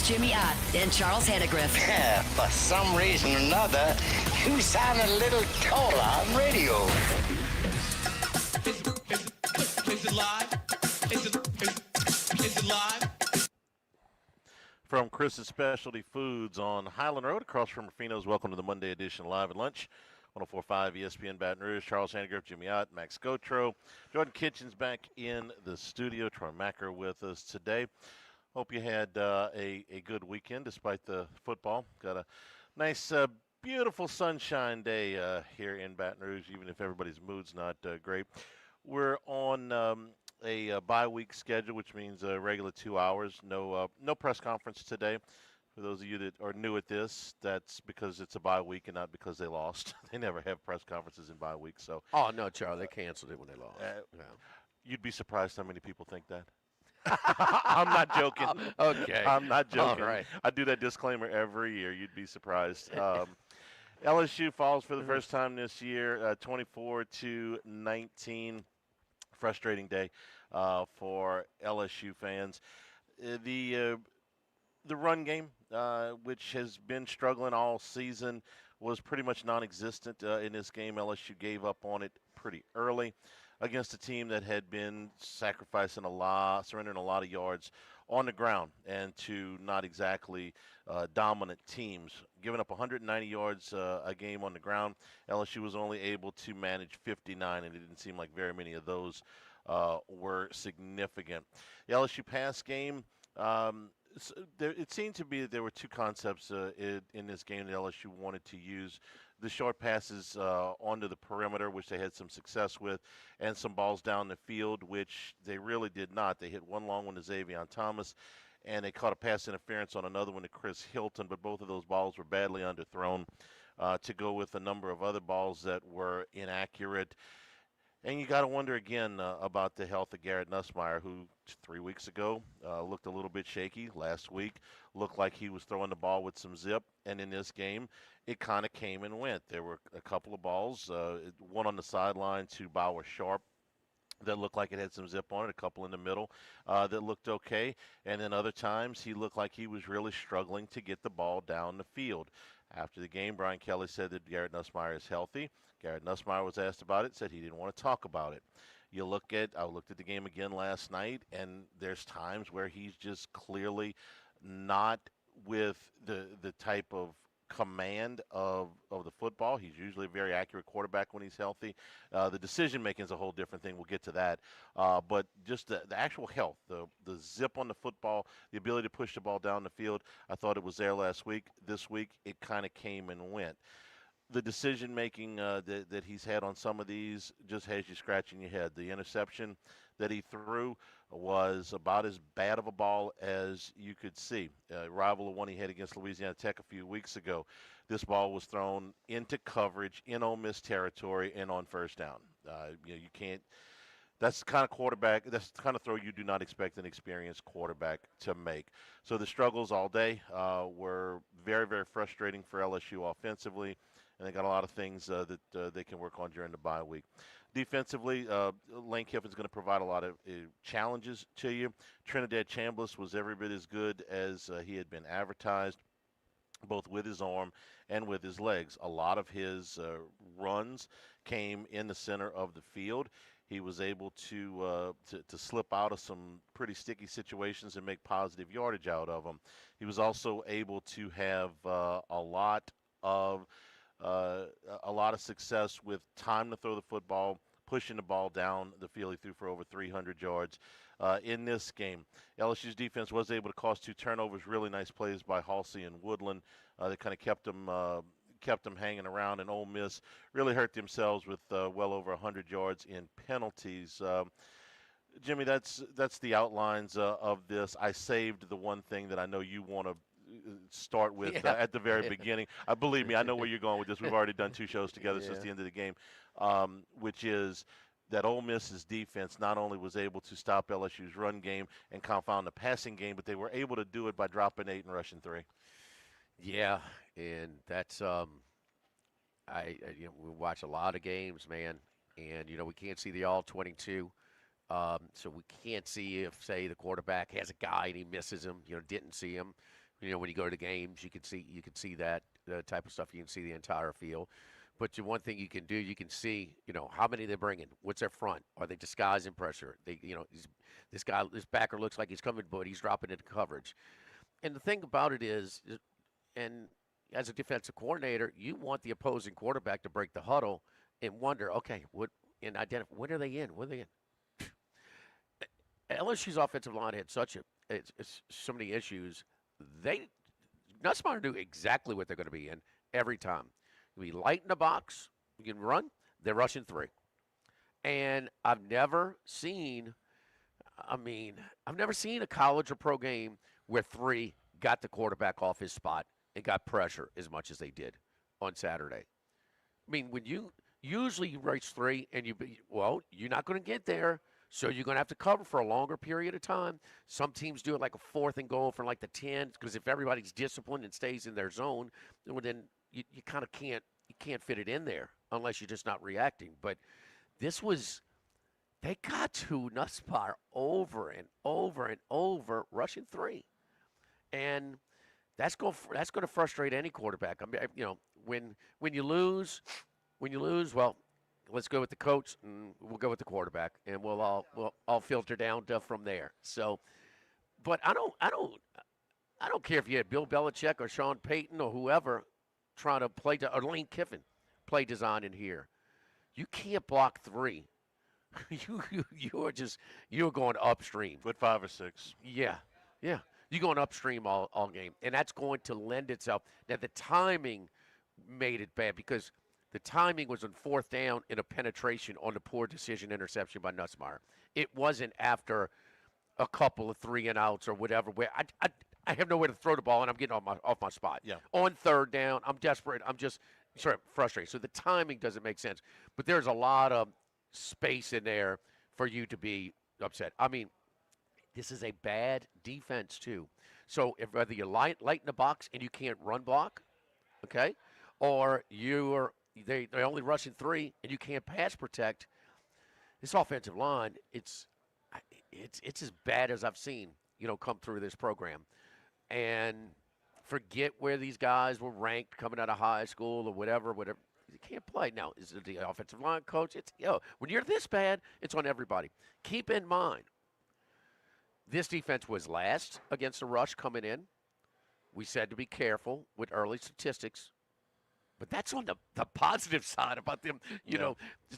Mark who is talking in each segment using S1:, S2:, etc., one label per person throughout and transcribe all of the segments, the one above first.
S1: Jimmy Ott and Charles Hannegriff.
S2: For some reason or another, you sound a little taller on radio.
S3: Is it live? Is it live?
S4: From Chris's Specialty Foods on Highland Road across from Rufino's, welcome to the Monday edition of Live at Lunch. 104.5 ESPN Baton Rouge. Charles Hannegriff, Jimmy Ott, Max Gotro. Jordan Kitchen's back in the studio. Troy Macker with us today. Hope you had a good weekend despite the football. Got a nice, beautiful sunshine day here in Baton Rouge, even if everybody's mood's not great. We're on a bye-week schedule, which means a regular 2 hours. No press conference today. For those of you that are new at this, that's because it's a bye week and not because they lost. They never have press conferences in bye weeks. So.
S5: Oh, no, Charlie, they canceled it when they lost. Yeah.
S4: You'd be surprised how many people think that. I'm not joking.
S5: Okay.
S4: I'm not joking.
S5: All right.
S4: I do that disclaimer every year. You'd be surprised. LSU falls for the first time this year, 24-19. Frustrating day for LSU fans. The run game, which has been struggling all season, was pretty much non-existent in this game. LSU gave up on it pretty early against a team that had been surrendering a lot of yards on the ground and to not exactly dominant teams. Giving up 190 yards a game on the ground, LSU was only able to manage 59, and it didn't seem like very many of those were significant. The LSU pass game, it seemed to be that there were two concepts in this game that LSU wanted to use. The short passes onto the perimeter, which they had some success with, and some balls down the field, which they really did not. They hit one long one to Xavier Thomas, and they caught a pass interference on another one to Chris Hilton, but both of those balls were badly underthrown to go with a number of other balls that were inaccurate. And you got to wonder again about the health of Garrett Nussmeier, who 3 weeks ago looked a little bit shaky. Last week looked like he was throwing the ball with some zip. And in this game, it kind of came and went. There were a couple of balls, one on the sideline to Bauer Sharp that looked like it had some zip on it, a couple in the middle that looked okay. And then other times he looked like he was really struggling to get the ball down the field. After the game, Brian Kelly said that Garrett Nussmeier is healthy. Garrett Nussmeier was asked about it, said he didn't want to talk about it. I looked at the game again last night, and there's times where he's just clearly not with the type of command of the football. He's usually a very accurate quarterback when he's healthy. The decision making is a whole different thing. We'll get to that. But just the actual health, the zip on the football, the ability to push the ball down the field, I thought it was there last week. This week, it kind of came and went. The decision making that he's had on some of these just has you scratching your head. The interception that he threw was about as bad of a ball as you could see. Rival of one he had against Louisiana Tech a few weeks ago. This ball was thrown into coverage in Ole Miss territory and on first down. You can't. That's the kind of quarterback. That's the kind of throw you do not expect an experienced quarterback to make. So the struggles all day were very, very frustrating for LSU offensively. And they got a lot of things that they can work on during the bye week. Defensively, Lane Kiffin's going to provide a lot of challenges to you. Trinidad Chambliss was every bit as good as he had been advertised, both with his arm and with his legs. A lot of his runs came in the center of the field. He was able to slip out of some pretty sticky situations and make positive yardage out of them. He was also able to have a lot of success with time to throw the football, pushing the ball down the field. He threw for over 300 yards in this game. LSU's defense was able to cause 2 turnovers, really nice plays by Halsey and Woodland that kind of kept them hanging around, and Ole Miss really hurt themselves with well over 100 yards in penalties. Jimmy, that's the outlines of this. I saved the one thing that I know you want to start with at the very beginning. Believe me, I know where you're going with this. We've already done 2 shows together since the end of the game, which is that Ole Miss's defense not only was able to stop LSU's run game and confound the passing game, but they were able to do it by dropping 8 and rushing 3.
S5: Yeah, and that's we watch a lot of games, man, and we can't see the all 22. So we can't see if, say, the quarterback has a guy and he misses him, didn't see him. You know, when you go to the games, you can see that type of stuff. You can see the entire field. But the one thing you can do, you can see, how many they're bringing. What's their front? Are they disguising pressure? This backer looks like he's coming, but he's dropping into coverage. And the thing about it is, and as a defensive coordinator, you want the opposing quarterback to break the huddle and wonder, okay, when are they in? When are they in? LSU's offensive line had so many issues. Nussmeier knew exactly what they're going to be in every time. You be light in the box, you can run, they're rushing 3. And I've never seen a college or pro game where 3 got the quarterback off his spot and got pressure as much as they did on Saturday. I mean, when you usually race 3 and you're not going to get there, so you're going to have to cover for a longer period of time. Some teams do it like a 4th and goal from like the 10, because if everybody's disciplined and stays in their zone, then you kind of can't fit it in there unless you're just not reacting. But they got to Nussmeier over and over and over, rushing 3, and that's going to frustrate any quarterback. I mean, when you lose, well, let's go with the coach, and we'll go with the quarterback, and we'll all filter down from there. So, but I don't care if you had Bill Belichick or Sean Payton or whoever trying to or Lane Kiffin play design in here. You can't block 3. you're going upstream
S4: with 5 or 6.
S5: Yeah. You're going upstream all game, and that's going to lend itself. Now the timing made it bad because the timing was on 4th down in a penetration on the poor decision interception by Nussmeier. It wasn't after a couple of 3 and outs or whatever where I have nowhere to throw the ball and I'm getting off my spot.
S4: Yeah.
S5: On 3rd down, I'm desperate. I'm just frustrated. So the timing doesn't make sense. But there's a lot of space in there for you to be upset. I mean, this is a bad defense too. So whether you're light in the box and you can't run block, okay, or they're only rushing 3 and you can't pass protect, this offensive line, it's as bad as I've seen, come through this program. And forget where these guys were ranked coming out of high school or whatever. You can't play. Now, is it the offensive line coach? When you're this bad, it's on everybody. Keep in mind, this defense was last against the rush coming in. We said to be careful with early statistics. But that's on the positive side about them,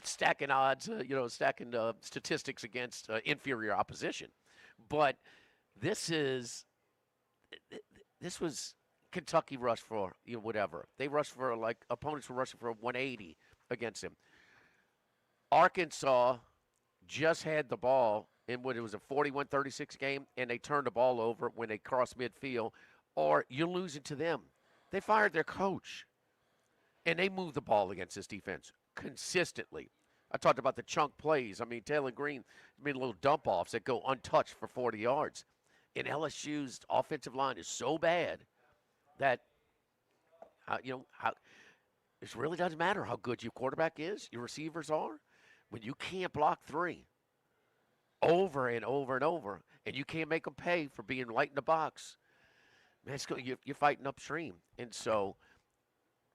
S5: stacking odds, stacking statistics against inferior opposition. But this was Kentucky rushed for, whatever. They rushed for, opponents were rushing for 180 against him. Arkansas just had the ball in what it was a 41-36 game, and they turned the ball over when they crossed midfield, or you're losing to them. They fired their coach. And they move the ball against this defense consistently. I talked about the chunk plays. I mean, Taylor Green made little dump-offs that go untouched for 40 yards. And LSU's offensive line is so bad that, it really doesn't matter how good your quarterback is, your receivers are. When you can't block 3 over and over and over, and you can't make them pay for being light in the box, man, you're fighting upstream. And so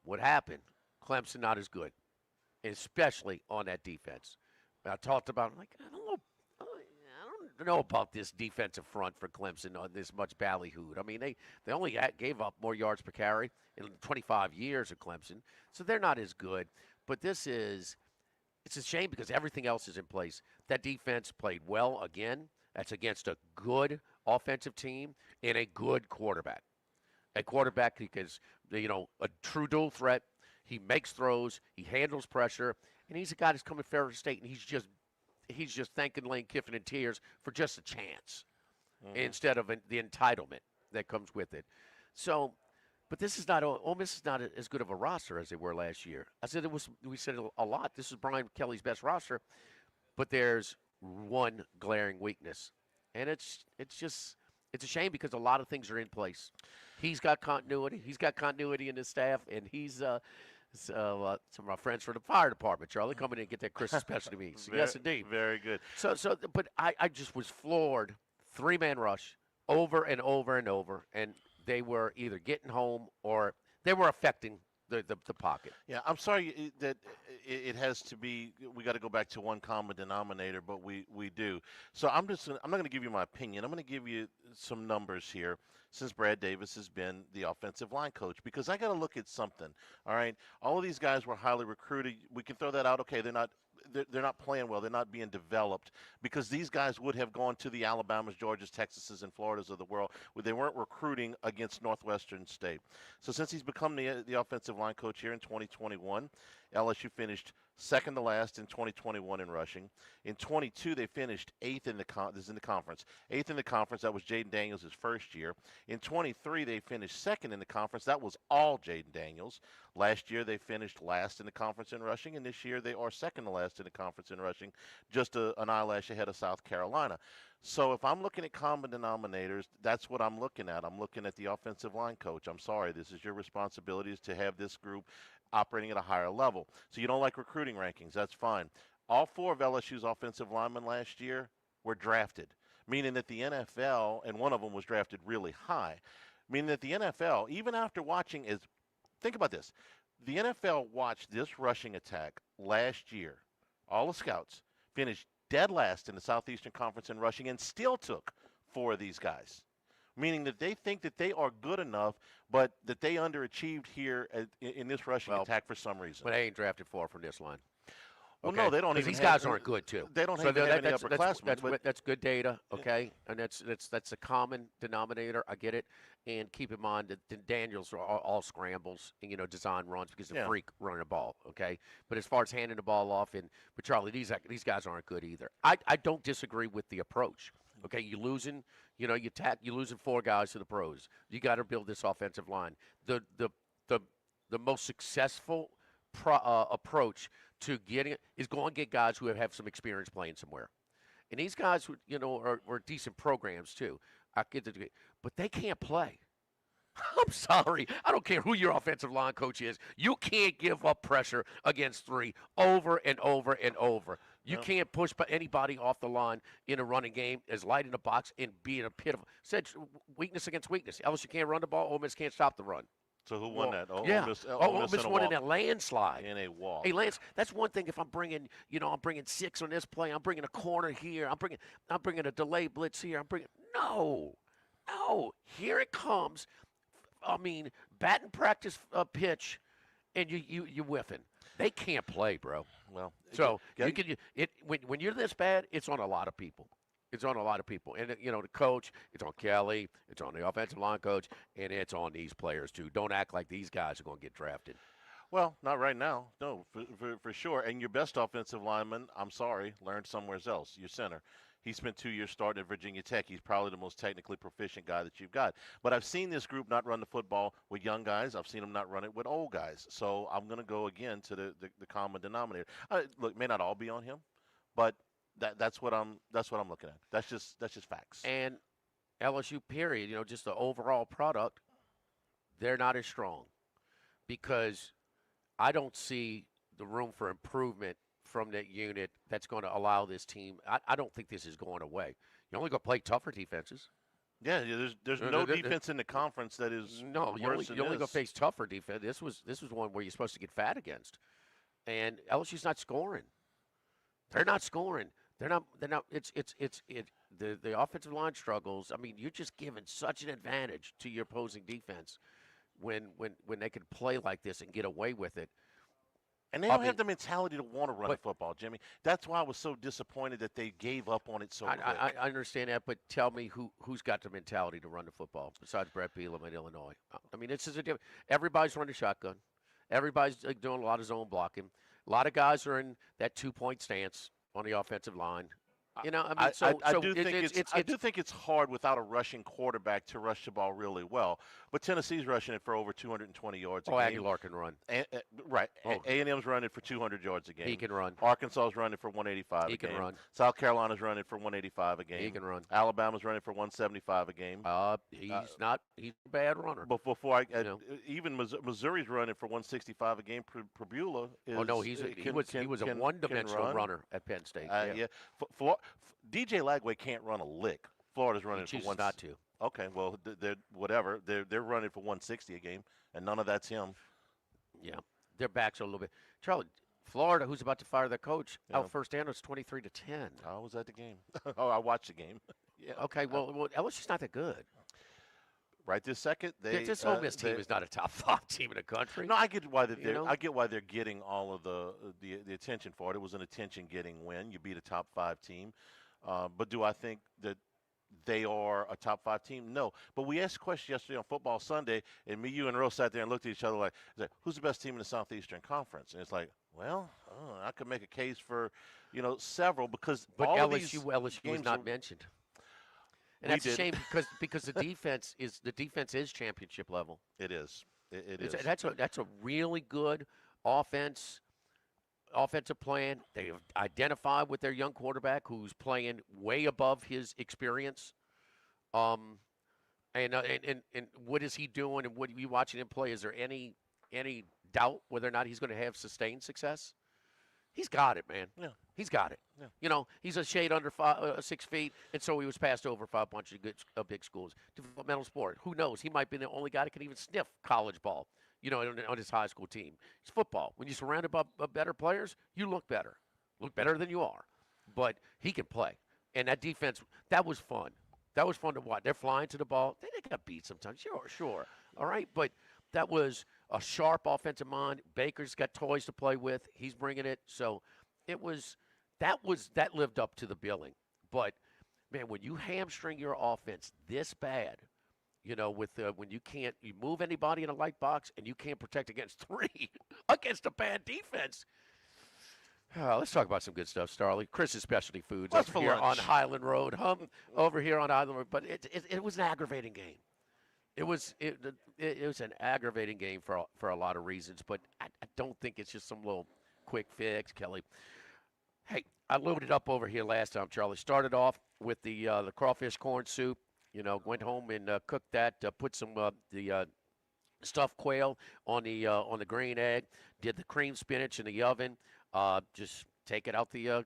S5: what happened? Clemson not as good, especially on that defense. I talked about, I don't know about this defensive front for Clemson on this much ballyhooed. I mean, they only gave up more yards per carry in 25 years of Clemson, so they're not as good. But it's a shame because everything else is in place. That defense played well again. That's against a good offensive team and a good quarterback. A quarterback because, a true dual threat. He makes throws. He handles pressure. And he's a guy that's coming to Ferris State, and he's just thanking Lane Kiffin in tears for just a chance instead of the entitlement that comes with it. So, but this is not – Ole Miss is not as good of a roster as they were last year. We said a lot. This is Brian Kelly's best roster, but there's one glaring weakness. And it's a shame because a lot of things are in place. He's got continuity. He's got continuity in his staff, and he's some of our friends from the fire department, Charlie, coming in and get that Christmas specialty meat. So yes, indeed.
S4: Very good.
S5: But I just was floored. 3-man rush over and over and over, and they were either getting home or they were affecting the pocket.
S4: Yeah, I'm sorry that it has to be. We got to go back to one common denominator, but we do. So I'm not going to give you my opinion. I'm going to give you some numbers here since Brad Davis has been the offensive line coach because I got to look at something. All right, all of these guys were highly recruited. We can throw that out. Okay, they're not playing well. They're not being developed because these guys would have gone to the Alabamas, Georgias, Texases, and Floridas of the world where they weren't recruiting against Northwestern State. So since he's become the offensive line coach here in 2021, LSU finished second to last in 2021 in rushing. In 22, they finished eighth in the conference. Eighth in the conference. That was Jaden Daniels' first year. In 23, they finished second in the conference. That was all Jaden Daniels. Last year, they finished last in the conference in rushing, and this year they are second to last in the conference in rushing, just an eyelash ahead of South Carolina. So if I'm looking at common denominators, that's what I'm looking at. I'm looking at the offensive line coach. I'm sorry, this is your responsibility is to have this group operating at a higher level. So you don't like recruiting rankings, that's fine. All four of LSU's offensive linemen last year were drafted, meaning that the NFL, and one of them was drafted really high, meaning that the NFL, even after watching think about this, the NFL watched this rushing attack last year. All the scouts finished dead last in the Southeastern Conference in rushing and still took four of these guys, meaning that they think that they are good enough, but that they underachieved here in this rushing attack for some reason.
S5: But they ain't drafted four from this line.
S4: Well, no, they don't even.
S5: These guys aren't good too.
S4: They don't have any upperclassmen.
S5: That's good data, okay, and that's a common denominator. I get it, and keep in mind that the Daniels are all scrambles and design runs because of freak running the ball, okay. But as far as handing the ball off, but Charlie, these guys aren't good either. I don't disagree with the approach. Okay, you're losing, you're losing four guys to the pros. You got to build this offensive line. The most successful approach to getting it is go and get guys who have some experience playing somewhere. And these guys, are decent programs too. I get the degree, but they can't play. I'm sorry. I don't care who your offensive line coach is. You can't give up pressure against three over and over and over. You can't push anybody off the line in a running game as light in the box and be in a pit of weakness against weakness. LSU can't run the ball. Ole Miss can't stop the run.
S4: So who won that?
S5: Ole Miss won in a landslide.
S4: In a walk.
S5: Hey, Lance, that's one thing. If I'm bringing, I'm bringing six on this play. I'm bringing a corner here. I'm bringing a delay blitz here. No. Here it comes. I mean, batting practice pitch, and you whiffing. They can't play, bro.
S4: Well,
S5: so when you're this bad, it's on a lot of people. It's on a lot of people. And, the coach, it's on Kelly, it's on the offensive line coach, and it's on these players, too. Don't act like these guys are going to get drafted.
S4: Well, not right now. No, for sure. And your best offensive lineman, I'm sorry, learned somewhere else, your center. He spent 2 years starting at Virginia Tech. He's probably the most technically proficient guy that you've got. But I've seen this group not run the football with young guys. I've seen them not run it with old guys. So I'm going to go again to the common denominator. Look, it may not all be on him, but that's what I'm looking at. That's just facts.
S5: And LSU, period, just the overall product, they're not as strong because I don't see the room for improvement from that unit that's going to allow this team. I don't think this is going away. You're only going to play tougher defenses.
S4: Yeah, there's no defense in the conference that is worse than
S5: you're only going to face tougher defense. This was one where you're supposed to get fat against, and LSU's not scoring. They're not scoring. They're not. The offensive line struggles. I mean, you're just giving such an advantage to your opposing defense when they can play like this and get away with it.
S4: And they don't have the mentality to want to run the football, Jimmy. That's why I was so disappointed that they gave up on it so quick.
S5: I understand that, but tell me who's got the mentality to run the football besides Brett Bielema in Illinois? I mean, this is everybody's running shotgun. Everybody's doing a lot of zone blocking. A lot of guys are in that 2-point stance on the offensive line.
S4: I do think it's hard without a rushing quarterback to rush the ball really well. But Tennessee's rushing it for over 220 yards a game.
S5: Aguilar can run.
S4: Right. A&M's running for 200 yards a game.
S5: He can run.
S4: Arkansas's running for 185 a game.
S5: He can run.
S4: South Carolina's running for 185 a game.
S5: He can run.
S4: Alabama's running for 175 a game.
S5: He's a bad runner.
S4: But before even Missouri's running for 165 a game. Prbula is.
S5: He was a one-dimensional runner at Penn State.
S4: DJ Lagway can't run a lick. Florida's running for
S5: not to.
S4: Okay, well, they're whatever. They're running for 160 a game, and none of that's him.
S5: Yeah, their backs are a little bit. Charlie, Florida, who's about to fire their coach,
S4: Yeah.
S5: out first and it's 23-10.
S4: I was at the game. Oh, I watched the game. Yeah.
S5: Okay, well, LSU's not that good.
S4: Right this second,
S5: This Ole Miss team is not a top 5 team in the country.
S4: No, I get why
S5: You know?
S4: I get why they're getting all of the attention for it. It was an attention-getting win. You beat a top 5 team, but do I think that they are a top 5 team? No. But we asked a question yesterday on Football Sunday, and me, you, and Earl sat there and looked at each other like, "Who's the best team in the Southeastern Conference?" And it's like, well, I could make a case for, several because
S5: But
S4: all
S5: LSU,
S4: these
S5: LSU was
S4: games
S5: not
S4: are-
S5: mentioned. And
S4: We
S5: that's a
S4: did.
S5: shame because the defense is championship level.
S4: It is. It
S5: It's-
S4: is.
S5: That's a really good offensive plan. They have identified with their young quarterback who's playing way above his experience. And what is he doing? And what are you watching him play? Is there any doubt whether or not he's going to have sustained success? He's got it, man.
S4: Yeah.
S5: He's got it.
S4: Yeah.
S5: He's a shade under 6 feet, and so he was passed over by a bunch of big schools. Developmental sport. Who knows? He might be the only guy that can even sniff college ball, on his high school team. It's football. When you're surrounded by better players, you look better. Look better than you are. But he can play. And that defense, that was fun. That was fun to watch. They're flying to the ball. They got beat sometimes. Sure. All right, but that was a sharp offensive mind. Baker's got toys to play with. He's bringing it. So that lived up to the billing. But man, when you hamstring your offense this bad, when you move anybody in a light box and you can't protect against 3 against a bad defense. Let's talk about some good stuff, Starley. Chris's Specialty Foods
S4: What's
S5: over
S4: for
S5: here
S4: lunch?
S5: on Highland Road. Over here on Highland Road. But it was an aggravating game. It was an aggravating game for a lot of reasons, but I don't think it's just some little quick fix, Kelly. Hey, I loaded up over here last time, Charlie. Started off with the crawfish corn soup. Went home and cooked that. Put some the stuffed quail on the green egg. Did the cream spinach in the oven. Just take it out the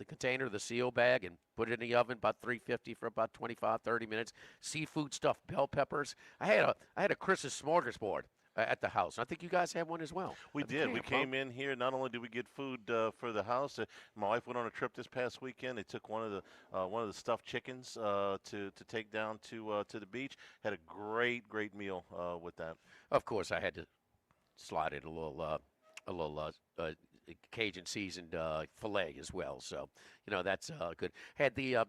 S5: container, the seal bag, and put it in the oven about 350 for about 25, 30 minutes. Seafood stuffed bell peppers. I had a Chris's smorgasbord at the house. I think you guys had one as well.
S4: We did. We came in here. Not only did we get food for the house, my wife went on a trip this past weekend. They took one of the stuffed chickens to take down to the beach. Had a great meal with that.
S5: Of course, I had to slide in a little Cajun seasoned filet as well. So that's good. Had the I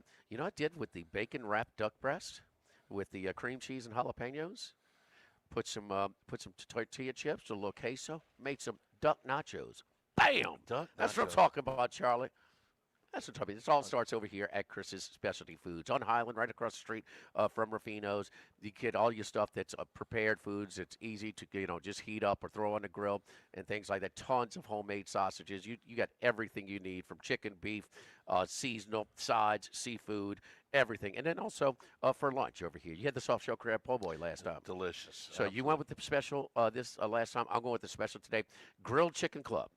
S5: did with the bacon wrapped duck breast with the cream cheese and jalapenos. Put some tortilla chips, a little queso, made some duck nachos. Bam! That's what I'm talking about, Charlie. That's what I'm talking about. This all starts over here at Chris's Specialty Foods on Highland, right across the street from Rufino's. You get all your stuff that's prepared foods. It's easy to just heat up or throw on the grill and things like that. Tons of homemade sausages. You got everything you need from chicken, beef, seasonal, sides, seafood, everything. And then also for lunch over here. You had the soft shell crab po' boy last time.
S4: Delicious.
S5: So you went with the special this last time. I'm going with the special today. Grilled Chicken Club.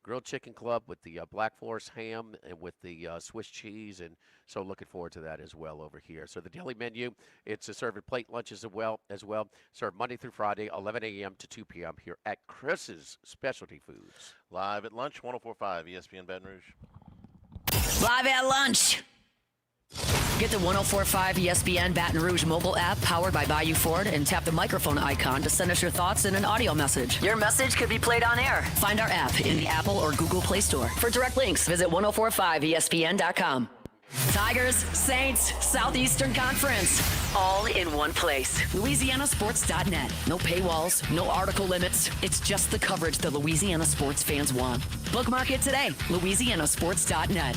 S5: Grilled Chicken Club with the Black Forest ham and with the Swiss cheese. And so looking forward to that as well over here. So the daily menu, it's a serving plate lunches as well. Served Monday through Friday, 11 a.m. to 2 p.m. here at Chris's Specialty Foods.
S4: Live at lunch, 104.5 ESPN Baton Rouge.
S1: Live at lunch. Get the 1045 ESPN Baton Rouge mobile app powered by Bayou Ford and tap the microphone icon to send us your thoughts in an audio message. Your message could be played on air. Find our app in the Apple or Google Play Store. For direct links, visit 1045ESPN.com. Tigers, Saints, Southeastern Conference, all in one place. LouisianaSports.net. No paywalls, no article limits. It's just the coverage the Louisiana sports fans want. Bookmark it today. LouisianaSports.net.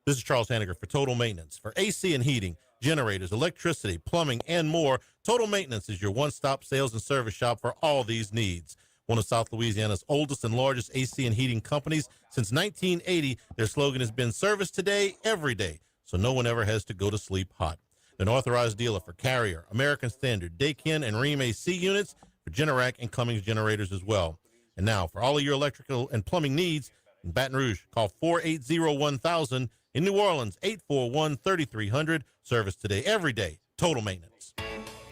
S6: This is Charles Hanniger for Total Maintenance. For AC and heating, generators, electricity, plumbing, and more, Total Maintenance is your one-stop sales and service shop for all these needs. One of South Louisiana's oldest and largest AC and heating companies. Since 1980, their slogan has been service today, every day, so no one ever has to go to sleep hot. An authorized dealer for Carrier, American Standard, Daikin, and Rheem AC units, for Generac and Cummings generators as well. And now, for all of your electrical and plumbing needs, in Baton Rouge, call 480-1000. In New Orleans, 841-3300. Service today, every day. Total Maintenance.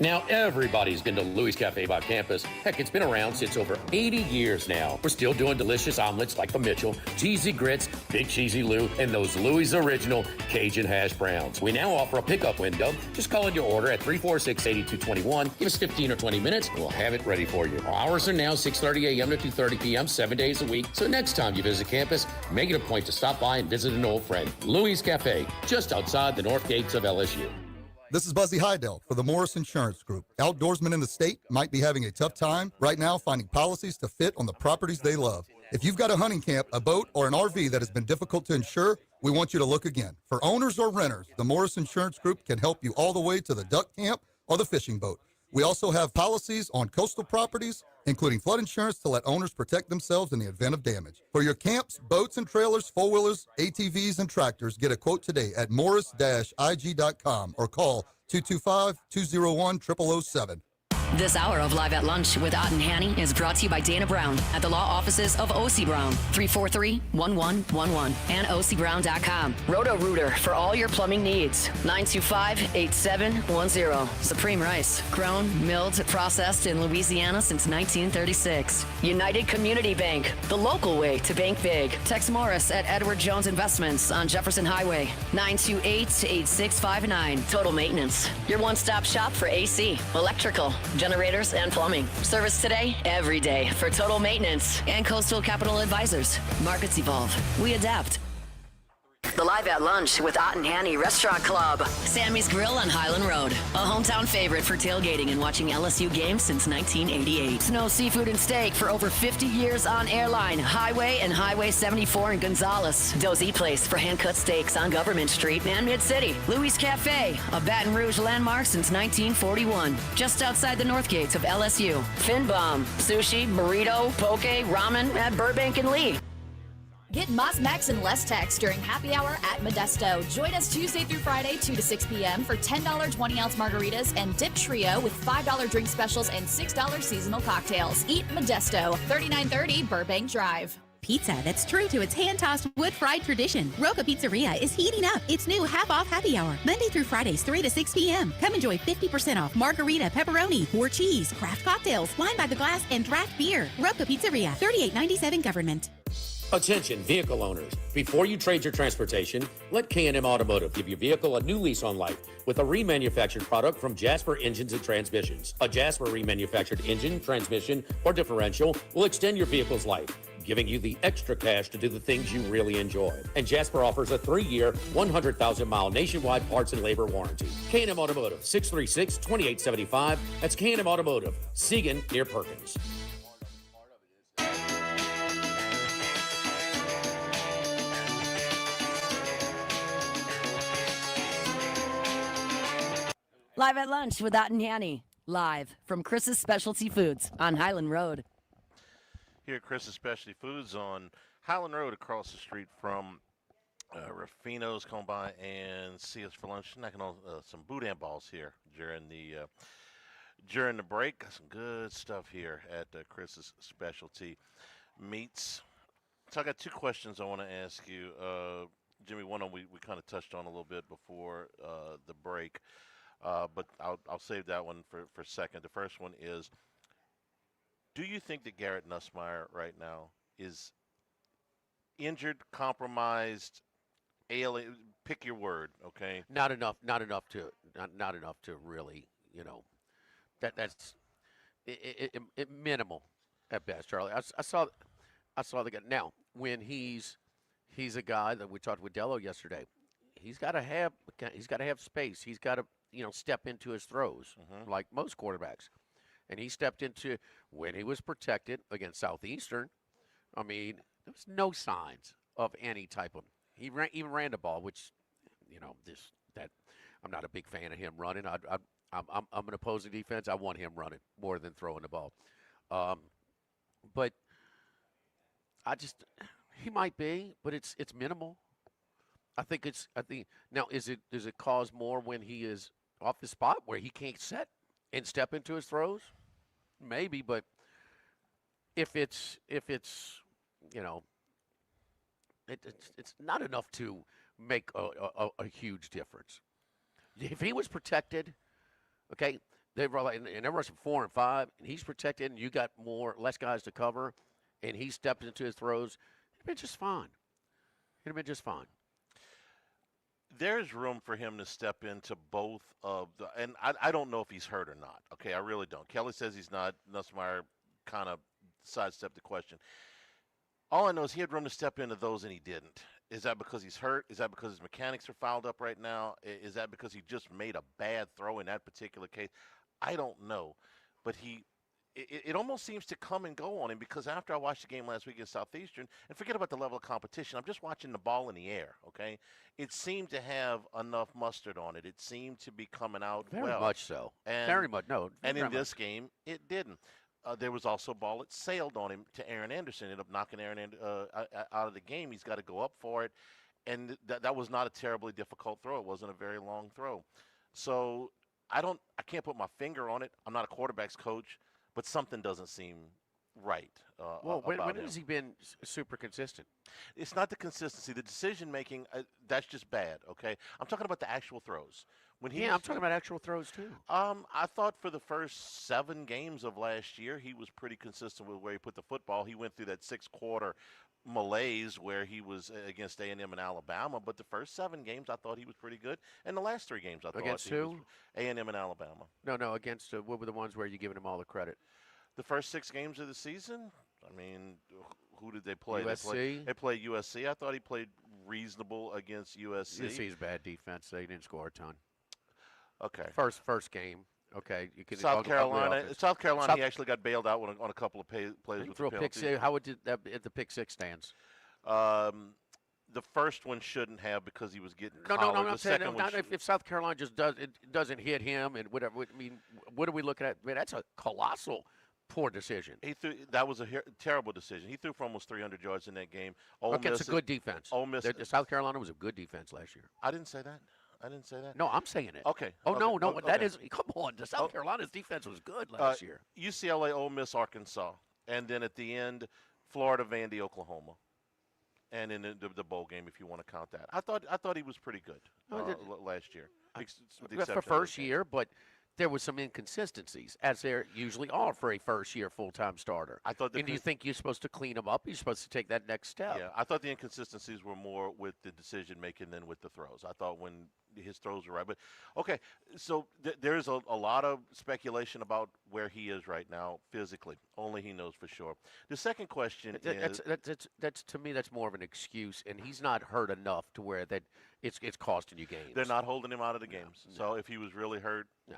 S7: Now, everybody's been to Louis Cafe by campus. Heck, it's been around since over 80 years now. We're still doing delicious omelets like the Mitchell, cheesy grits, big cheesy Lou, and those Louis Original Cajun hash browns. We now offer a pickup window. Just call in your order at 346-8221. Give us 15 or 20 minutes, and we'll have it ready for you. Our hours are now 6:30 a.m. to 2:30 p.m., 7 days a week. So next time you visit campus, make it a point to stop by and visit an old friend. Louis Cafe, just outside the north gates of LSU.
S8: This is Buzzy Hydell for the Morris Insurance Group. Outdoorsmen in the state might be having a tough time right now finding policies to fit on the properties they love. If you've got a hunting camp, a boat, or an RV that has been difficult to insure, we want you to look again. For owners or renters, the Morris Insurance Group can help you all the way to the duck camp or the fishing boat. We also have policies on coastal properties, including flood insurance to let owners protect themselves in the event of damage. For your camps, boats and trailers, four-wheelers, ATVs, and tractors, get a quote today at morris-ig.com or call 225-201-0007.
S1: This hour of Live at Lunch with Ott and Hanny is brought to you by Dana Brown at the law offices of O.C. Brown, 343-1111, and ocbrown.com. Roto-Rooter for all your plumbing needs, 925-8710. Supreme Rice, grown, milled, processed in Louisiana since 1936. United Community Bank, the local way to bank big. Tex Morris at Edward Jones Investments on Jefferson Highway, 928-8659. Total Maintenance, your one-stop shop for AC, electrical, generators, and plumbing. Service today, every day for Total Maintenance and Coastal Capital Advisors. Markets evolve. We adapt. The Live at Lunch with Ott and Hanny Restaurant Club. Sammy's Grill on Highland Road. A hometown favorite for tailgating and watching LSU games since 1988. Snow Seafood and Steak for over 50 years on Airline, Highway, and Highway 74 in Gonzales. Dozy Place for hand-cut steaks on Government Street and Mid-City. Louis Cafe, a Baton Rouge landmark since 1941. Just outside the north gates of LSU. Finbom, sushi, burrito, poke, ramen at Burbank and Lee.
S9: Get Moss Max and less tax during happy hour at Modesto. Join us Tuesday through Friday, 2 to 6 p.m. for $10 20-ounce margaritas and dip trio with $5 drink specials and $6 seasonal cocktails. Eat Modesto, 3930 Burbank Drive.
S10: Pizza that's true to its hand-tossed wood-fried tradition. Roca Pizzeria is heating up its new half-off happy hour, Monday through Fridays, 3 to 6 p.m. Come enjoy 50% off margarita, pepperoni, more cheese, craft cocktails, wine by the glass, and draft beer. Roca Pizzeria, 3897 Government.
S7: Attention vehicle owners. Before you trade your transportation, let K&M Automotive give your vehicle a new lease on life with a remanufactured product from Jasper Engines and Transmissions. A Jasper remanufactured engine, transmission, or differential will extend your vehicle's life, giving you the extra cash to do the things you really enjoy. And Jasper offers a 3-year, 100,000-mile nationwide parts and labor warranty. K&M Automotive, 636-2875. That's K&M Automotive, Segan near Perkins.
S1: Live at Lunch with Ott and Hanny. Live from Chris's Specialty Foods on Highland Road.
S4: Here at Chris's Specialty Foods on Highland Road across the street from Rafino's. Come by and see us for lunch. Knocking on some boudin balls here during the break. Got some good stuff here at Chris's Specialty Meats. So I got two questions I want to ask you. Jimmy, one we kind of touched on a little bit before the break. But I'll save that one for a second. The first one is, do you think that Garrett Nussmeier right now is injured, compromised, alien? Pick your word, okay?
S5: Not enough to really, that's minimal at best, Charlie. I saw the guy. Now, when he's a guy that we talked with Dello yesterday, he's got to have space. He's got to step into his throws like most quarterbacks. And he stepped into when he was protected against Southeastern. I mean, there was no signs of any type of. He even ran the ball, which, I'm not a big fan of him running. I'm an opposing defense. I want him running more than throwing the ball. But he might be, but it's minimal. I think now does it cause more when he is off the spot where he can't set and step into his throws? Maybe, but if it's it's not enough to make a huge difference. If he was protected, okay, They were like, and they're rushing 4 and 5, and he's protected, and you got less guys to cover, and he stepped into his throws. It'd been just fine. It'd have been just fine.
S4: There's room for him to step into both of the, and I don't know if he's hurt or not. Okay, I really don't. Kelly says he's not. Nussmeier kind of sidestepped the question. All I know is he had room to step into those, and he didn't. Is that because he's hurt? Is that because his mechanics are fouled up right now? Is that because he just made a bad throw in that particular case? I don't know, but it almost seems to come and go on him, because after I watched the game last week against Southeastern, and forget about the level of competition, I'm just watching the ball in the air, okay? It seemed to have enough mustard on it. It seemed to be coming out
S5: Very
S4: well.
S5: much so.
S4: And,
S5: Very much. No.
S4: And in
S5: very
S4: this
S5: much.
S4: game, it didn't. There was also a ball that sailed on him to Aaron Anderson. Ended up knocking Aaron out of the game. He's got to go up for it. And that was not a terribly difficult throw. It wasn't a very long throw. So I can't put my finger on it. I'm not a quarterback's coach, but something doesn't seem right.
S5: When
S4: him.
S5: has he been super consistent?
S4: It's not the consistency. The decision making, that's just bad. Okay, I'm talking about the actual throws.
S5: I'm talking about actual throws too.
S4: I thought for the first 7 games of last year, he was pretty consistent with where he put the football. He went through that 6-quarter malaise where he was against A&M and Alabama, but the first 7 games I thought he was pretty good, and the last 3 games I thought
S5: Against
S4: he
S5: who?
S4: was A&M and Alabama.
S5: No, against what were the ones where you're giving him all the credit?
S4: The first 6 games of the season, I mean, who did they play?
S5: USC?
S4: They played USC. I thought he played reasonable against USC.
S5: USC's bad defense. They didn't score a ton.
S4: Okay.
S5: First game. Okay, you can.
S4: South Carolina. He actually got bailed out on a couple of plays with
S5: throw
S4: the
S5: a pick
S4: penalties.
S5: six. How would the pick six stands?
S4: The first one shouldn't have, because he was getting
S5: No.
S4: collared.
S5: I'm
S4: The
S5: saying
S4: second one should-
S5: if South Carolina just doesn't hit him and whatever. I mean, what are we looking at? I mean, that's a colossal poor decision.
S4: That was a terrible decision. He threw for almost 300 yards in that game.
S5: Against a good defense.
S4: Ole Miss.
S5: South Carolina was a good defense last year.
S4: I didn't say that.
S5: No, I'm saying it.
S4: Okay.
S5: Oh,
S4: okay.
S5: no.
S4: Okay.
S5: That is. Come on. The South Carolina's defense was good last year.
S4: UCLA, Ole Miss, Arkansas, and then at the end, Florida, Vandy, Oklahoma, and in the bowl game, if you want to count that. I thought he was pretty good last year. With the exception
S5: For
S4: of
S5: first
S4: those games.
S5: year, but there was some inconsistencies, as there usually are for a first-year full-time starter.
S4: I thought.
S5: And do you think you're supposed to clean them up? You're supposed to take that next step.
S4: Yeah, I thought the inconsistencies were more with the decision making than with the throws. I thought when his throws were right, but okay. So there's a lot of speculation about where he is right now physically. Only he knows for sure. The second question is
S5: That's to me, that's more of an excuse, and he's not hurt enough to where that it's costing you games.
S4: they're not holding him out of the games.
S5: No.
S4: So if he was really hurt,
S5: No.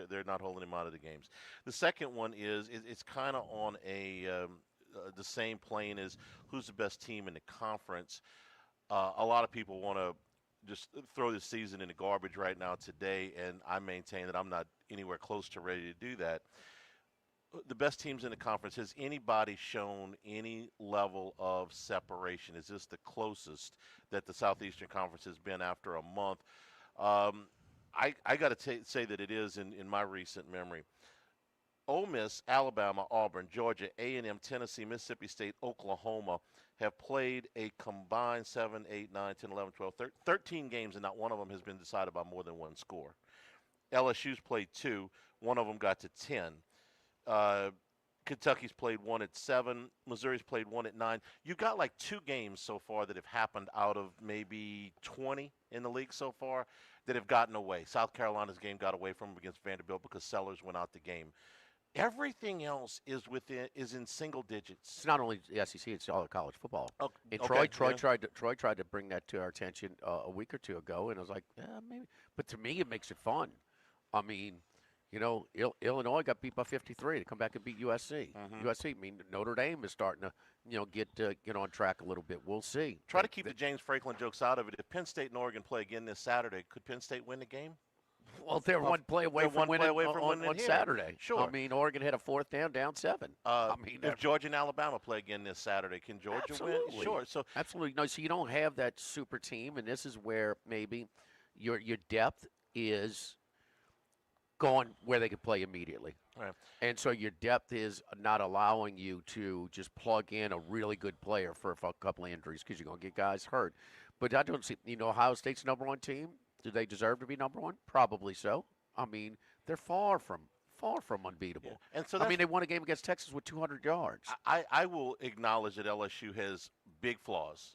S4: they're not holding him out of the games. The second one is it's kind of on the same plane as who's the best team in the conference. A lot of people want to just throw this season in the garbage right now today, and I maintain that I'm not anywhere close to ready to do that. The best teams in the conference, has anybody shown any level of separation? Is this the closest that the Southeastern Conference has been after a month? I got to say that it is in my recent memory. Ole Miss, Alabama, Auburn, Georgia, A&M, Tennessee, Mississippi State, Oklahoma have played a combined 7, 8, 9, 10, 11, 12, 13 games, and not one of them has been decided by more than one score. LSU's played 2. One of them got to 10. Kentucky's played 1 at 7. Missouri's played 1 at 9. You've got like 2 games so far that have happened out of maybe 20 in the league so far that have gotten away. South Carolina's game got away from them against Vanderbilt because Sellers went out the game. Everything else is in single digits.
S5: It's not only the SEC; it's all of college football.
S4: Oh,
S5: and
S4: okay,
S5: Troy
S4: yeah.
S5: tried to bring that to our attention a week or two ago, and I was like, maybe. But to me, it makes it fun. I mean, Illinois got beat by 53 to come back and beat USC.
S4: Mm-hmm.
S5: USC. I mean, Notre Dame is starting to get on track a little bit. We'll see.
S4: Try to keep the James Franklin jokes out of it. If Penn State and Oregon play again this Saturday, could Penn State win the game?
S5: Well, they're one play away from winning on
S4: here.
S5: Saturday.
S4: Sure.
S5: I mean, Oregon had a 4th down 7. I mean,
S4: if Georgia and Alabama play again this Saturday, can Georgia win? Sure. So
S5: absolutely no. So you don't have that super team, and this is where maybe your depth is going where they can play immediately.
S4: Right.
S5: And so your depth is not allowing you to just plug in a really good player for a couple of injuries because you're going to get guys hurt. But I don't see, Ohio State's #1 team. Do they deserve to be #1? Probably so. I mean, they're far from far from unbeatable.
S4: Yeah. And so
S5: I mean, they won a game against Texas with 200 yards.
S4: I will acknowledge that LSU has big flaws,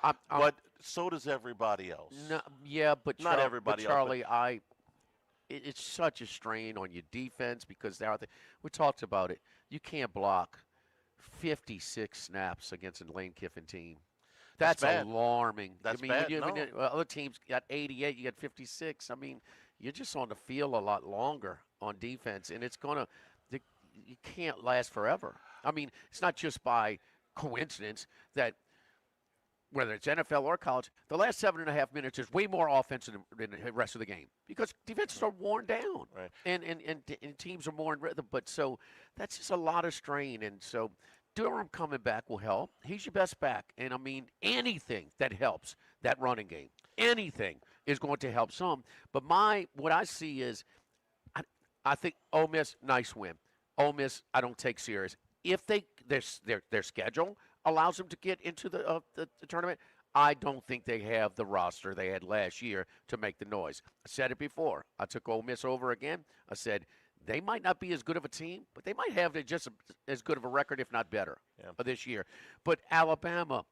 S5: I'm-
S4: but so does everybody else.
S5: No, yeah, but
S4: Not everybody else, but-
S5: Charlie, it's such a strain on your defense because they're out there. We talked about it. You can't block 56 snaps against a Lane Kiffin team. That's
S4: bad.
S5: alarming.
S4: That's
S5: I mean,
S4: bad.
S5: When other teams got 88, you got 56. I mean, you're just on the field a lot longer on defense, and you can't last forever. I mean, it's not just by coincidence that whether it's NFL or college, the last 7.5 minutes is way more offense than the rest of the game because defenses are worn down,
S4: Right.
S5: and teams are more in rhythm. But so that's just a lot of strain, and so Durham coming back will help. He's your best back, and I mean anything that helps that running game, anything is going to help some. But what I see is, I think Ole Miss, nice win. Ole Miss, I don't take serious. If their schedule allows them to get into the tournament, I don't think they have the roster they had last year to make the noise. I said it before. I took Ole Miss over again. I said they might not be as good of a team, but they might have just as good of a record, if not better, this year. But Alabama,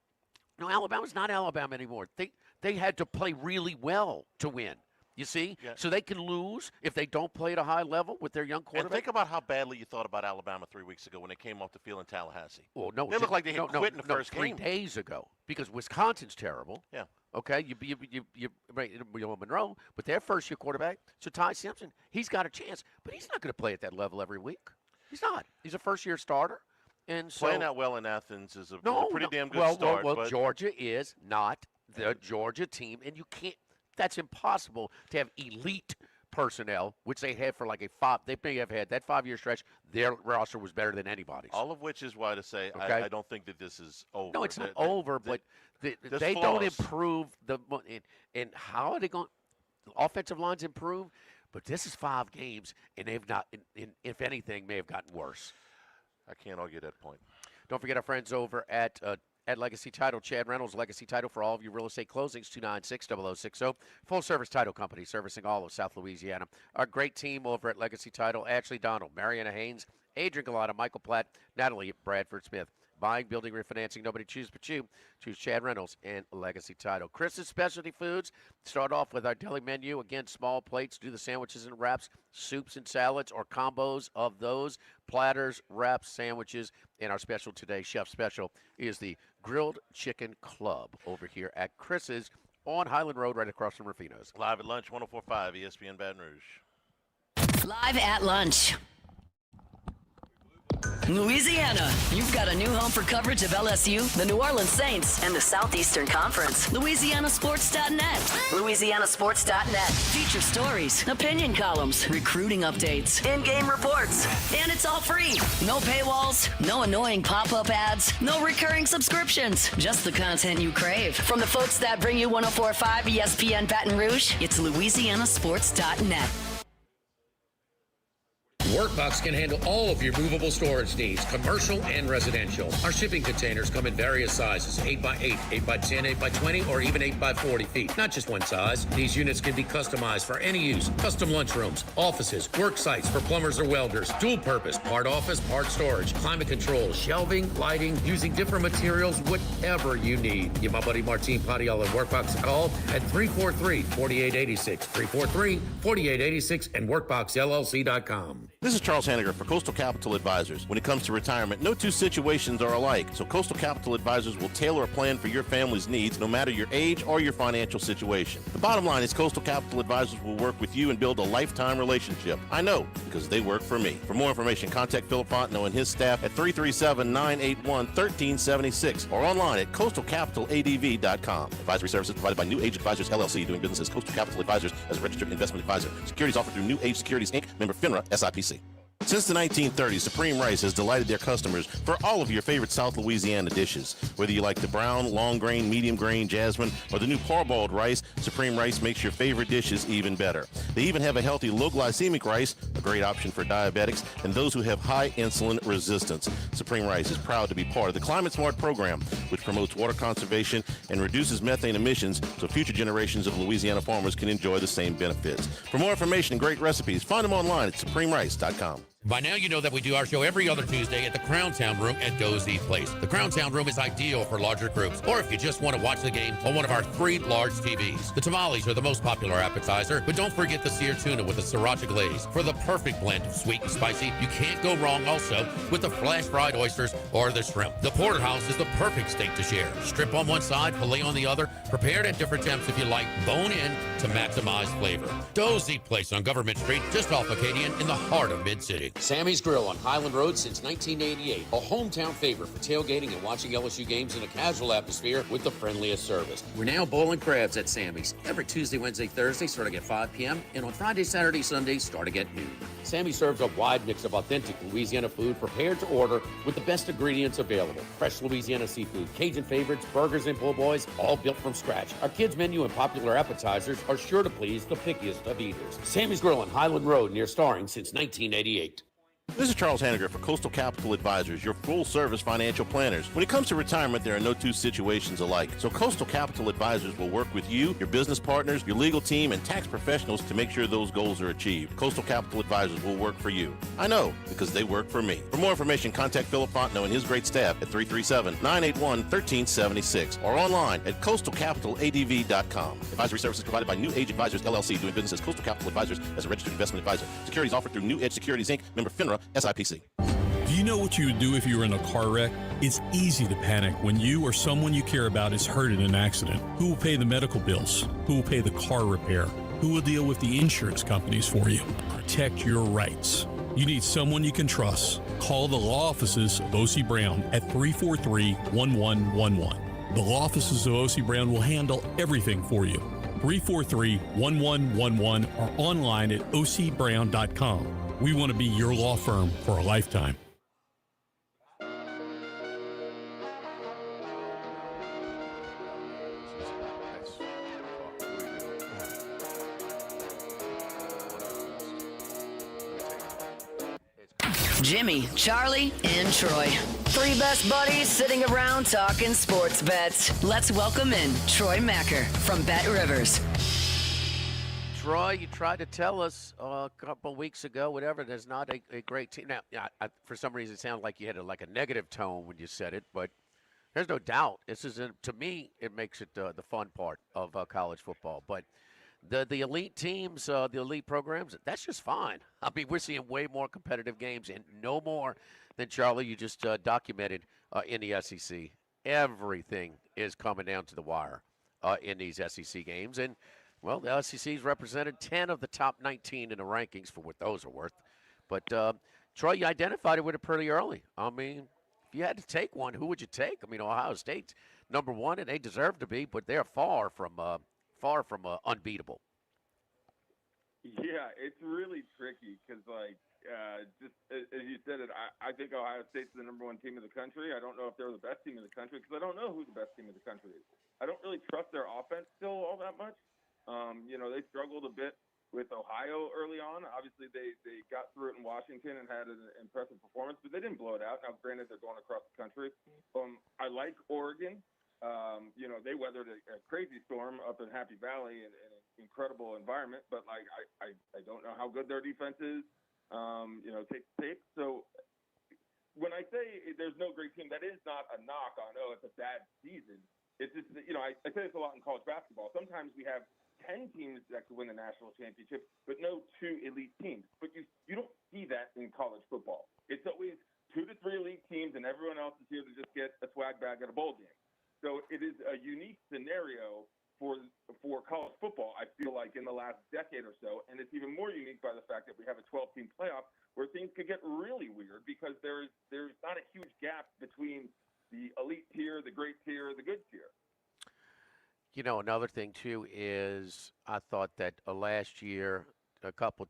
S5: no, Alabama's not Alabama anymore. They had to play really well to win. You see?
S4: Yeah.
S5: So they can lose if they don't play at a high level with their young
S4: And
S5: quarterback.
S4: think about how badly you thought about Alabama 3 weeks ago when they came off the field in Tallahassee.
S5: Well, no,
S4: They looked like they had quit in the first
S5: 3
S4: game.
S5: days ago because Wisconsin's terrible.
S4: Yeah.
S5: Okay, you Monroe, but their first-year quarterback, so Ty Simpson, he's got a chance, but he's not going to play at that level every week. He's not. He's a first-year starter, and so
S4: Playing out well in Athens is a pretty damn good
S5: well,
S4: start.
S5: Well,
S4: but
S5: Georgia is not the Georgia team, and you can't. That's impossible to have elite personnel, which they had for like they may have had that 5-year stretch. Their roster was better than anybody's.
S4: all of which is why to say
S5: Okay.
S4: I don't think that this is over.
S5: No, it's not over, but they don't improve and how are they going? Offensive lines improve, but this is 5 games, and they've not. If anything, may have gotten worse.
S4: I can't argue that point.
S5: Don't forget our friends over at Legacy Title. Chad Reynolds, Legacy Title for all of your real estate closings, 296-0060. Full-service title company servicing all of South Louisiana. Our great team over at Legacy Title, Ashley Donald, Mariana Haynes, Adrian Galata, Michael Platt, Natalie Bradford Smith. Buying, building, refinancing, nobody chooses but you. Choose Chad Reynolds and Legacy Title. Chris's Specialty Foods. Start off with our deli menu. Again, small plates. Do the sandwiches and wraps, soups and salads, or combos of those. Platters, wraps, sandwiches. And our special today, Chef Special, is the Grilled Chicken Club over here at Chris's on Highland Road right across from Rufino's.
S4: Live at lunch, 104.5 ESPN Baton Rouge.
S1: Live at lunch. Louisiana, you've got a new home for coverage of LSU, the New Orleans Saints, and the Southeastern Conference. LouisianaSports.net. LouisianaSports.net. Feature stories, opinion columns, recruiting updates, in-game reports. And it's all free. No paywalls, no annoying pop-up ads, no recurring subscriptions. Just the content you crave. From the folks that bring you 104.5 ESPN Baton Rouge, it's LouisianaSports.net.
S7: Workbox can handle all of your movable storage needs, commercial and residential. Our shipping containers come in various sizes, 8x8, 8x10, 8x20, or even 8x40 feet. Not just one size. These units can be customized for any use. Custom lunchrooms, offices, work sites for plumbers or welders, dual purpose, part office, part storage, climate control, shelving, lighting, using different materials, whatever you need. Give my buddy Martin Padial at Workbox a call at 343-4886, 343-4886, and workboxllc.com.
S4: This is Charles Hanniger for Coastal Capital Advisors. When it comes to retirement, no two situations are alike, so Coastal Capital Advisors will tailor a plan for your family's needs, no matter your age or your financial situation. The bottom line is Coastal Capital Advisors will work with you and build a lifetime relationship. I know, because they work for me. For more information, contact Philip Fontenot and his staff at 337-981-1376 or online at coastalcapitaladv.com. Advisory services provided by New Age Advisors, LLC, doing business as Coastal Capital Advisors as a registered investment advisor. Securities offered through New Age Securities, Inc., member FINRA, SIPC.
S6: Since the 1930s, Supreme Rice has delighted their customers for all of your favorite South Louisiana dishes. Whether you like the brown, long grain, medium grain, jasmine, or the new parboiled rice, Supreme Rice makes your favorite dishes even better. They even have a healthy low glycemic rice, a great option for diabetics and those who have high insulin resistance. Supreme Rice is proud to be part of the Climate Smart program, which promotes water conservation and reduces methane emissions so future generations of Louisiana farmers can enjoy the same benefits. For more information and great recipes, find them online at supremerice.com.
S7: By now, you know that we do our show every other Tuesday at the Crowntown Room at Dozy Place. The Crowntown Room is ideal for larger groups, or if you just want to watch the game on one of our 3 large TVs. The tamales are the most popular appetizer, but don't forget the seared tuna with the sriracha glaze. For the perfect blend of sweet and spicy, you can't go wrong also with the flash fried oysters or the shrimp. The porterhouse is the perfect steak to share. Strip on one side, filet on the other, prepared at different temps if you like, bone in to maximize flavor. Dozy Place on Government Street, just off Acadian in the heart of Mid-City. Sammy's Grill on Highland Road since 1988. A hometown favorite for tailgating and watching LSU games in a casual atmosphere with the friendliest service. We're now bowling crabs at Sammy's every Tuesday, Wednesday, Thursday starting at 5 p.m. and on Friday, Saturday, Sunday starting at noon. Sammy serves a wide mix of authentic Louisiana food prepared to order with the best ingredients available. Fresh Louisiana seafood, Cajun favorites, burgers, and po' boys, all built from scratch. Our kids' menu and popular appetizers are sure to please the pickiest of eaters. Sammy's Grill on Highland Road near Starring since 1988.
S6: This is Charles Hanniger for Coastal Capital Advisors, your full-service financial planners. When it comes to retirement, there are no two situations alike. So Coastal Capital Advisors will work with you, your business partners, your legal team, and tax professionals to make sure those goals are achieved. Coastal Capital Advisors will work for you. I know, because they work for me. For more information, contact Philip Fontenot and his great staff at 337-981-1376 or online at coastalcapitaladv.com. Advisory services provided by New Age Advisors, LLC, doing business as Coastal Capital Advisors as a registered investment advisor. Securities offered through New Edge Securities, Inc., member FINRA, SIPC.
S11: Do you know what you would do if you were in a car wreck? It's easy to panic when you or someone you care about is hurt in an accident. Who will pay the medical bills? Who will pay the car repair? Who will deal with the insurance companies for you? Protect your rights. You need someone you can trust. Call the law offices of O.C. Brown at 343-1111. The law offices of O.C. Brown will handle everything for you. 343-1111 or online at ocbrown.com. We want to be your law firm for a lifetime.
S1: Jimmy, Charlie, and Troy. 3 best buddies sitting around talking sports bets. Let's welcome in Troy Macker from Bet Rivers.
S5: Troy, you tried to tell us a couple weeks ago, whatever, there's not a great team. Now, for some reason, it sounded like you had a negative tone when you said it, but there's no doubt. This is, to me, it makes it the fun part of college football. But the elite teams, the elite programs, that's just fine. I mean, we're seeing way more competitive games and no more than, Charlie, you just documented in the SEC. Everything is coming down to the wire in these SEC games. And well, the SEC's represented 10 of the top 19 in the rankings for what those are worth. But, Troy, you identified it with it pretty early. I mean, if you had to take one, who would you take? I mean, Ohio State's number one, and they deserve to be, but they're far from unbeatable.
S12: Yeah, it's really tricky because, just as you said it, I think Ohio State's the number one team in the country. I don't know if they're the best team in the country because I don't know who the best team in the country is. I don't really trust their offense still all that much. They struggled a bit with Ohio early on. Obviously, they got through it in Washington and had an impressive performance, but they didn't blow it out. Now, granted, they're going across the country. I like Oregon. They weathered a crazy storm up in Happy Valley in an incredible environment, but I don't know how good their defense is. Take the tape. So when I say there's no great team, that is not a knock on, it's a bad season. It's just, I say this a lot in college basketball. Sometimes we have 10 teams that could win the national championship, but no 2 elite teams. But you don't see that in college football. It's always 2 to 3 elite teams, and everyone else is here to just get a swag bag at a bowl game. So it is a unique scenario for college football, I feel like, in the last decade or so. And it's even more unique by the fact that we have a 12-team playoff where things could get really weird because there's not a huge gap between the elite tier, the great tier, the good tier.
S5: Another thing, too, is I thought that last year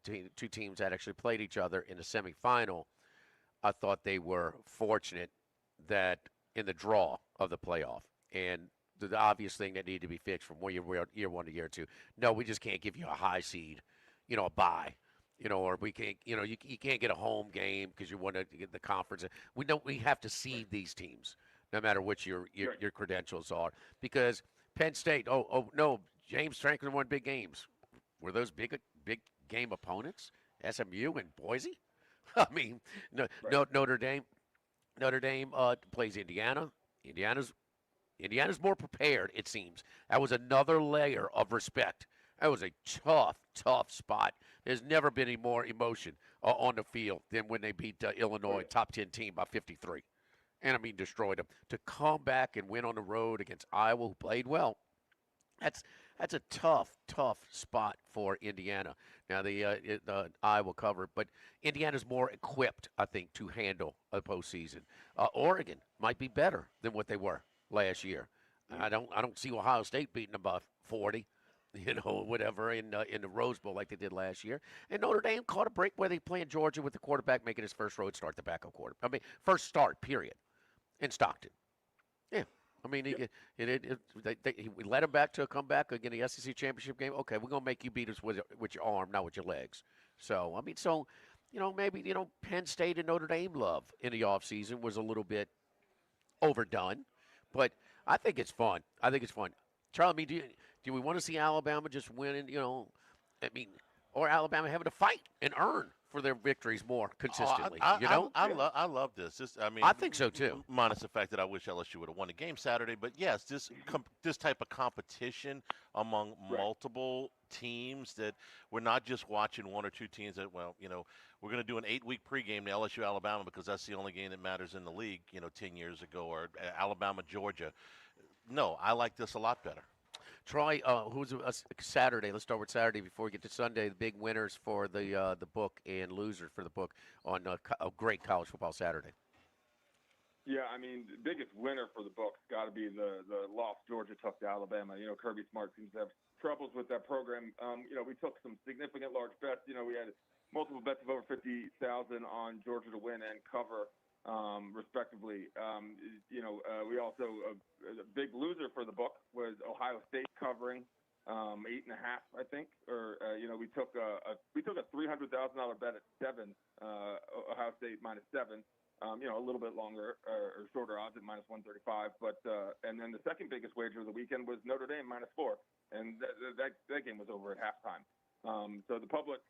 S5: two teams that actually played each other in the semifinal, I thought they were fortunate that in the draw of the playoff. And the obvious thing that needed to be fixed from year one to year two. No, we just can't give you a high seed, a bye, or we can't, you can't get a home game because you want to get the conference. We have to seed these teams, no matter what your credentials are, because Penn State. Oh no, James Franklin won big games. Were those big game opponents? SMU and Boise. I mean, Notre Dame. Notre Dame plays Indiana. Indiana's more prepared, it seems. That was another layer of respect. That was a tough spot. There's never been any more emotion on the field than when they beat Illinois, top 10 team, by 53. And, destroyed them. To come back and win on the road against Iowa, who played well, that's a tough spot for Indiana. Now, the Iowa covered, but Indiana's more equipped, I think, to handle a postseason. Oregon might be better than what they were last year. I don't see Ohio State beating them by 40, whatever in the Rose Bowl like they did last year. And Notre Dame caught a break where they playing Georgia with the quarterback making his first road start, the backup quarterback. First start, period, in Stockton. Yeah. We led him back to a comeback again, the SEC championship game. Okay, we're gonna make you beat us with your arm, not with your legs. So maybe Penn State and Notre Dame love in the offseason was a little bit overdone, but I think it's fun. Charlie, do we want to see Alabama just winning? Or Alabama having to fight and earn for their victories more consistently.
S4: I love this.
S5: I think so too.
S4: Minus the fact that I wish LSU would have won the game Saturday, but yes, this type of competition among multiple teams, that we're not just watching one or two teams that, we're going to do an 8-week pregame to LSU Alabama because that's the only game that matters in the league, 10 years ago, or Alabama Georgia. No, I like this a lot better.
S5: Troy, who's Saturday? Let's start with Saturday before we get to Sunday. The big winners for the book and losers for the book on a great college football Saturday.
S12: Yeah, the biggest winner for the book's got to be the loss Georgia took to Alabama. Kirby Smart seems to have troubles with that program. We took some significant large bets. We had multiple bets of over 50,000 on Georgia to win and cover, respectively. We also the big loser for the book was Ohio State covering 8.5, I think. Or we took a $300,000 bet at 7, Ohio State -7. A little bit longer or shorter odds at -135. But and then the second biggest wager of the weekend was Notre Dame -4, and that game was over at halftime. So the public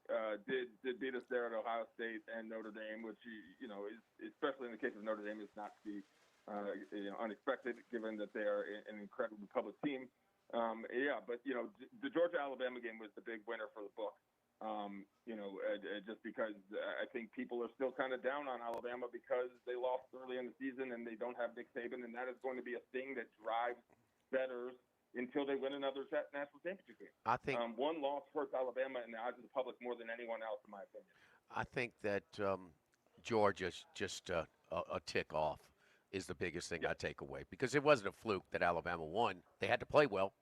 S12: did beat us there at Ohio State and Notre Dame, which is, especially in the case of Notre Dame, is not to be unexpected, given that they are an incredibly public team. But the Georgia Alabama game was the big winner for the book. Just because I think people are still kind of down on Alabama because they lost early in the season and they don't have Nick Saban, and that is going to be a thing that drives bettors until they win another national championship game.
S5: I think
S12: one loss hurts Alabama in the eyes of the public more than anyone else, in my opinion.
S5: I think that Georgia's just a tick off is the biggest thing I take away, because it wasn't a fluke that Alabama won. They had to play well,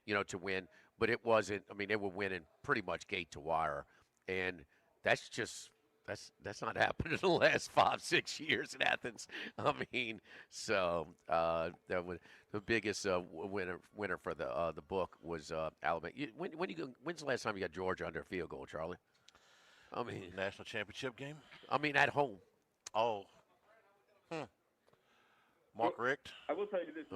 S5: to win, but it wasn't. They were winning pretty much gate to wire, and that's not happened in the last 5-6 years in Athens. So that was the biggest winner for the book was Alabama. When's the last time you got Georgia under a field goal, Charlie?
S4: National championship game.
S5: At home.
S4: Oh. Mark Richt.
S12: I will tell you this.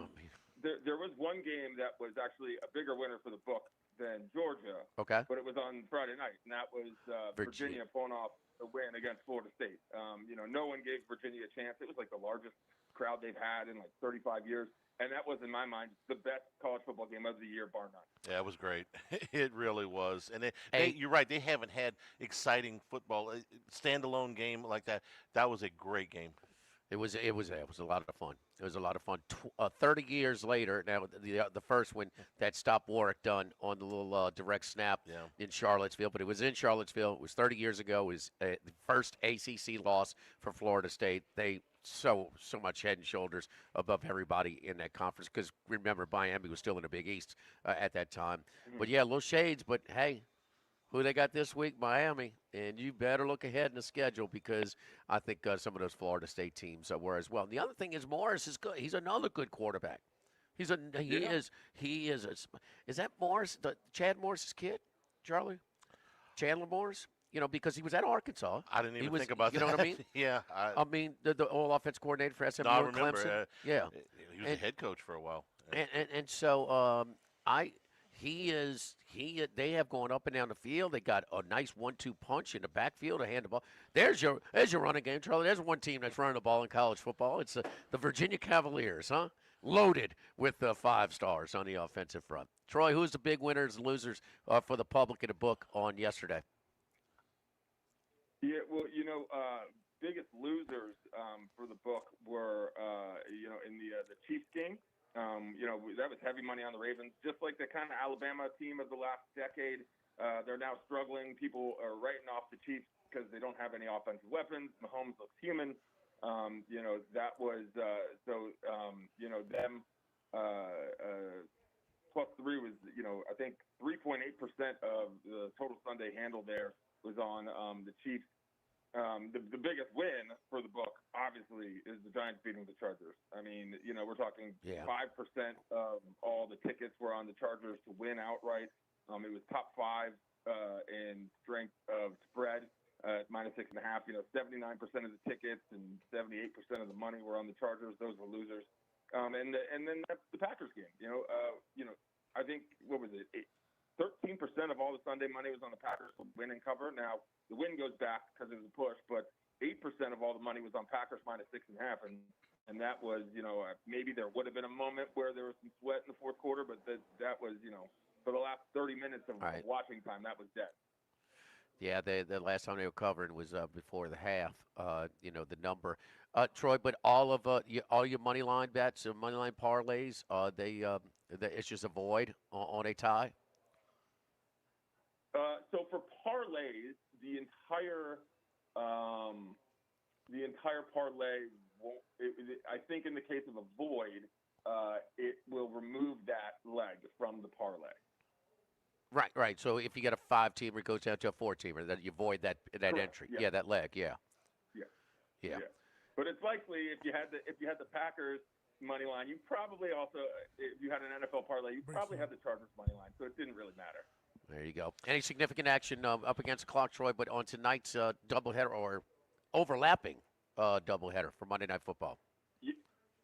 S12: There was one game that was actually a bigger winner for the book than Georgia.
S5: Okay.
S12: But it was on Friday night, and that was Virginia pulling off a win against Florida State. No one gave Virginia a chance. It was like the largest crowd they've had in like 35 years. And that was, in my mind, the best college football game of the year, bar none.
S4: Yeah, it was great. It really was. And you're right. They haven't had exciting football, standalone game like that. That was a great game.
S5: It was a lot of fun. It was a lot of fun. 30 years later, now the first one that stopped Warwick done on the little direct snap in Charlottesville, but it was in Charlottesville. It was 30 years ago. It was the first ACC loss for Florida State. They so much head and shoulders above everybody in that conference, because remember, Miami was still in the Big East at that time. Mm-hmm. But yeah, little shades. But hey, Who they got this week? Miami. And you better look ahead in the schedule because I think some of those Florida State teams were as well. And the other thing is Morris is good. He's another good quarterback. He is. Is that Morris, Chad Morris's kid, Charlie? Chandler Morris? Because he was at Arkansas.
S4: I didn't even think about that.
S5: You know what I mean?
S4: Yeah.
S5: I mean, the all offense coordinator for SMU
S4: No, I
S5: and
S4: remember.
S5: Clemson. Yeah.
S4: He was the head coach for a while.
S5: And so they have gone up and down the field. They got a nice 1-2 punch in the backfield to hand the ball. There's your running game, Charlie. There's one team that's running the ball in college football. It's the Virginia Cavaliers, huh? Loaded with 5 stars on the offensive front. Troy, who's the big winners and losers for the public in the book on yesterday?
S12: Yeah, well, biggest losers for the book were, in the Chiefs game. That was heavy money on the Ravens, just like the kind of Alabama team of the last decade. They're now struggling. People are writing off the Chiefs because they don't have any offensive weapons. Mahomes looks human. That was them plus 3 was, I think 3.8% of the total Sunday handle there was on the Chiefs. The biggest win for the book, obviously, is the Giants beating the Chargers. I mean, we're talking 5% of all the tickets were on the Chargers to win outright. It was top 5 in strength of spread at -6.5. 79% of the tickets and 78% of the money were on the Chargers. Those were losers. And then that's the Packers game. I think, what was it? 13% of all the Sunday money was on the Packers to win and cover. Now, the win goes back because it was a push, but 8% of all the money was on Packers -6.5. And that was, maybe there would have been a moment where there was some sweat in the fourth quarter, but that was, for the last 30 minutes of watching time, that was dead.
S5: Yeah, the last time they were covering was before the half, the number. Troy, but all your money line bets, money line parlays, it's just a void on a tie?
S12: So for parlays, the entire parlay won't. I think in the case of a void, it will remove that leg from the parlay.
S5: Right. So if you get a 5-teamer, it goes down to a 4-teamer. Then you void that entry.
S12: Yeah.
S5: That leg. Yeah.
S12: But it's likely if you had the Packers money line, you probably also, if you had an NFL parlay, you probably had the Chargers money line. So it didn't really matter.
S5: There you go. Any significant action up against the clock, Troy, but on tonight's doubleheader or overlapping doubleheader for Monday Night Football?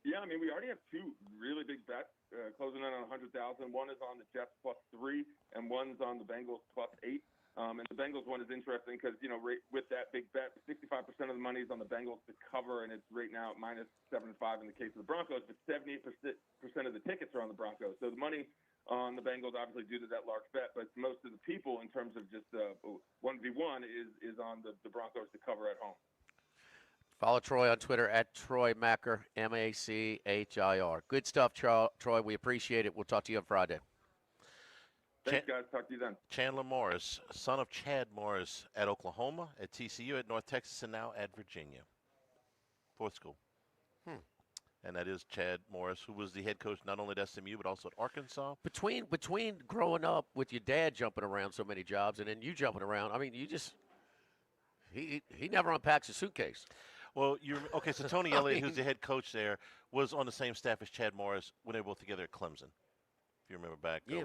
S12: Yeah, I mean, we already have 2 really big bets closing in on 100,000. One is on the Jets +3, and one's on the Bengals +8. And the Bengals one is interesting because, with that big bet, 65% of the money is on the Bengals to cover, and it's right now at -7.5 in the case of the Broncos, but 78% of the tickets are on the Broncos. So the money on the Bengals, obviously due to that large bet, but most of the people in terms of just 1v1 is on the Broncos to cover at home.
S5: Follow Troy on Twitter at Troy Macher, Machir. Good stuff, Troy. We appreciate it. We'll talk to you on Friday.
S12: Thanks, guys. Talk to you then.
S4: Chandler Morris, son of Chad Morris at Oklahoma, at TCU, at North Texas, and now at Virginia. 4th school. And that is Chad Morris, who was the head coach not only at SMU but also at Arkansas.
S5: Between growing up with your dad jumping around so many jobs and then you jumping around, I mean, he never unpacks a suitcase.
S4: Well, so Tony Elliott, who's the head coach there, was on the same staff as Chad Morris when they were both together at Clemson. If you remember back.
S5: Yeah,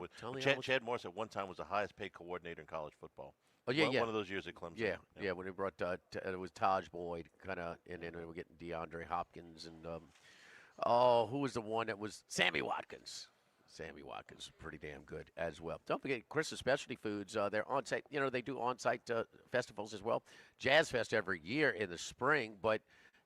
S4: Chad Morris at one time was the highest paid coordinator in college football.
S5: Oh, yeah,
S4: One of those years at Clemson.
S5: Yeah, when they brought, it was Taj Boyd, kind of, and then we were getting DeAndre Hopkins and, who was the one that was Sammy Watkins? Sammy Watkins is pretty damn good as well. Don't forget Chris's Specialty Foods. They're on-site. They do on-site festivals as well. Jazz Fest every year in the spring, but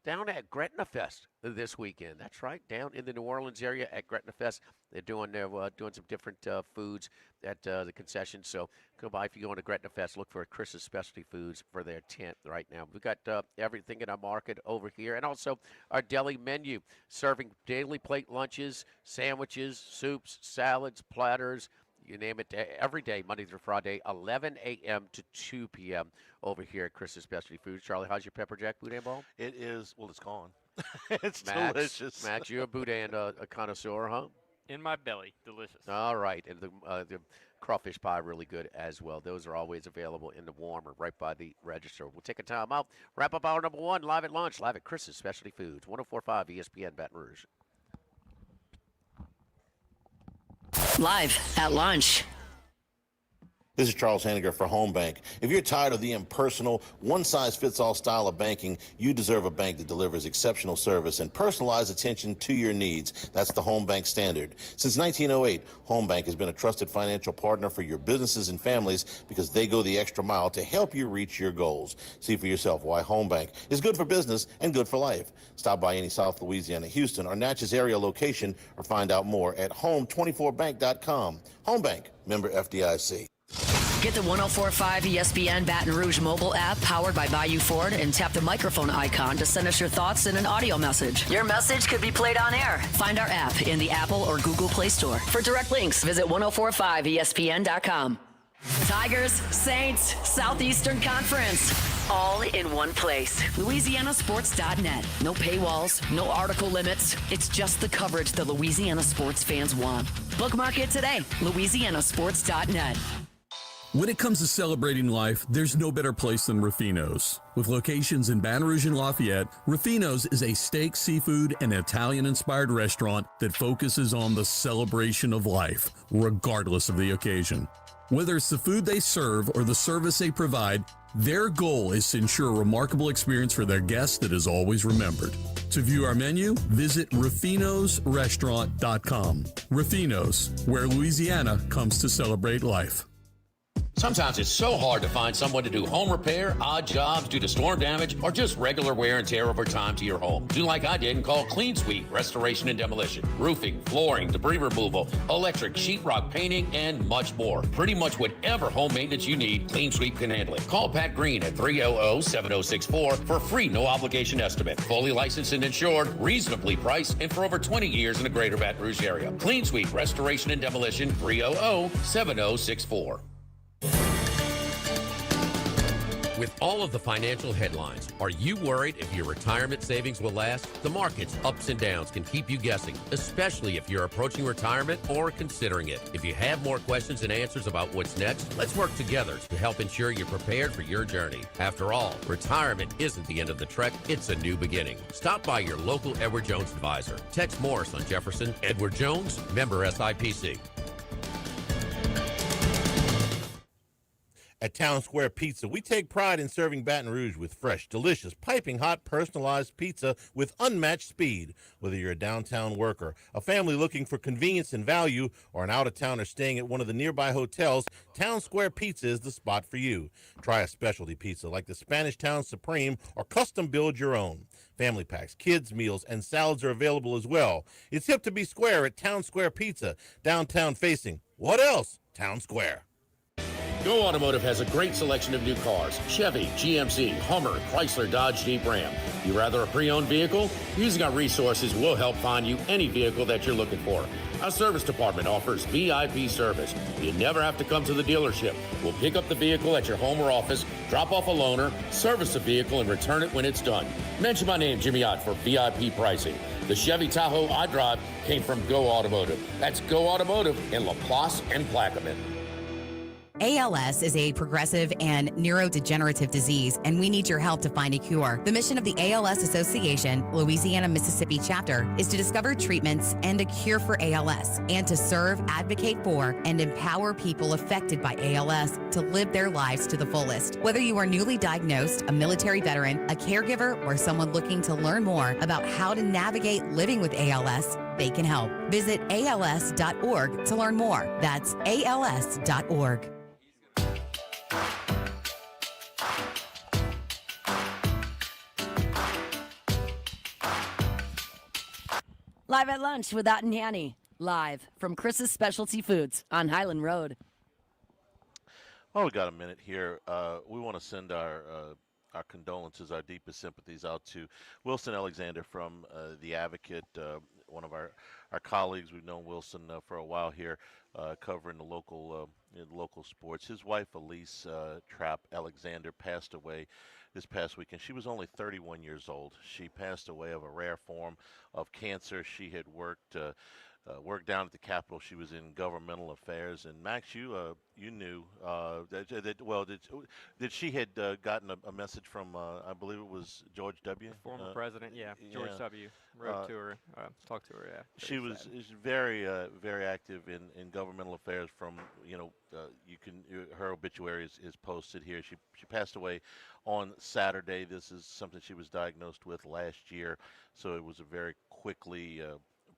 S5: down at Gretna Fest this weekend. That's right, down in the New Orleans area at Gretna Fest. They're doing some different foods at the concession. So go by if you go into Gretna Fest. Look for Chris's Specialty Foods for their tent right now. We've got everything in our market over here, and also our deli menu, serving daily plate lunches, sandwiches, soups, salads, platters. You name it, every day, Monday through Friday, 11 a.m. to 2 p.m. over here at Chris's Specialty Foods. Charlie, how's your pepper jack boudin ball?
S4: It is, it's gone. It's delicious.
S5: Max, you're a boudin a connoisseur, huh?
S13: In my belly. Delicious.
S5: All right, and the crawfish pie really good as well. Those are always available in the warmer right by the register. We'll take a time out. Wrap up hour number 1 live at lunch, live at Chris's Specialty Foods, 104.5 ESPN Baton Rouge.
S1: Live at lunch.
S4: This is Charles Hanniger for Home Bank. If you're tired of the impersonal, one-size-fits-all style of banking, you deserve a bank that delivers exceptional service and personalized attention to your needs. That's the Home Bank standard. Since 1908, Home Bank has been a trusted financial partner for your businesses and families because they go the extra mile to help you reach your goals. See for yourself why Home Bank is good for business and good for life. Stop by any South Louisiana, Houston, or Natchez area location or find out more at home24bank.com. Home Bank, member FDIC.
S1: Get the 104.5 ESPN Baton Rouge mobile app powered by Bayou Ford and tap the microphone icon to send us your thoughts in an audio message. Your message could be played on air. Find our app in the Apple or Google Play Store. For direct links, visit 1045ESPN.com. Tigers, Saints, Southeastern Conference. All in one place. LouisianaSports.net. No paywalls, no article limits. It's just the coverage the Louisiana sports fans want. Bookmark it today. LouisianaSports.net.
S11: When it comes to celebrating life, there's no better place than Ruffino's. With locations in Baton Rouge and Lafayette, Ruffino's is a steak, seafood, and Italian-inspired restaurant that focuses on the celebration of life, regardless of the occasion. Whether it's the food they serve or the service they provide, their goal is to ensure a remarkable experience for their guests that is always remembered. To view our menu, visit ruffinosrestaurant.com. Ruffino's, where Louisiana comes to celebrate life.
S7: Sometimes it's so hard to find someone to do home repair, odd jobs due to storm damage, or just regular wear and tear over time to your home. Do like I did and call Clean Sweep Restoration and Demolition. Roofing, flooring, debris removal, electric, sheetrock painting, and much more. Pretty much whatever home maintenance you need, Clean Sweep can handle it. Call Pat Green at 300-7064 for a free no-obligation estimate. Fully licensed and insured, reasonably priced, and for over 20 years in the greater Baton Rouge area. Clean Sweep Restoration and Demolition, 300-7064. With all of the financial headlines, are you worried if your retirement savings will last? The market's ups and downs can keep you guessing, especially if you're approaching retirement or considering it. If you have more questions and answers about what's next, let's work together to help ensure you're prepared for your journey. After all, retirement isn't the end of the trek, it's a new beginning. Stop by your local Edward Jones advisor. Text Morris on Jefferson. Edward Jones, member SIPC.
S6: At Town Square Pizza, we take pride in serving Baton Rouge with fresh, delicious, piping hot, personalized pizza with unmatched speed. Whether you're a downtown worker, a family looking for convenience and value, or an out-of-towner staying at one of the nearby hotels, Town Square Pizza is the spot for you. Try a specialty pizza like the Spanish Town Supreme or custom build your own. Family packs, kids' meals, and salads are available as well. It's hip to be square at Town Square Pizza, downtown facing. What else? Town Square.
S7: Go Automotive has a great selection of new cars. Chevy, GMC, Hummer, Chrysler, Dodge, Jeep, Ram. You rather a pre-owned vehicle? Using our resources will help find you any vehicle that you're looking for. Our service department offers VIP service. You never have to come to the dealership. We'll pick up the vehicle at your home or office, drop off a loaner, service the vehicle, and return it when it's done. Mention my name, Jimmy Ott, for VIP pricing. The Chevy Tahoe I drive came from Go Automotive. That's Go Automotive in LaPlace and Plaquemine.
S14: ALS is a progressive and neurodegenerative disease, and we need your help to find a cure. The mission of the ALS Association, Louisiana, Mississippi chapter, is to discover treatments and a cure for ALS, and to serve, advocate for, and empower people affected by ALS to live their lives to the fullest. Whether you are newly diagnosed, a military veteran, a caregiver, or someone looking to learn more about how to navigate living with ALS, they can help. Visit als.org to learn more. That's als.org.
S1: Live at lunch with Ott and Hanny. Live from Chris's Specialty Foods on Highland Road.
S4: Well, we got a minute here. We want to send our condolences, our deepest sympathies out to Wilson Alexander from The Advocate, one of our colleagues. We've known Wilson for a while here, covering the local sports. His wife, Elise Trapp Alexander, passed away this past weekend. She was only 31 years old. She passed away of a rare form of cancer. She had worked worked down at the Capitol. She was in governmental affairs. And Max, you knew that she had gotten a message from I believe it was George W.
S13: The former president, George W. wrote to her, talked to her. Yeah,
S4: she was very very active in governmental affairs. From her obituary is posted here. She passed away on Saturday. This is something she was diagnosed with last year, so it was a very quickly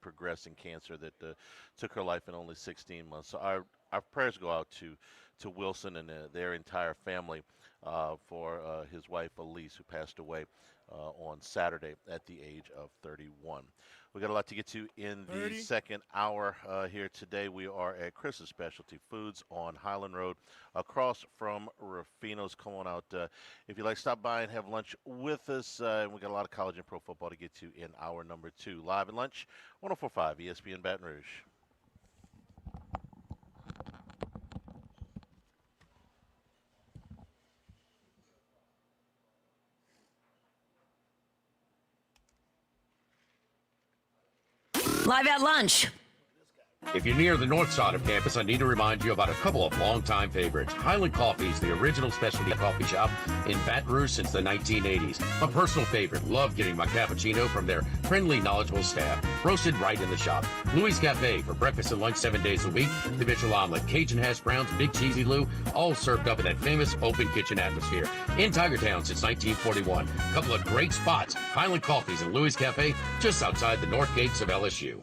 S4: progressing cancer that took her life in only 16 months. So our prayers go out to Wilson and their entire family for his wife Elise, who passed away on Saturday at the age of 31. We got a lot to get to in the second hour here today. We are at Chris's Specialty Foods on Highland Road, across from Rufino's. Come on out if you'd like. Stop by and have lunch with us. And we got a lot of college and pro football to get to in hour number 2. Live at lunch, 104.5 ESPN Baton Rouge.
S1: Live at lunch.
S7: If you're near the north side of campus, I need to remind you about a couple of longtime favorites. Highland Coffee's the original specialty coffee shop in Baton Rouge since the 1980s. A personal favorite. Love getting my cappuccino from their friendly, knowledgeable staff. Roasted right in the shop. Louis Cafe for breakfast and lunch 7 days a week. The Mitchell omelet, Cajun hash browns, Big Cheesy Lou, all served up in that famous open kitchen atmosphere. In Tigertown since 1941. A couple of great spots. Highland Coffee's and Louis Cafe just outside the north gates of LSU.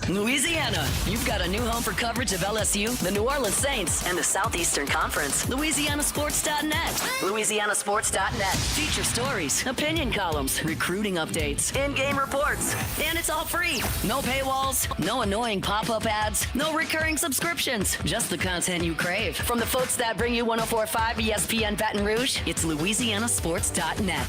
S1: Louisiana, you've got a new home for coverage of LSU, the New Orleans Saints, and the Southeastern Conference. LouisianaSports.net. LouisianaSports.net. Feature stories, opinion columns, recruiting updates, in-game reports. And it's all free. No paywalls, no annoying pop-up ads, no recurring subscriptions. Just the content you crave. From the folks that bring you 104.5 ESPN Baton Rouge, it's LouisianaSports.net.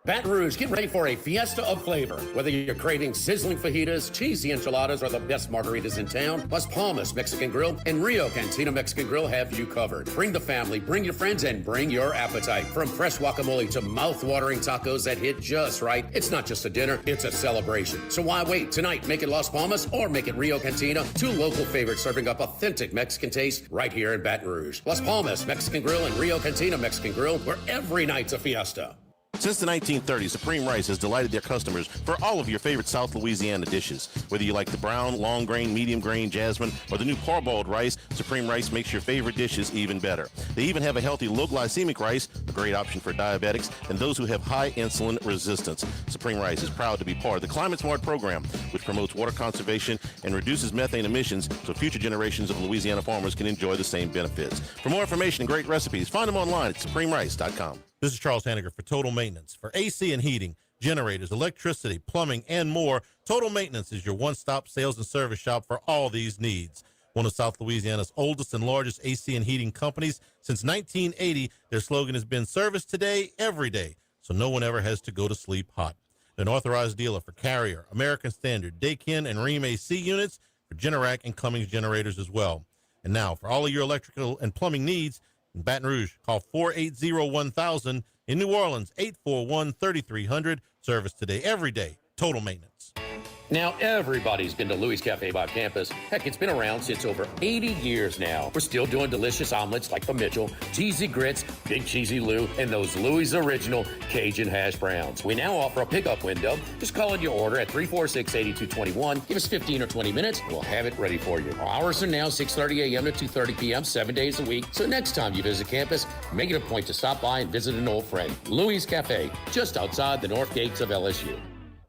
S7: Baton Rouge, get ready for a fiesta of flavor. Whether you're craving sizzling fajitas, cheesy enchiladas, or the best margaritas in town, Las Palmas Mexican Grill and Rio Cantina Mexican Grill have you covered. Bring the family, bring your friends, and bring your appetite. From fresh guacamole to mouth-watering tacos that hit just right, it's not just a dinner, it's a celebration. So why wait? Tonight, make it Las Palmas or make it Rio Cantina, 2 local favorites serving up authentic Mexican taste right here in Baton Rouge. Las Palmas Mexican Grill and Rio Cantina Mexican Grill, where every night's a fiesta.
S6: Since the 1930s, Supreme Rice has delighted their customers for all of your favorite South Louisiana dishes. Whether you like the brown, long grain, medium grain, jasmine, or the new parboiled rice, Supreme Rice makes your favorite dishes even better. They even have a healthy low glycemic rice, a great option for diabetics and those who have high insulin resistance. Supreme Rice is proud to be part of the Climate Smart program, which promotes water conservation and reduces methane emissions so future generations of Louisiana farmers can enjoy the same benefits. For more information and great recipes, find them online at supremerice.com. This is Charles Hanniger for Total Maintenance. For AC and heating, generators, electricity, plumbing, and more, Total Maintenance is your one-stop sales and service shop for all these needs. One of South Louisiana's oldest and largest AC and heating companies. Since 1980, their slogan has been service today, every day, so no one ever has to go to sleep hot. They're an authorized dealer for Carrier, American Standard, Daikin, and Rheem AC units, for Generac and Cummins generators as well. And now, for all of your electrical and plumbing needs, in Baton Rouge, call 480-1000. In New Orleans, 841-3300. Service today, every day. Total Maintenance.
S7: Now, everybody's been to Louis Cafe by campus. Heck, it's been around since over 80 years now. We're still doing delicious omelets like the Mitchell, cheesy grits, Big Cheesy Lou, and those Louis original Cajun hash browns. We now offer a pickup window. Just call in your order at 346-8221. Give us 15 or 20 minutes, and we'll have it ready for you. Our hours are now 6:30 a.m. to 2:30 p.m., 7 days a week. So next time you visit campus, make it a point to stop by and visit an old friend. Louis Cafe, just outside the north gates of LSU.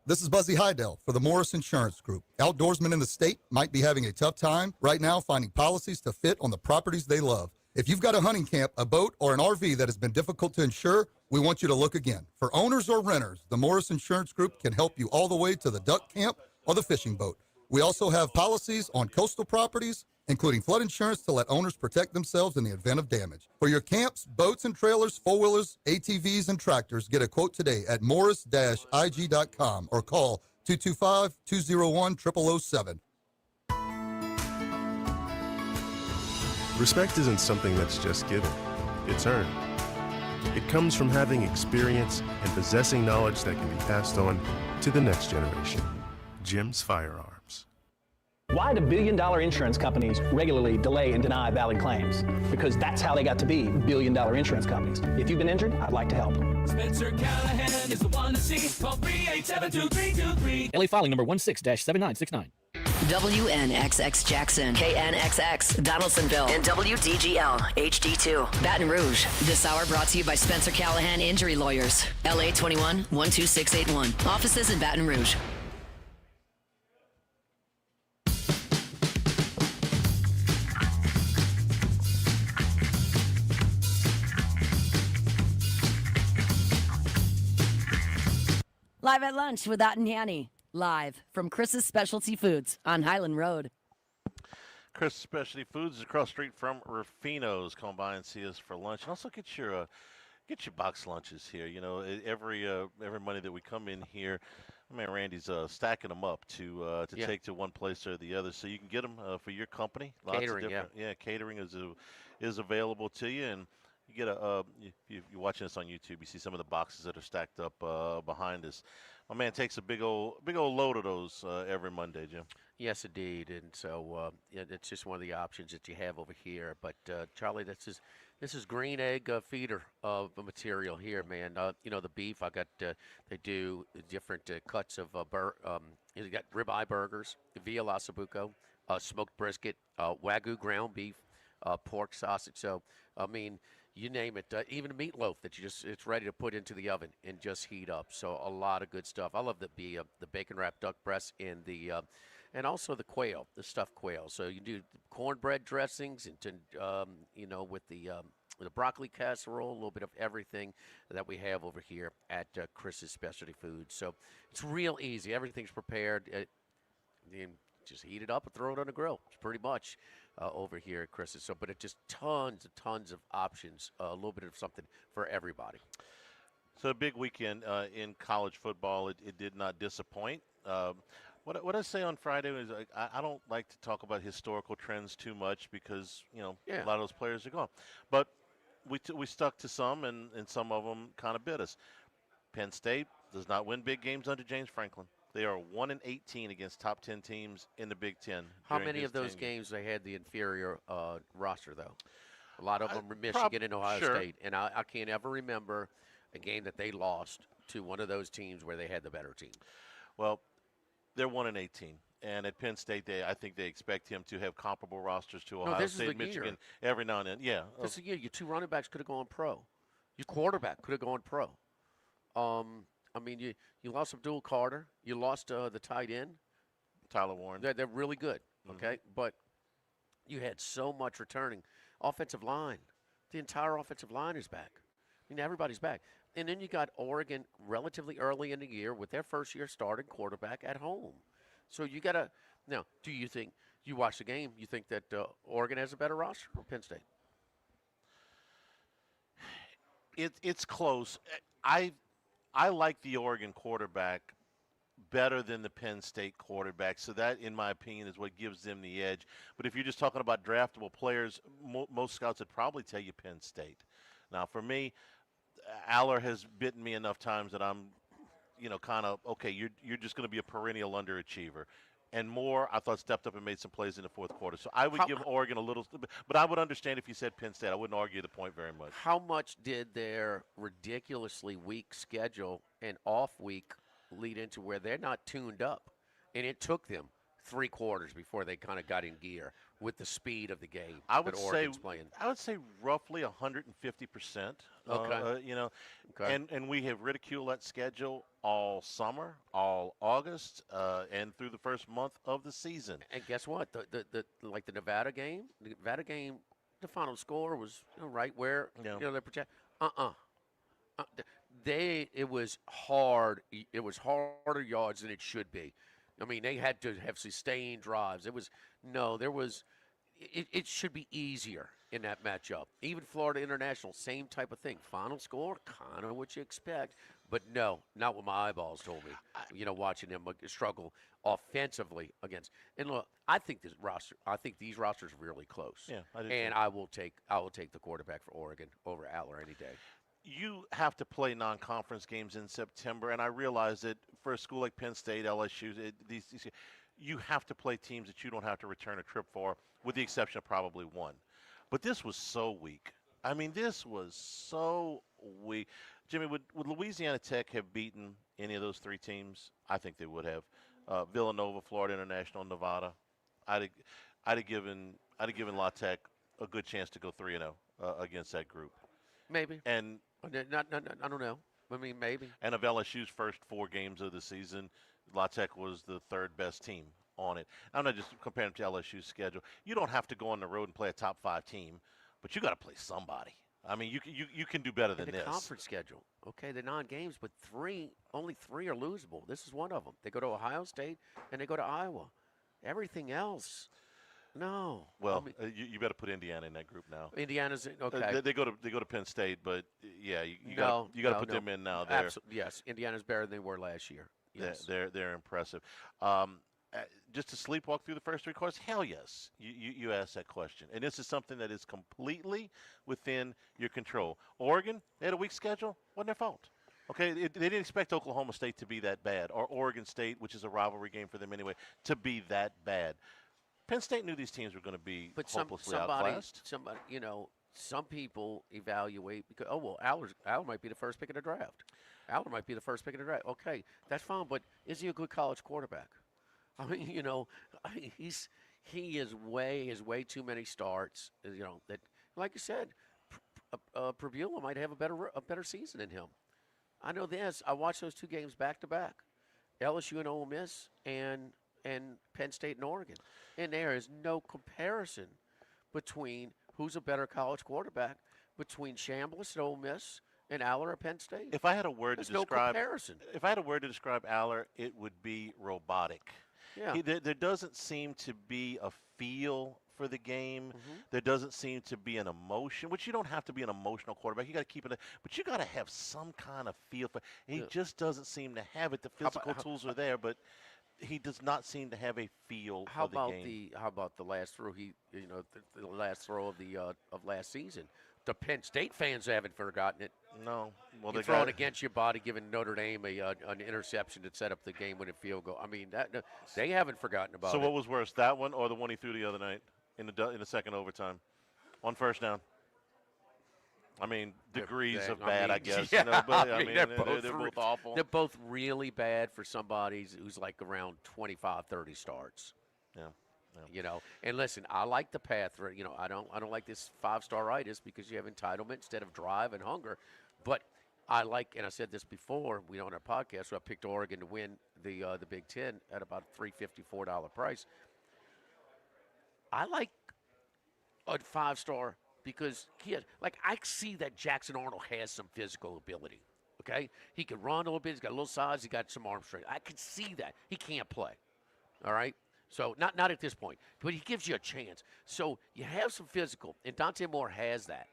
S8: This is Buzzy Hydell for the Morris Insurance Group. Outdoorsmen in the state might be having a tough time right now finding policies to fit on the properties they love. If you've got a hunting camp, a boat, or an RV that has been difficult to insure, we want you to look again. For owners or renters, the Morris Insurance Group can help you all the way to the duck camp or the fishing boat. We also have policies on coastal properties, including flood insurance to let owners protect themselves in the event of damage. For your camps, boats and trailers, four-wheelers, ATVs, and tractors, get a quote today at morris-ig.com or call 225-201-0007.
S15: Respect isn't something that's just given, it's earned. It comes from having experience and possessing knowledge that can be passed on to the next generation. Jim's Firearms.
S16: Why do billion-dollar insurance companies regularly delay and deny valid claims? Because that's how they got to be billion-dollar insurance companies. If you've been injured, I'd like to help.
S3: Spencer Callahan is the one to see. Call 387-2323.
S17: LA filing number 16-7969.
S1: WNXX Jackson, KNXX Donaldsonville, and WDGL HD2 Baton Rouge. This hour brought to you by Spencer Callahan Injury Lawyers. LA 21 12681. Offices in Baton Rouge. Live at lunch with Ott and Hanny. Live from Chris's Specialty Foods on Highland Road.
S4: Chris Specialty Foods is across the street from Rufino's. Come by and see us for lunch, and also get your box lunches here. You know, every Monday that we come in here, my man Randy's stacking them up to take to one place or the other, so you can get them for your company.
S5: Catering,
S4: of different, catering is available to you, and you get if you're watching this on YouTube, you see some of the boxes that are stacked up behind us. My man takes a big old load of those every Monday, Jim.
S5: Yes, indeed, and so it's just one of the options that you have over here. But Charlie, this is green egg feeder of material here, man. You know, the beef, I got they do different cuts of you got ribeye burgers, veal ossobuco, smoked brisket, wagyu ground beef, pork sausage. So I mean, you name it, even a meatloaf that it's ready to put into the oven and just heat up. So a lot of good stuff. I love the bacon wrapped duck breast and and also the quail, the stuffed quail. So you do cornbread dressings and you know, with the broccoli casserole, a little bit of everything that we have over here at Chris's Specialty Foods. So it's real easy. Everything's prepared. You just heat it up and throw it on the grill. It's pretty much over here at Chris's. So, but it just tons of options. A little bit of something for everybody.
S4: So a big weekend in college football. It did not disappoint. What I say on Friday is I don't like to talk about historical trends too much because, you know, a lot of those players are gone. But we stuck to some, and some of them kind of bit us. Penn State does not win big games under James Franklin. They are 1-18 against top 10 teams in the Big Ten.
S5: How many of those games they had the inferior roster, though? A lot of them were Michigan and Ohio State. And I can't ever remember a game that they lost to one of those teams where they had the better team.
S4: Well, they're 1-18. And at Penn State, I think they expect him to have comparable rosters to Ohio State, Michigan, every now and then. Yeah.
S5: This is a year. Your two running backs could have gone pro. Your quarterback could have gone pro. I mean, you lost Abdul Carter. You lost the tight end.
S4: Tyler Warren.
S5: They're really good, okay? But you had so much returning. Offensive line. The entire offensive line is back. I mean, everybody's back. And then you got Oregon relatively early in the year with their first-year starting quarterback at home. So you got to – now, do you think – you watch the game, you think that Oregon has a better roster or Penn State?
S4: It's close. I like the Oregon quarterback better than the Penn State quarterback, so that, in my opinion, is what gives them the edge. But if you're just talking about draftable players, most scouts would probably tell you Penn State. Now, for me, Aller has bitten me enough times that I'm, you know, kind of, okay, you're just going to be a perennial underachiever. And Moore, I thought, stepped up and made some plays in the fourth quarter. So I would give Oregon a little – but I would understand if you said Penn State. I wouldn't argue the point very much.
S5: How much did their ridiculously weak schedule and off week lead into where they're not tuned up? And it took them 3 quarters before they kind of got in gear with the speed of the game
S4: I would
S5: that Oregon's playing.
S4: I would say roughly 150%.
S5: Okay.
S4: You know, and we have ridiculed that schedule all summer, all August, and through the first month of the season.
S5: And guess what? The Nevada game, the final score was right where they project. It was hard. It was harder yards than it should be. I mean, they had to have sustained drives. It should be easier in that matchup. Even Florida International, same type of thing. Final score, kind of what you expect. But no, not what my eyeballs told me. Watching them struggle offensively against. And look, I think these rosters are really close.
S4: Yeah, I do.
S5: And I will take the quarterback for Oregon over Aller any day.
S4: you have to play non-conference games in September, and I realize that for a school like Penn State, LSU, you have to play teams that you don't have to return a trip for, with the exception of probably one. But this was so weak. I mean, this was so weak. Jimmy, would Louisiana Tech have beaten any of those three teams? I think they would have. Villanova, Florida International, Nevada. I'd have given La Tech a good chance to go 3-0 against that group.
S5: Maybe.
S4: And
S5: not, I don't know. I mean, maybe.
S4: And of LSU's first 4 games of the season, La Tech was the third best team on it. I'm not just comparing to LSU's schedule. You don't have to go on the road and play a top 5 team, but you got to play somebody. I mean, you can do better than
S5: the
S4: this.
S5: Conference schedule. Okay, the 9 games, but only 3 are losable. This is one of them. They go to Ohio State and they go to Iowa. Everything else, no.
S4: Well, I mean, you better put Indiana in that group now.
S5: Indiana's okay.
S4: They go to Penn State, but yeah, you got to put them in now.
S5: Absolutely, yes. Indiana's better than they were last year. Yes.
S4: They're impressive. Just to sleepwalk through the first 3 quarters? Hell yes. You asked that question. And this is something that is completely within your control. Oregon, they had a weak schedule. Wasn't their fault. Okay, they didn't expect Oklahoma State to be that bad, or Oregon State, which is a rivalry game for them anyway, to be that bad. Penn State knew these teams were going to be hopelessly outclassed.
S5: Somebody, some people evaluate because, Aller might be the first pick of the draft. Aller might be the first pick of the draft. Okay, that's fine, but is he a good college quarterback? I mean, he has way too many starts. That, like you said, Prabula might have a better season than him. I know this. I watched those 2 games back to back, LSU and Ole Miss, and Penn State and Oregon, and there is no comparison between who's a better college quarterback between Chambliss at Ole Miss and Aller at Penn State.
S4: If I had a word
S5: There's
S4: to describe,
S5: no comparison.
S4: If I had a word to describe Aller, it would be robotic.
S5: Yeah.
S4: There doesn't seem to be a feel for the game.
S5: Mm-hmm.
S4: There doesn't seem to be an emotion, which you don't have to be an emotional quarterback. You got to keep it, but you got to have some kind of feel for. He just doesn't seem to have it. The physical tools are there, but he does not seem to have a feel for the game.
S5: How about the last throw? The last throw of last season. The Penn State fans haven't forgotten it.
S4: No, well,
S5: you throw it against your body, giving Notre Dame an interception to set up the game-winning field goal. I mean, they haven't forgotten about it.
S4: So what was worse, that one or the one he threw the other night in the second overtime, on first down? I mean, degrees of bad, I guess.
S5: Yeah,
S4: but
S5: they're both
S4: awful.
S5: They're both really bad for somebody who's like around 25, 30 starts.
S4: Yeah.
S5: And listen, I like the path. I don't like this 5-star-itis because you have entitlement instead of drive and hunger. But I like, and I said this before, we on our podcast, so I picked Oregon to win the Big Ten at about $3.54 price. I like a 5-star because I see that Jackson Arnold has some physical ability. Okay, he can run a little bit. He's got a little size. He got some arm strength. I can see that. He can't play. All right. So not at this point, but he gives you a chance. So you have some physical, and Dante Moore has that.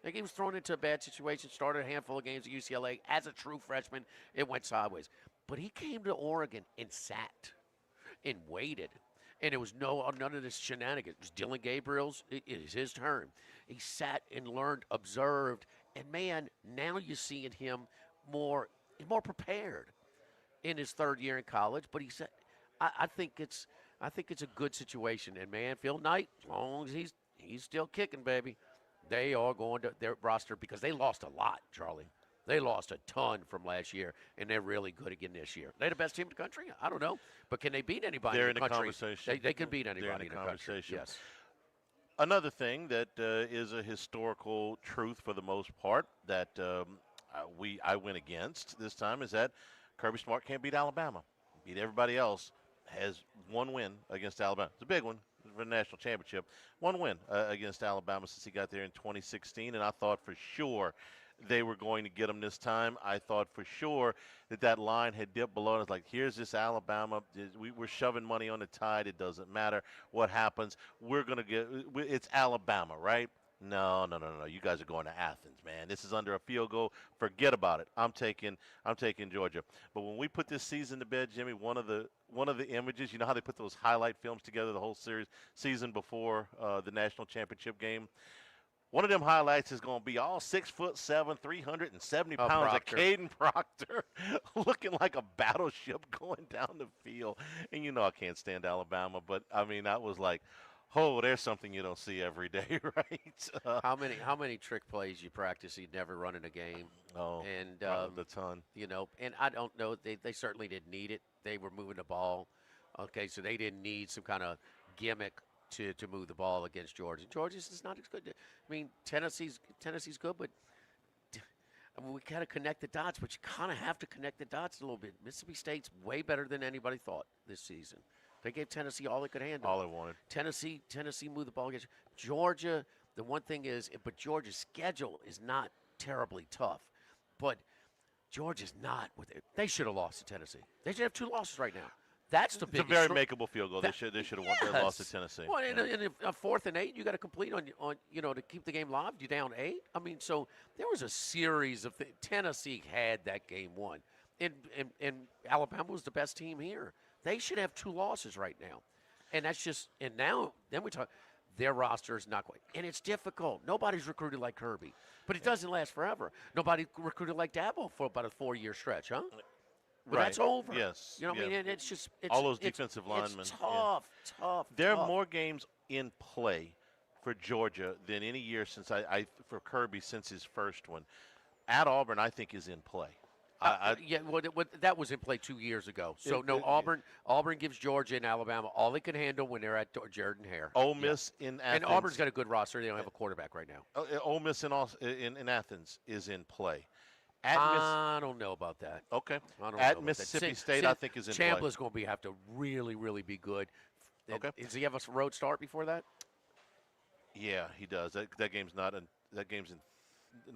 S5: Like he was thrown into a bad situation, started a handful of games at UCLA. As a true freshman, it went sideways. But he came to Oregon and sat and waited. And it was none of this shenanigans. It was Dylan Gabriel's. It is his turn. He sat and learned, observed, and man, now you're seeing him more prepared in his 3rd year in college. But he said, I think it's a good situation. And man, Phil Knight, as long as he's still kicking, baby, they are going to their roster because they lost a lot, Charlie. They lost a ton from last year, and they're really good again this year. They're the best team in the country? I don't know. But can they beat anybody
S4: They're
S5: in the country?
S4: Conversation.
S5: They can beat anybody
S4: They're
S5: in the country. Yes.
S4: Another thing that is a historical truth for the most part that I went against this time is that Kirby Smart can't beat Alabama. Beat everybody else. Has one win against Alabama. It's a big one for the national championship. One win against Alabama since he got there in 2016, and I thought for sure they were going to get him this time. I thought for sure that line had dipped below. And it's like, here's this Alabama. We're shoving money on the Tide. It doesn't matter what happens. We're going to get – it's Alabama, right? No. You guys are going to Athens, man. This is under a field goal. Forget about it. I'm taking Georgia. But when we put this season to bed, Jimmy, one of the images, you know how they put those highlight films together the whole season before the national championship game? One of them highlights is going to be all 6'7", 370 pounds of
S5: Proctor.
S4: Caden Proctor looking like a battleship going down the field. And you know I can't stand Alabama, but I mean that was like, oh, there's something you don't see every day, right?
S5: How many trick plays you practice you'd never run in a game?
S4: Oh,
S5: and
S4: the ton.
S5: You know, and I don't know. They certainly didn't need it. They were moving the ball. Okay, so they didn't need some kind of gimmick to move the ball against Georgia. Georgia's is not as good. I mean, Tennessee's good, but I mean, we got to connect the dots. But you kind of have to connect the dots a little bit. Mississippi State's way better than anybody thought this season. They gave Tennessee all they could handle.
S4: All they wanted.
S5: Tennessee moved the ball against Georgia. The one thing is, but Georgia's schedule is not terribly tough. But Georgia's not with it. They should have lost to Tennessee. They should have 2 losses right now. That's the
S4: It's
S5: biggest.
S4: a very makeable field goal. They should have won. They lost to Tennessee.
S5: Well,
S4: Yeah.
S5: in a 4th and 8, you got to complete on to keep the game live. You're down 8. I mean, so there was a series of things. Tennessee had that game won, and Alabama was the best team here. They should have 2 losses right now, and that's just. And now then we talk. Their roster is not quite, and it's difficult. Nobody's recruited like Kirby, but it doesn't last forever. Nobody recruited like Dabo for about a 4-year stretch, huh? But that's over.
S4: Yes.
S5: You know what I
S4: yeah.
S5: mean? And it's just
S4: all those defensive linemen.
S5: It's tough.
S4: There are more games in play for Georgia than any year since for Kirby since his first one. At Auburn, I think is in play.
S5: That was in play 2 years ago. So Auburn gives Georgia and Alabama all they can handle when they're at Jordan Hare.
S4: Ole Miss in Athens.
S5: And Auburn's got a good roster. They don't have a quarterback right now.
S4: Ole Miss in Athens is in play.
S5: I don't know about that.
S4: Okay.
S5: I don't
S4: At
S5: know
S4: Mississippi State, I think is in play.
S5: Champa's going to have to really, really be good.
S4: Okay.
S5: Does he have a road start before that?
S4: Yeah, he does. That game's not for
S5: I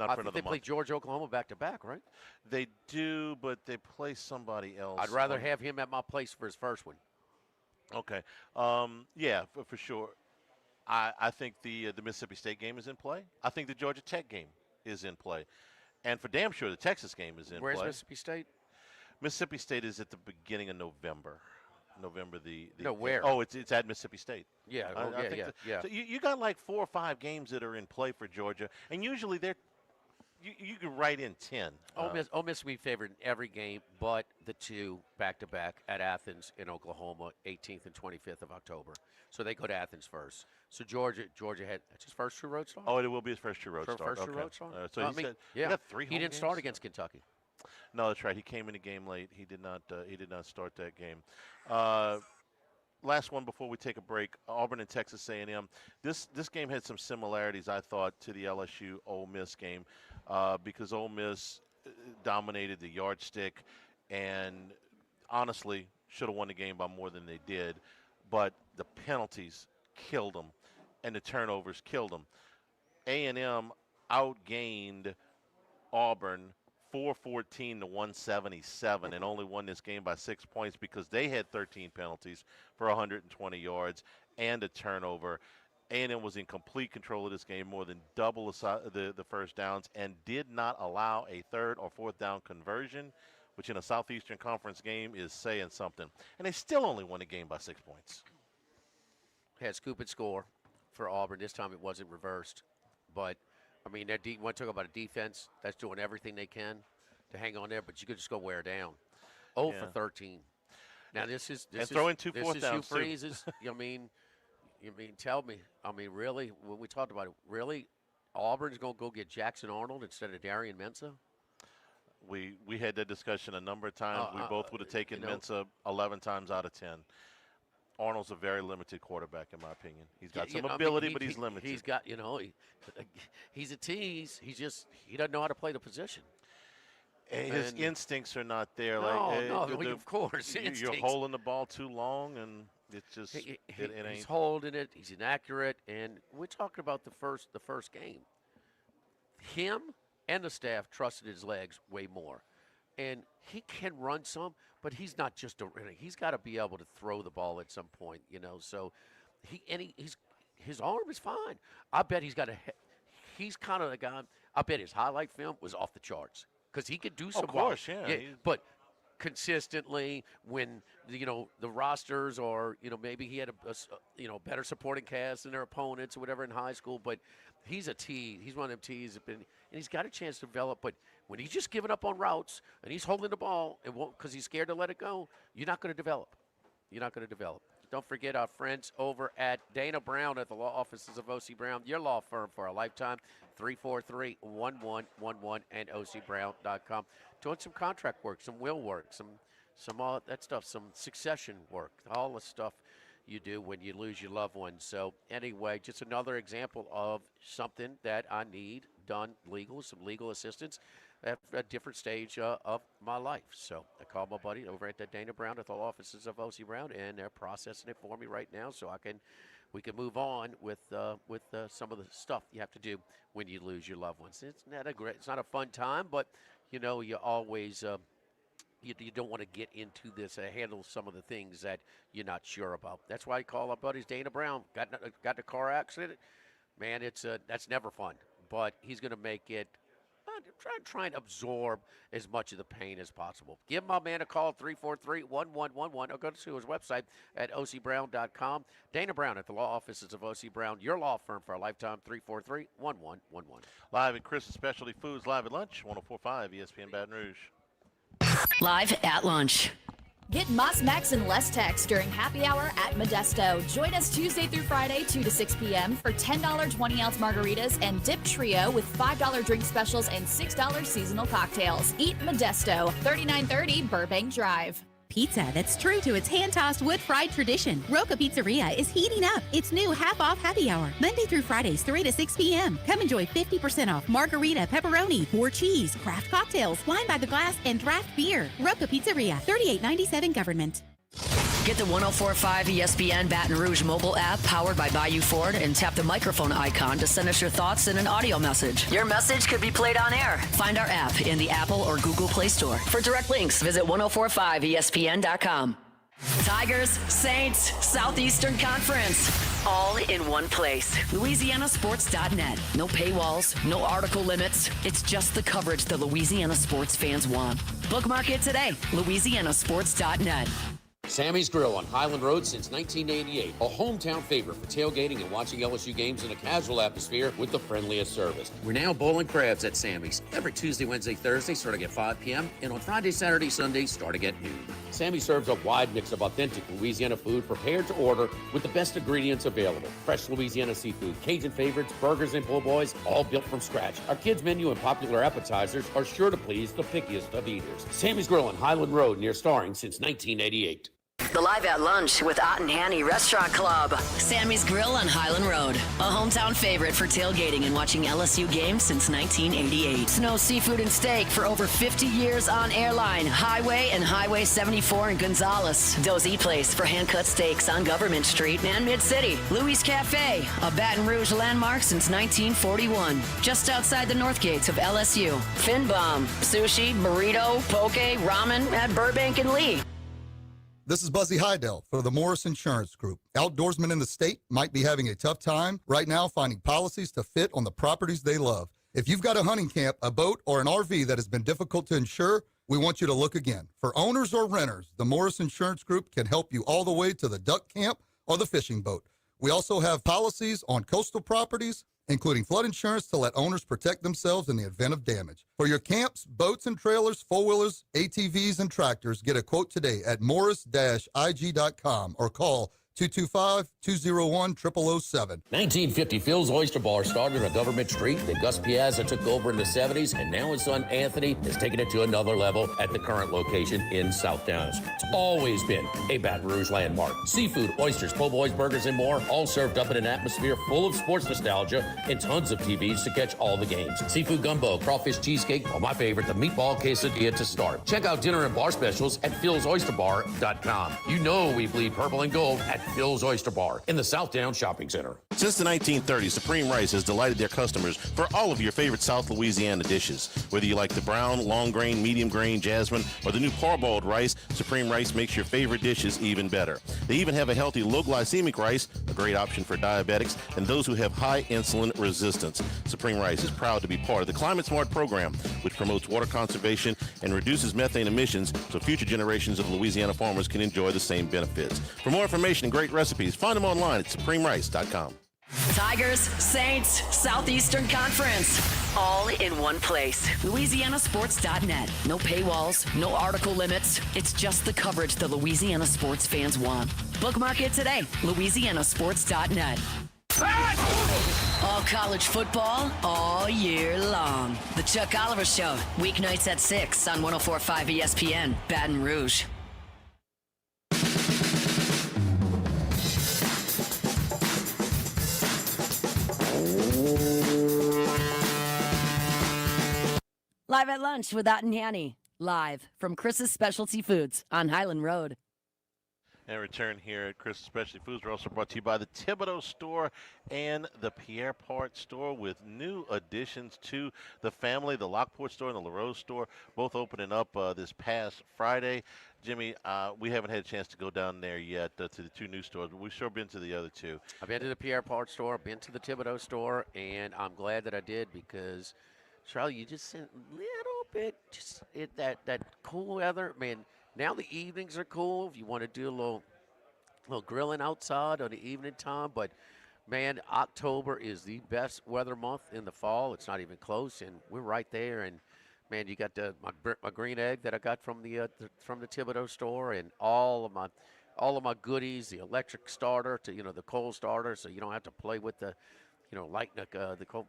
S4: another
S5: think
S4: month.
S5: they play Georgia, Oklahoma back to back, right?
S4: They do, but they play somebody else.
S5: I'd rather have him at my place for his first one.
S4: Okay. Yeah, for sure. I think the Mississippi State game is in play. I think the Georgia Tech game is in play. And for damn sure, the Texas game is in play.
S5: Where's Mississippi State?
S4: Mississippi State is at the beginning of November.
S5: No, where?
S4: Oh, it's at Mississippi State.
S5: Yeah,
S4: I think
S5: yeah.
S4: So you got like 4 or 5 games that are in play for Georgia, and usually you can write in 10.
S5: Ole Miss will be favored in every game but the 2 back-to-back at Athens in Oklahoma, 18th and 25th of October. So they go to Athens first. So Georgia had that's his first true road start?
S4: Oh, it will be his first true road start.
S5: First
S4: okay.
S5: true road start?
S4: So he got 3
S5: He didn't
S4: home
S5: start
S4: games?
S5: against Kentucky.
S4: No, that's right. He came in the game late. He did not start that game. Last one before we take a break. Auburn and Texas A&M. This game had some similarities, I thought, to the LSU Ole Miss game because Ole Miss dominated the yardstick and honestly should have won the game by more than they did. But the penalties killed them and the turnovers killed them. A&M outgained Auburn 414 to 177 and only won this game by 6 points because they had 13 penalties for 120 yards and a turnover. A&M was in complete control of this game, more than double the first downs, and did not allow a 3rd or 4th down conversion, which in a Southeastern Conference game is saying something. And they still only won the game by 6 points.
S5: Had scoop and score for Auburn. This time it wasn't reversed. But, I mean, want to talk about a defense that's doing everything they can to hang on there, but you could just go wear down. 0 for 13. Now, this is
S4: throwing 2 fourth
S5: Hugh
S4: downs, too.
S5: Freeze's. You mean, tell me. I mean, really, when we talked about it, really, Auburn's going to go get Jackson Arnold instead of Darian Mensah?
S4: We had that discussion a number of times. We both would have taken Mensah 11 times out of 10. Arnold's a very limited quarterback, in my opinion. He's got some ability, but he's limited.
S5: He's got, he's a tease. He doesn't know how to play the position.
S4: His instincts are not there.
S5: Of course.
S4: You're holding the ball too long, and it's just it ain't.
S5: He's holding it. He's inaccurate, and we're talking about the first game. Him and the staff trusted his legs way more, and he can run some, but he's not just he's got to be able to throw the ball at some point, So his arm is fine. I bet he's kind of the guy. I bet his highlight film was off the charts because he could do some.
S4: Of course, yeah.
S5: But consistently when the rosters, or maybe he had a better supporting cast than their opponents or whatever in high school. But he's a T. He's one of them T's, and he's got a chance to develop. But when he's just giving up on routes and he's holding the ball and won't because he's scared to let it go, you're not going to develop. You're not going to develop. Don't forget our friends over at Dana Brown at the law offices of O.C. Brown, your law firm for a lifetime, 343-1111 and ocbrown.com. Doing some contract work, some will work, some all that stuff, some succession work, all the stuff you do when you lose your loved one. So anyway, just another example of something that I need done legal, some legal assistance at a different stage of my life. So I called my buddy over at the Dana Brown at the law offices of O.C. Brown, and they're processing it for me right now, so we can move on with some of the stuff you have to do when you lose your loved ones. It's not a fun time, but you always you don't want to get into this, handle some of the things that you're not sure about. That's why I call our buddies Dana Brown. Got in a car accident, man. That's never fun, but he's going to make it. Try and absorb as much of the pain as possible. Give my man a call, 343-1111, or go to his website at ocbrown.com. Dana Brown at the law offices of O.C. Brown, your law firm for a lifetime, 343-1111.
S4: Live at Chris's Specialty Foods, live at lunch, 104.5 ESPN Baton Rouge.
S1: Live at lunch.
S9: Get Moss, Max, and less text during happy hour at Modesto. Join us Tuesday through Friday, 2 to 6 p.m. for $10 20-ounce margaritas and dip trio with $5 drink specials and $6 seasonal cocktails. Eat Modesto, 3930 Burbank Drive.
S10: Pizza that's true to its hand-tossed wood-fried tradition. Roca Pizzeria is heating up its new half-off happy hour, Monday through Fridays, 3 to 6 p.m. Come enjoy 50% off margarita, pepperoni, more cheese, craft cocktails, wine by the glass, and draft beer. Roca Pizzeria, 3897 Government.
S1: Get the 104.5 ESPN Baton Rouge mobile app powered by Bayou Ford and tap the microphone icon to send us your thoughts in an audio message. Your message could be played on air. Find our app in the Apple or Google Play Store. For direct links, visit 1045ESPN.com. Tigers, Saints, Southeastern Conference, all in one place. LouisianaSports.net. No paywalls, no article limits. It's just the coverage the Louisiana sports fans want. Bookmark it today. LouisianaSports.net.
S7: Sammy's Grill on Highland Road since 1988. A hometown favorite for tailgating and watching LSU games in a casual atmosphere with the friendliest service. We're now bowling crabs at Sammy's every Tuesday, Wednesday, Thursday starting at 5 p.m. and on Friday, Saturday, Sunday starting at noon. Sammy serves a wide mix of authentic Louisiana food prepared to order with the best ingredients available. Fresh Louisiana seafood, Cajun favorites, burgers, and po' boys, all built from scratch. Our kids' menu and popular appetizers are sure to please the pickiest of eaters. Sammy's Grill on Highland Road near Starring since 1988.
S1: The Live at Lunch with Ott and Hanny Restaurant Club. Sammy's Grill on Highland Road. A hometown favorite for tailgating and watching LSU games since 1988. Snow Seafood and Steak for over 50 years on Airline, Highway, and Highway 74 in Gonzales. Dozy Place for hand-cut steaks on Government Street and Mid-City. Louis Cafe, a Baton Rouge landmark since 1941. Just outside the north gates of LSU. Finbom, sushi, burrito, poke, ramen at Burbank and Lee.
S8: This is Buzzy Hydell for the Morris Insurance Group. Outdoorsmen in the state might be having a tough time right now finding policies to fit on the properties they love. If you've got a hunting camp, a boat, or an RV that has been difficult to insure, we want you to look again. For owners or renters, the Morris Insurance Group can help you all the way to the duck camp or the fishing boat. We also have policies on coastal properties, including flood insurance to let owners protect themselves in the event of damage. For your camps, boats and trailers, four-wheelers, ATVs, and tractors, get a quote today at morris-ig.com or call 225-201-0007.
S7: 1950, Phil's Oyster Bar started on Government Street. Then Gus Piazza took over in the 70s, and now his son Anthony has taken it to another level at the current location in Southdowns. It's always been a Baton Rouge landmark. Seafood, oysters, po' boys, burgers, and more, all served up in an atmosphere full of sports nostalgia and tons of TVs to catch all the games. Seafood gumbo, crawfish cheesecake, or my favorite, the meatball quesadilla to start. Check out dinner and bar specials at philsoysterbar.com. You know we bleed purple and gold at Phil's Oyster Bar in the Southdowns Shopping Center.
S6: Since the 1930s, Supreme Rice has delighted their customers for all of your favorite South Louisiana dishes. Whether you like the brown, long grain, medium grain, jasmine, or the new parboiled rice, Supreme Rice makes your favorite dishes even better. They even have a healthy low glycemic rice, a great option for diabetics and those who have high insulin resistance. Supreme Rice is proud to be part of the Climate Smart program, which promotes water conservation and reduces methane emissions so future generations of Louisiana farmers can enjoy the same benefits. For more information and great recipes, find them online at supremerice.com.
S1: Tigers, Saints, Southeastern Conference. All in one place. LouisianaSports.net. No paywalls, no article limits. It's just the coverage the Louisiana sports fans want. Bookmark it today. LouisianaSports.net. All college football, all year long. The Chuck Oliver Show. Weeknights at 6 on 104.5 ESPN, Baton Rouge. Live at lunch with Ott and Hanny. Live from Chris's Specialty Foods on Highland Road.
S4: And return here at Chris's Specialty Foods. We're also brought to you by the Thibodeau Store and the Pierre Part Store with new additions to the family. The Lockport Store and the LaRose Store both opening up this past Friday. Jimmy, we haven't had a chance to go down there yet to the two new stores, but we've sure been to the other two.
S5: I've been to the Pierre Part Store, I've been to the Thibodeau Store, and I'm glad that I did because, Charlie, you just sent a little bit, just that cool weather. Man, now the evenings are cool if you want to do a little grilling outside on the evening time. But, man, October is the best weather month in the fall. It's not even close, and we're right there. And, man, you got my green egg that I got from the Thibodeau Store, and all of my goodies, the electric starter to the coal starter, so you don't have to play with the lighting the coal.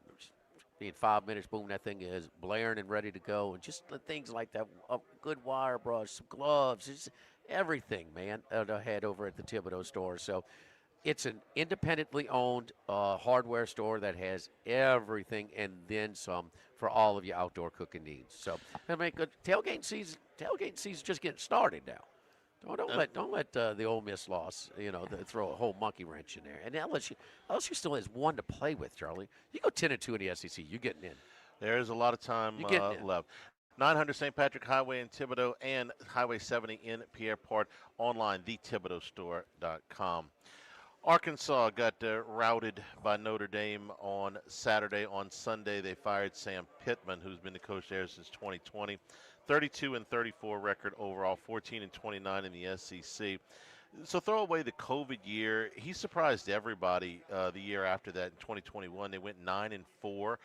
S5: In 5 minutes, boom, that thing is blaring and ready to go, and just things like that. A good wire brush, some gloves, just everything, man. I had over at the Thibodeau Store. So it's an independently owned hardware store that has everything and then some for all of your outdoor cooking needs. So I mean, good tailgate season just getting started now. Don't let the Ole Miss loss, throw a whole monkey wrench in there. And LSU still has one to play with, Charlie. You go 10-2 in the SEC, you're getting in.
S4: There is a lot of time left. 900 St. Patrick Highway in Thibodeau and Highway 70 in Pierre Part. Online, thethibodeaustore.com. Arkansas got routed by Notre Dame on Saturday. On Sunday, they fired Sam Pittman, who's been the coach there since 2020. 32-34 record overall, 14-29 in the SEC. So throw away the COVID year. He surprised everybody the year after that in 2021. They went 9-4.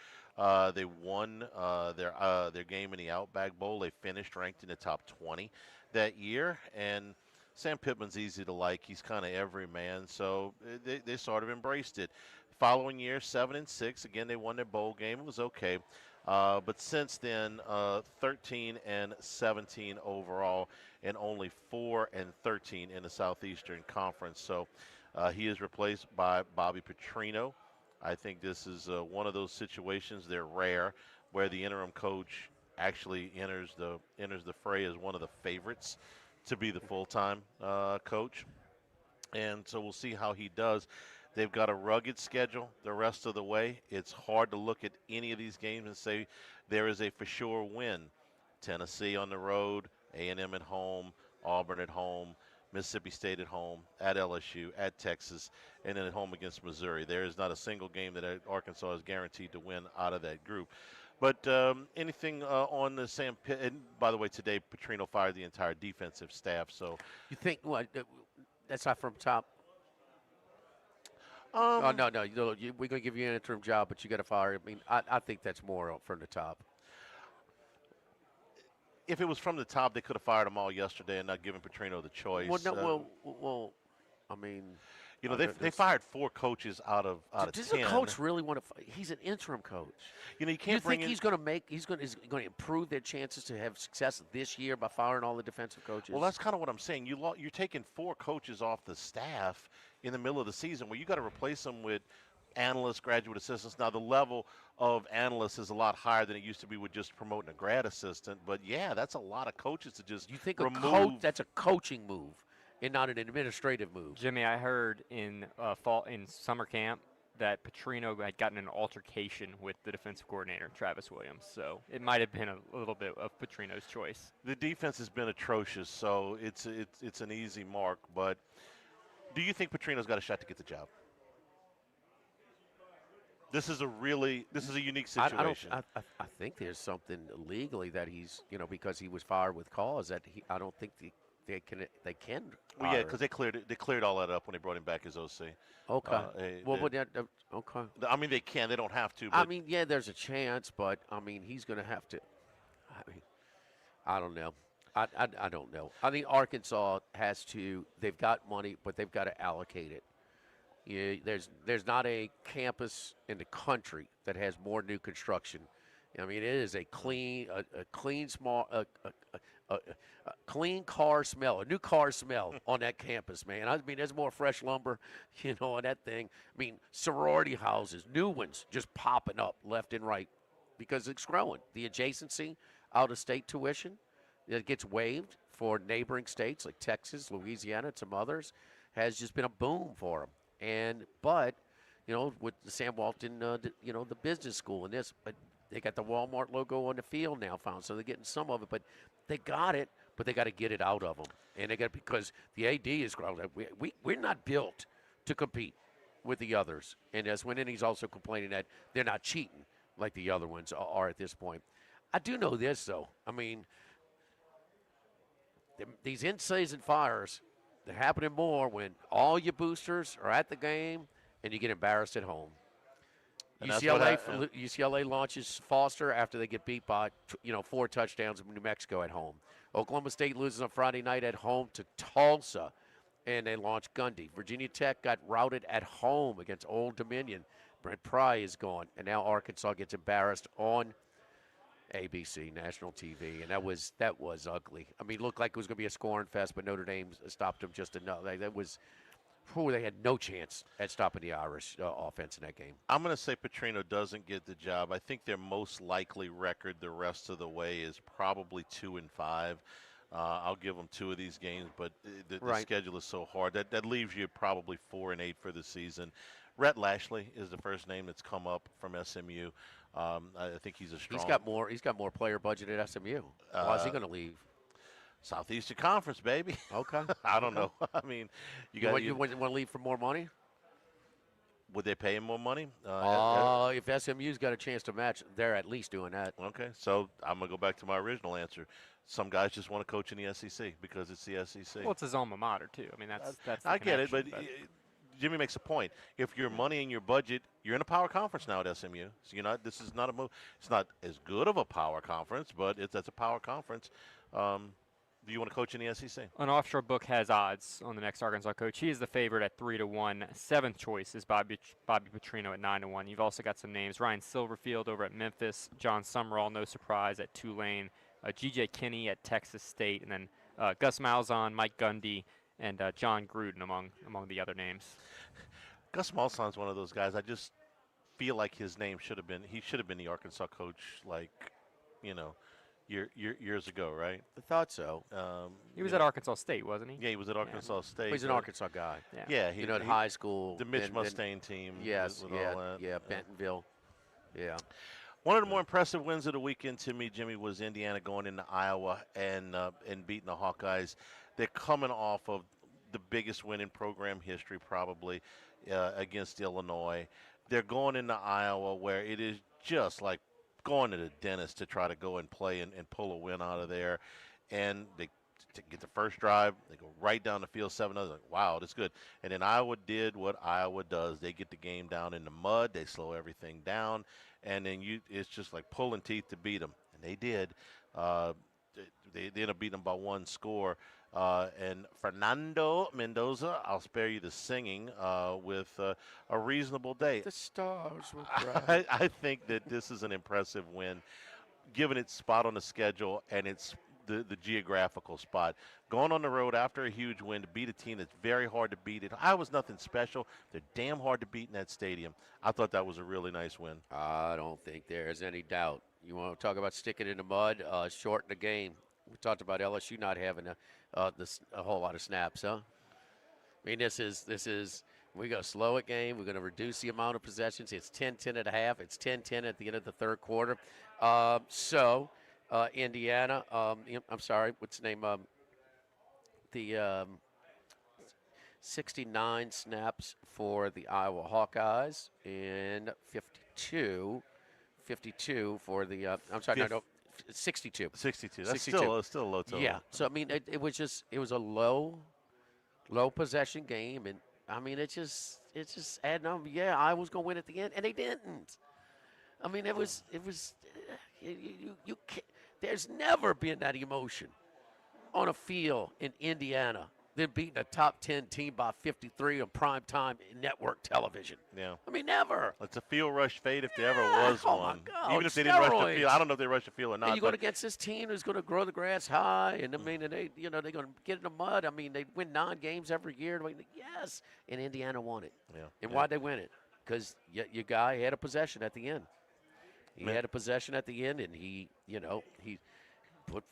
S4: They won their game in the Outback Bowl. They finished ranked in the top 20 that year. And Sam Pittman's easy to like. He's kind of every man. So they sort of embraced it. Following year, 7-6. Again, they won their bowl game. It was okay. But since then, 13-17 overall, and only 4-13 in the Southeastern Conference. So he is replaced by Bobby Petrino. I think this is one of those situations. They're rare, where the interim coach actually enters the fray as one of the favorites to be the full-time coach. And so we'll see how he does. They've got a rugged schedule the rest of the way. It's hard to look at any of these games and say there is a for sure win. Tennessee on the road, A&M at home, Auburn at home, Mississippi State at home, at LSU, at Texas, and then at home against Missouri. There is not a single game that Arkansas is guaranteed to win out of that group. But anything on the Sam Pitt, and by the way, today Petrino fired the entire defensive staff. So
S5: you think that's not from top? No. We're going to give you an interim job, but you got to fire. I mean, I think that's more from the top.
S4: If it was from the top, they could have fired them all yesterday and not given Petrino the choice.
S5: I mean,
S4: they fired 4 coaches out of 10.
S5: Does the coach really want to? He's an interim coach.
S4: You can't.
S5: He's going to improve their chances to have success this year by firing all the defensive coaches?
S4: Well, that's kind of what I'm saying. You're taking 4 coaches off the staff in the middle of the season, where you got to replace them with analysts, graduate assistants. Now the level of analysts is a lot higher than it used to be with just promoting a grad assistant. But yeah, that's a lot of coaches to just remove.
S5: That's a coaching move and not an administrative move.
S13: Jimmy, I heard in summer camp that Petrino had gotten an altercation with the defensive coordinator, Travis Williams. So it might have been a little bit of Petrino's choice.
S4: The defense has been atrocious, so it's an easy mark. But do you think Petrino's got a shot to get the job? This is a unique situation.
S5: I think there's something legally that he's, because he was fired with cause, that I don't think they can.
S4: Well, yeah, because they cleared all that up when they brought him back as OC.
S5: Okay. Okay.
S4: I mean, they can. They don't have to. But
S5: I mean, yeah, there's a chance, but I mean, he's going to have to. I don't know. I don't know. I think Arkansas has to. They've got money, but they've got to allocate it. Yeah, there's not a campus in the country that has more new construction. I mean, it is a clean, clean car smell, a new car smell on that campus, man. I mean, there's more fresh lumber, on that thing. I mean, sorority houses, new ones, just popping up left and right because it's growing. The adjacency, out-of-state tuition that gets waived for neighboring states like Texas, Louisiana, and some others has just been a boom for them. But with the Sam Walton, the business school and this, but they got the Walmart logo on the field now found, so they're getting some of it. But they got it, but they got to get it out of them, and they got because the AD is growing. We're not built to compete with the others, and as Swinton, he's also complaining that they're not cheating like the other ones are at this point. I do know this though. I mean, these in-season fires. They're happening more when all your boosters are at the game and you get embarrassed at home. UCLA launches Foster after they get beat by 4 touchdowns in New Mexico at home. Oklahoma State loses on Friday night at home to Tulsa, and they launch Gundy. Virginia Tech got routed at home against Old Dominion. Brent Pry is gone, and now Arkansas gets embarrassed on ABC, national TV, and that was ugly. I mean, it looked like it was going to be a scoring fest, but Notre Dame stopped them just enough. They had no chance at stopping the Irish offense in that game.
S4: I'm going to say Petrino doesn't get the job. I think their most likely record the rest of the way is probably 2-5. I'll give them 2 of these games, but the schedule is so hard. That leaves you probably 4-8 for the season. Rhett Lashley is the first name that's come up from SMU. I think he's a strong.
S5: He's got more player budget at SMU. Why is he going to leave?
S4: Southeastern Conference, baby.
S5: Okay.
S4: I don't know. I mean,
S5: you want to leave for more money?
S4: Would they pay him more money?
S5: If SMU's got a chance to match, they're at least doing that.
S4: Okay, so I'm going to go back to my original answer. Some guys just want to coach in the SEC because it's the SEC.
S13: Well, it's his alma mater, too. I mean, that's
S4: I get it, but Jimmy makes a point. If your money and your budget, you're in a power conference now at SMU. So this is not a move. It's not as good of a power conference, but that's a power conference. Do you want to coach in the SEC?
S13: An offshore book has odds on the next Arkansas coach. He is the favorite at 3-1. 7th choice is Bobby Petrino at 9-1. You've also got some names: Ryan Silverfield over at Memphis, John Summerall, no surprise, at Tulane, G.J. Kinney at Texas State, and then Gus Malzahn, Mike Gundy, and John Gruden among the other names.
S4: Gus Malzahn's one of those guys. I just feel like his name should have been the Arkansas coach, years ago, right?
S5: I thought so.
S13: He was at Arkansas State, wasn't he?
S4: Yeah, he was at Arkansas State.
S5: He's an Arkansas guy.
S4: Yeah,
S5: at high school.
S4: The Mitch Mustaine team.
S5: Yes, Bentonville. Yeah.
S4: One of the more impressive wins of the weekend to me, Jimmy, was Indiana going into Iowa and beating the Hawkeyes. They're coming off of the biggest win in program history, probably, against Illinois. They're going into Iowa where it is just like going to the dentist to try to go and play and pull a win out of there. And they get the first drive. They go right down the field, 7-0. Like, wow, that's good. And then Iowa did what Iowa does. They get the game down in the mud. They slow everything down. And then it's just like pulling teeth to beat them. And they did. They ended up beating them by 1 score. And Fernando Mendoza, I'll spare you the singing, with a reasonable day.
S5: The stars will bright.
S4: I think that this is an impressive win, given its spot on the schedule and its the geographical spot. Going on the road after a huge win to beat a team that's very hard to beat. Iowa's nothing special. They're damn hard to beat in that stadium. I thought that was a really nice win.
S5: I don't think there's any doubt. You want to talk about sticking in the mud, shorten the game. We talked about LSU not having a whole lot of snaps, huh? I mean, this is We're going to slow a game. We're going to reduce the amount of possessions. It's 10-10 at a half. It's 10-10 at the end of the third quarter. Indiana, I'm sorry, what's the name? The 69 snaps for the Iowa Hawkeyes and 52 for the, I'm sorry, no, 62.
S4: 62. That's
S5: 62.
S4: Still a low total.
S5: Yeah. So, I mean, it was a low possession game. And, I mean, it's just adding up. Yeah, Iowa's going to win at the end, and they didn't. I mean, you can't, there's never been that emotion on a field in Indiana than beating a top 10 team by 53 on primetime network television.
S4: Yeah.
S5: I mean, never.
S4: It's a field rush fade if there ever was
S5: oh
S4: one.
S5: My God,
S4: even if they didn't rush the
S5: steroids.
S4: field. I don't know if they rushed the field or not.
S5: And you go against this team who's going to grow the grass high, and I mean, and they're going to get in the mud. I mean, they win 9 games every year. Yes, and Indiana won it.
S4: Yeah.
S5: And why'd they win it? Because your guy had a possession at the end. He had a possession at the end, and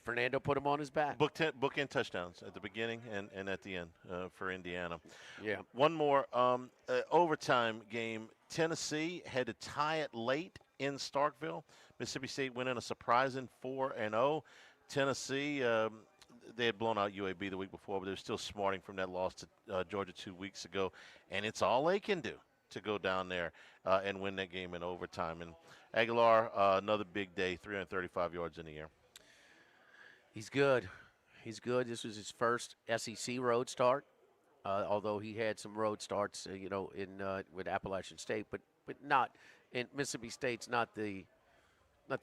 S5: Fernando put him on his back.
S4: Bookend touchdowns at the beginning and at the end for Indiana.
S5: Yeah.
S4: One more overtime game. Tennessee had to tie it late in Starkville. Mississippi State went in a surprising 4-0. Tennessee, they had blown out UAB the week before, but they're still smarting from that loss to Georgia 2 weeks ago. And it's all they can do to go down there and win that game in overtime. And Aguilar, another big day, 335 yards in the air.
S5: He's good. He's good. This was his first SEC road start, although he had some road starts, with Appalachian State, but not in Mississippi State's not the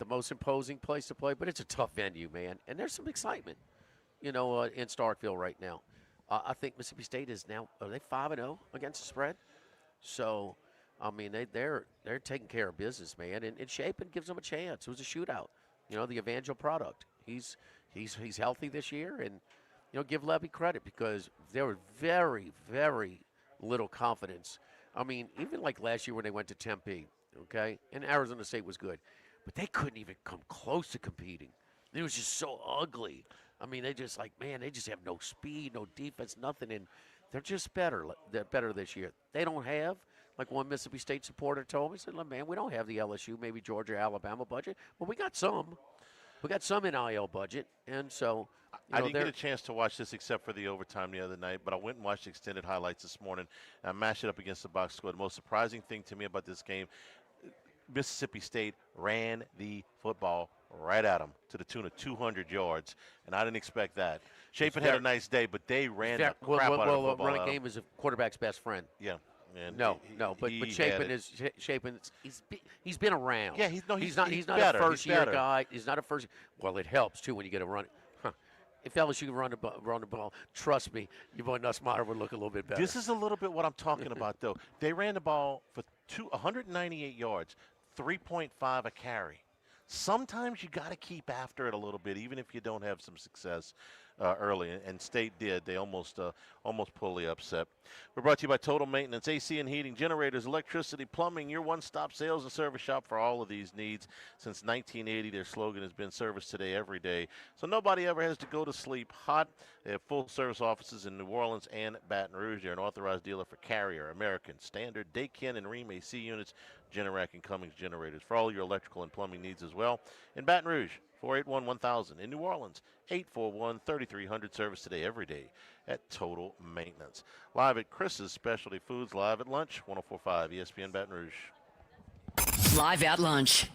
S5: most imposing place to play, but it's a tough venue, man. And there's some excitement, in Starkville right now. I think Mississippi State is now, are they 5-0 against the spread? So, I mean, they're taking care of business, man. And Chapin gives them a chance. It was a shootout. The Evangel product. He's healthy this year, and give Levy credit because there was very, very little confidence. I mean, even like last year when they went to Tempe, okay, and Arizona State was good, but they couldn't even come close to competing. It was just so ugly. I mean, they just they just have no speed, no defense, nothing, and they're just better. They're better this year. They don't have, like one Mississippi State supporter told me, said, man, we don't have the LSU, maybe Georgia, Alabama budget, but we got some. We got some NIL budget, and so
S4: I didn't get a chance to watch this except for the overtime the other night, but I went and watched the extended highlights this morning. And I mashed it up against the box score. The most surprising thing to me about this game, Mississippi State ran the football right at them to the tune of 200 yards, and I didn't expect that. Chapin had a nice day, but they ran the crap out of the football.
S5: Well, running game is a quarterback's best friend.
S4: Yeah. And
S5: but Chapin he's been around.
S4: Yeah, he's not
S5: a first year guy. He's not a first. Well, it helps too when you get a run. If LSU run the ball, trust me, your boy Nussmeier would look a little bit better.
S4: This is a little bit what I'm talking about, though. They ran the ball for 198 yards, 3.5 a carry. Sometimes you got to keep after it a little bit, even if you don't have some success early, and State did. They almost pulled the upset. We're brought to you by Total Maintenance, AC and heating, generators, electricity, plumbing, your one-stop sales and service shop for all of these needs. Since 1980, their slogan has been service today, every day. So nobody ever has to go to sleep hot. They have full-service offices in New Orleans and Baton Rouge. They're an authorized dealer for Carrier, American, Standard, Daikin, and Rheem AC units, Generac and Cummings generators for all your electrical and plumbing needs as well. In Baton Rouge, 481-1000. In New Orleans, 841-3300. Service today, every day at Total Maintenance. Live at Chris's Specialty Foods, live at lunch, 104.5 ESPN Baton Rouge.
S1: Live at lunch.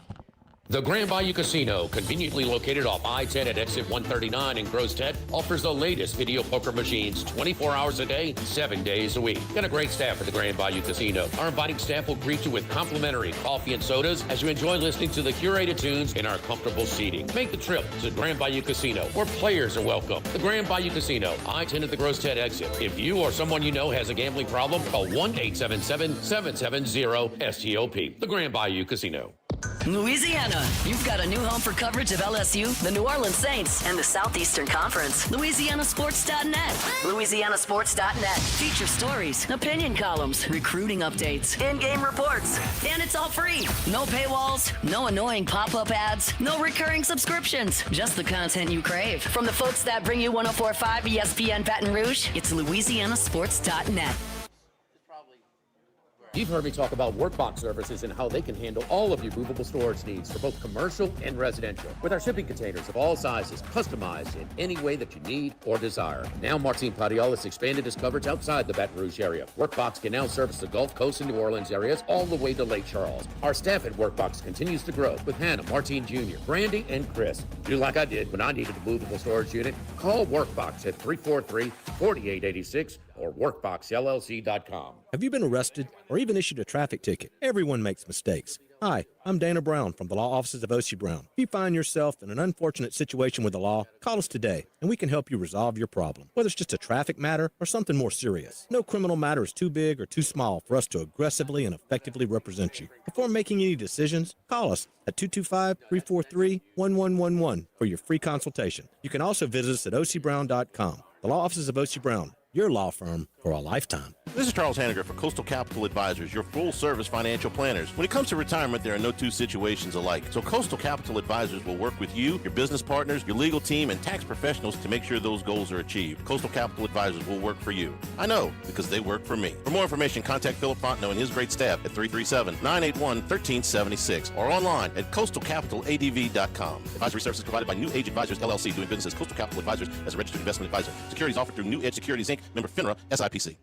S7: The Grand Bayou Casino, conveniently located off I-10 at exit 139 in Gross-Ted, offers the latest video poker machines 24 hours a day, 7 days a week. Got a great staff at the Grand Bayou Casino. Our inviting staff will greet you with complimentary coffee and sodas as you enjoy listening to the curated tunes in our comfortable seating. Make the trip to Grand Bayou Casino, where players are welcome. The Grand Bayou Casino, I-10 at the Gross-Ted exit. If you or someone you know has a gambling problem, call 1-877-770-STOP. The Grand Bayou Casino.
S1: Louisiana, you've got a new home for coverage of LSU, the New Orleans Saints, and the Southeastern Conference. LouisianaSports.net. LouisianaSports.net. Feature stories, opinion columns, recruiting updates, in-game reports. And it's all free. No paywalls, no annoying pop-up ads, no recurring subscriptions. Just the content you crave. From the folks that bring you 104.5 ESPN Baton Rouge, it's LouisianaSports.net.
S7: You've heard me talk about Workbox services and how they can handle all of your movable storage needs for both commercial and residential. With our shipping containers of all sizes, customized in any way that you need or desire. Now, Martin Padial has expanded his coverage outside the Baton Rouge area. Workbox can now service the Gulf Coast and New Orleans areas all the way to Lake Charles. Our staff at Workbox continues to grow with Hannah, Martine Jr., Brandy, and Chris. Do like I did when I needed a movable storage unit. Call Workbox at 343-4886 or workboxllc.com.
S17: Have you been arrested or even issued a traffic ticket? Everyone makes mistakes. Hi, I'm Dana Brown from the law offices of O.C. Brown. If you find yourself in an unfortunate situation with the law, call us today and we can help you resolve your problem, whether it's just a traffic matter or something more serious. No criminal matter is too big or too small for us to aggressively and effectively represent you. Before making any decisions, call us at 225-343-1111 for your free consultation. You can also visit us at ocbrown.com. The law offices of O.C. Brown, your law firm for a lifetime.
S6: This is Charles Hanniger for Coastal Capital Advisors, your full-service financial planners. When it comes to retirement, there are no two situations alike. So Coastal Capital Advisors will work with you, your business partners, your legal team, and tax professionals to make sure those goals are achieved. Coastal Capital Advisors will work for you. I know, because they work for me. For more information, contact Philip Fontenot and his great staff at 337-981-1376 or online at coastalcapitaladv.com. Advisory services provided by New Age Advisors, LLC, doing business as Coastal Capital Advisors as a registered investment advisor. Securities offered through New Edge Securities, Inc., member FINRA, SIPC.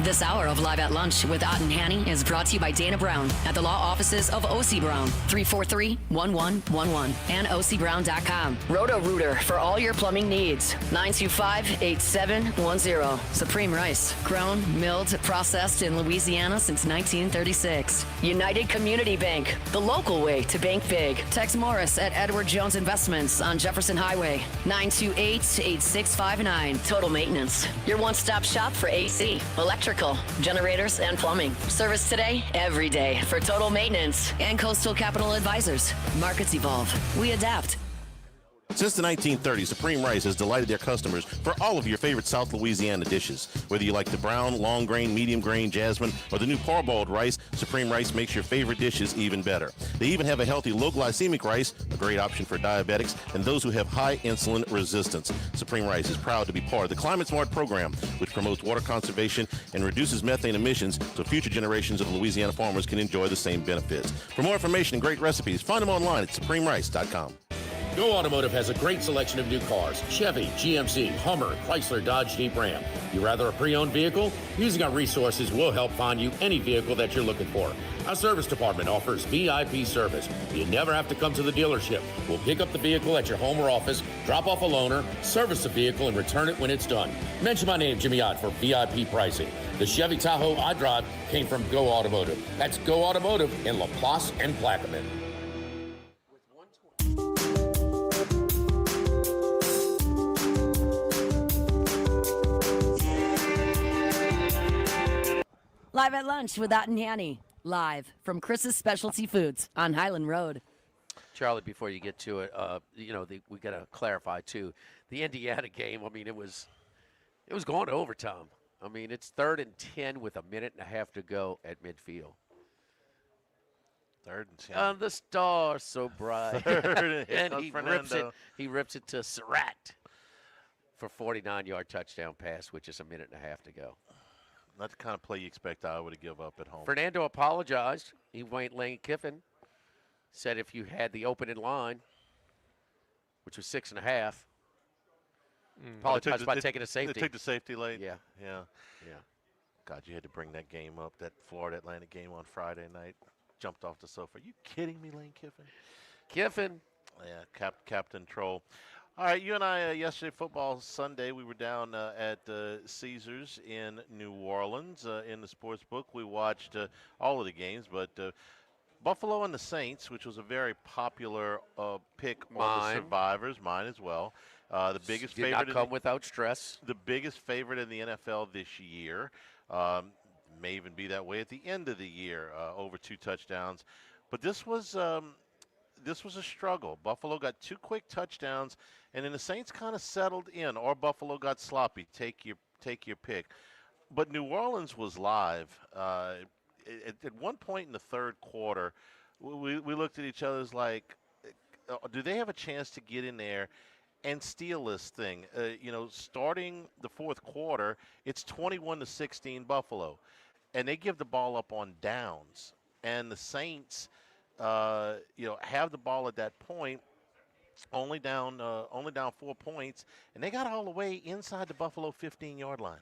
S1: This hour of Live at Lunch with Ott and Hanny is brought to you by Dana Brown at the law offices of O.C. Brown, 343-1111 and ocbrown.com. Roto-Rooter for all your plumbing needs, 925-8710. Supreme Rice, grown, milled, processed in Louisiana since 1936. United Community Bank, the local way to bank big. Tex Morris at Edward Jones Investments on Jefferson Highway, 928-8659. Total Maintenance, your one-stop shop for AC, electrical, generators, and plumbing. Service today, every day for Total Maintenance and Coastal Capital Advisors. Markets evolve. We adapt.
S6: Since the 1930s, Supreme Rice has delighted their customers for all of your favorite South Louisiana dishes. Whether you like the brown, long grain, medium grain, jasmine, or the new parboiled rice, Supreme Rice makes your favorite dishes even better. They even have a healthy low glycemic rice, a great option for diabetics and those who have high insulin resistance. Supreme Rice is proud to be part of the Climate Smart program, which promotes water conservation and reduces methane emissions so future generations of Louisiana farmers can enjoy the same benefits. For more information and great recipes, find them online at supremerice.com.
S7: Go Automotive has a great selection of new cars: Chevy, GMC, Hummer, Chrysler, Dodge, Jeep, Ram. You rather a pre-owned vehicle? Using our resources will help find you any vehicle that you're looking for. Our service department offers VIP service. You never have to come to the dealership. We'll pick up the vehicle at your home or office, drop off a loaner, service the vehicle, and return it when it's done. Mention my name, Jimmy Ott, for VIP pricing. The Chevy Tahoe I drive came from Go Automotive. That's Go Automotive in LaPlace and Plaquemine.
S1: Live at Lunch with Ott and Hanny. Live from Chris's Specialty Foods on Highland Road.
S5: Charlie, before you get to it, we got to clarify, too. The Indiana game, I mean, it was going to overtime. I mean, it's 3rd and 10 with a minute and a half to go at midfield.
S4: 3rd and 10.
S5: The stars so bright. And he rips it to Surratt for 49-yard touchdown pass, which is a minute and a half to go.
S4: Not the kind of play you expect Iowa to give up at home.
S5: Fernando apologized. He went Lane Kiffin. Said if you had the opening line, which was 6.5, apologized by taking a safety.
S4: They took the safety late.
S5: Yeah.
S4: God, you had to bring that game up, that Florida-Atlantic game on Friday night. Jumped off the sofa. Are you kidding me, Lane Kiffin? Yeah, Captain Troll. All right, you and I, yesterday, Football Sunday, we were down at Caesars in New Orleans in the sports book. We watched all of the games, but Buffalo and the Saints, which was a very popular pick on the Survivors, mine as well. The biggest
S5: did
S4: favorite
S5: not come without stress.
S4: The biggest favorite in the NFL this year. May even be that way at the end of the year, over 2 touchdowns. But this was a struggle. Buffalo got 2 quick touchdowns, and then the Saints kind of settled in, or Buffalo got sloppy. Take your pick. But New Orleans was live. At one point in the 3rd quarter, we looked at each other as like, do they have a chance to get in there and steal this thing? Starting the 4th quarter, it's 21-16 Buffalo. and they give the ball up on downs. And the Saints, have the ball at that point, only down 4 points, and they got all the way inside the Buffalo 15-yard line.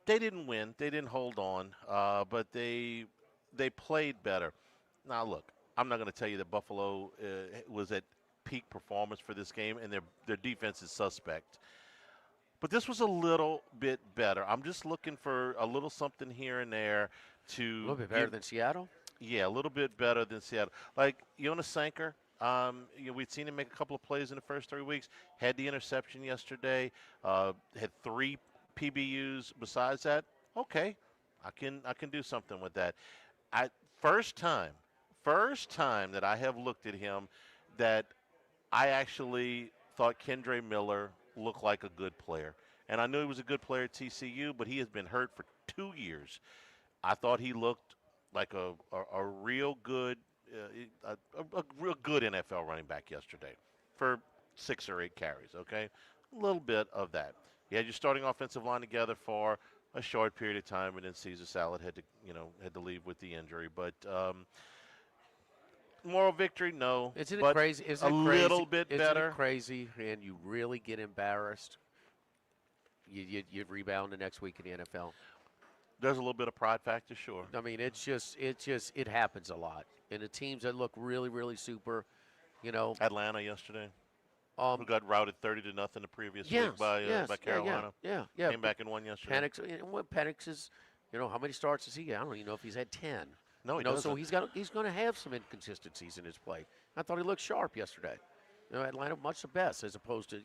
S4: They didn't win. They didn't hold on, but they played better. Now, look, I'm not going to tell you that Buffalo was at peak performance for this game, and their defense is suspect. But this was a little bit better. I'm just looking for a little something here and there to
S5: A little bit better than Seattle?
S4: Yeah, a little bit better than Seattle. Like Jonas Sanker, we'd seen him make a couple of plays in the first 3 weeks. Had the interception yesterday. Had 3 PBUs. Besides that, okay, I can do something with that. First time that I have looked at him that I actually thought Kendre Miller looked like a good player. And I knew he was a good player at TCU, but he has been hurt for 2 years. I thought he looked like a real good a real good NFL running back yesterday for 6 or 8 carries, okay? A little bit of that. You had your starting offensive line together for a short period of time, and then Caesar Salad had to leave with the injury. But moral victory, no.
S5: Isn't it
S4: but
S5: crazy?
S4: A little bit
S5: Isn't
S4: better.
S5: it crazy, and you really get embarrassed? You rebound the next week in the NFL.
S4: There's a little bit of pride factor, sure.
S5: I mean, it happens a lot. And the teams that look really, really super,
S4: Atlanta yesterday, who got routed 30-0 the previous week by Carolina.
S5: Yeah.
S4: Came back and won yesterday.
S5: Penix is, how many starts does he get? I don't even know if he's had 10.
S4: No, he doesn't.
S5: So he's going to have some inconsistencies in his play. I thought he looked sharp yesterday. Atlanta much the best as opposed to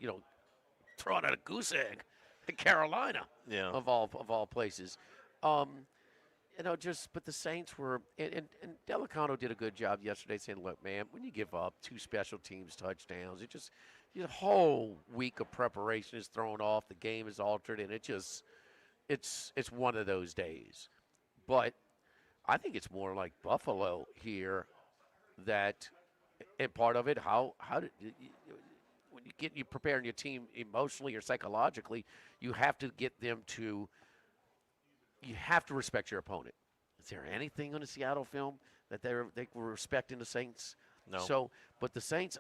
S5: throwing out a goose egg in Carolina.
S4: Yeah.
S5: Of all places. But the Saints were, and Delicano did a good job yesterday saying, look, man, when you give up 2 special teams touchdowns, the whole week of preparation is thrown off. The game is altered, and it's one of those days. But I think it's more like Buffalo here that, and part of it, how did when you're preparing your team emotionally or psychologically, you have to get them to. You have to respect your opponent. Is there anything on the Seattle film that they were respecting the Saints?
S4: No.
S5: So, but the Saints,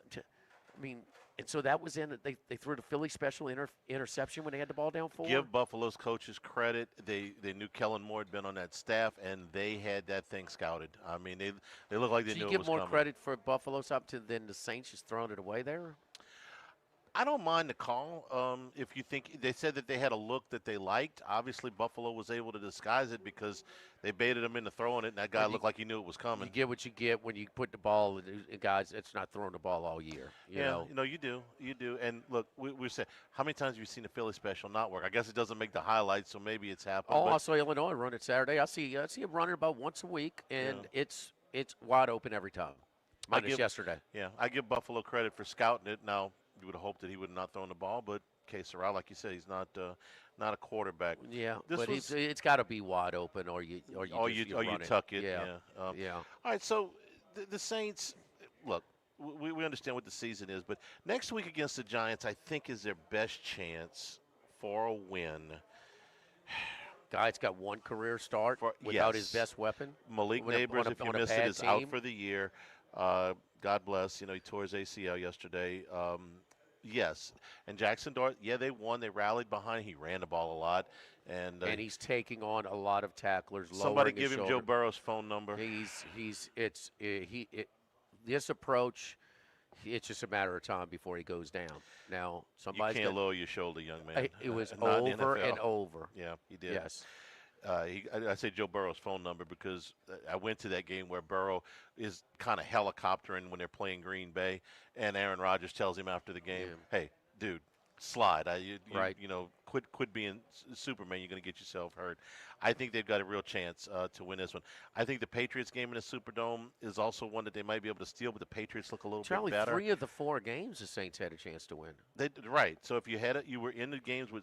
S5: and so that was in. They threw the Philly special interception when they had the ball down 4.
S4: Give Buffalo's coaches credit. They knew Kellen Moore had been on that staff, and they had that thing scouted. I mean, they look like they knew it was coming.
S5: Do you give more credit for Buffalo's than the Saints just throwing it away there?
S4: I don't mind the call. If you think they said that they had a look that they liked, obviously Buffalo was able to disguise it because they baited him into throwing it, and that guy looked like he knew it was coming.
S5: You get what you get when you put the ball. Guys, it's not throwing the ball all year. You know?
S4: You do. And look, we said how many times have you seen a Philly special not work? I guess it doesn't make the highlights, so maybe it's happened.
S5: I saw Illinois run it Saturday. I see him running about once a week, and it's wide open every time. Minus yesterday.
S4: Yeah, I give Buffalo credit for scouting it. Now, you would have hoped that he would have not thrown the ball, but Seraw, like you said, he's not a quarterback.
S5: Yeah, but it's got to be wide open, or you
S4: tuck it.
S5: Yeah.
S4: All right, so the Saints, look, we understand what the season is, but next week against the Giants, I think is their best chance for a win.
S5: Guy's got one career start without his best weapon.
S4: Malik Neighbors, if you missed it, is out for the year. God bless. He tore his ACL yesterday. Yes. And Jackson Dart, they won. They rallied behind. He ran the ball a lot. And
S5: he's taking on a lot of tacklers.
S4: Somebody give him Joe Burrow's phone number.
S5: This approach, it's just a matter of time before he goes down. Now,
S4: you can't lower your shoulder, young man.
S5: It was over and over.
S4: Yeah, he did.
S5: Yes.
S4: I say Joe Burrow's phone number because I went to that game where Burrow is kind of helicoptering when they're playing Green Bay, and Aaron Rodgers tells him after the game, "Hey, dude, slide. Quit being Superman. You're going to get yourself hurt." I think they've got a real chance to win this one. I think the Patriots game in the Superdome is also one that they might be able to steal, but the Patriots look a little bit better.
S5: 3 of the 4 games the Saints had a chance to win.
S4: Right. So if you were in the games with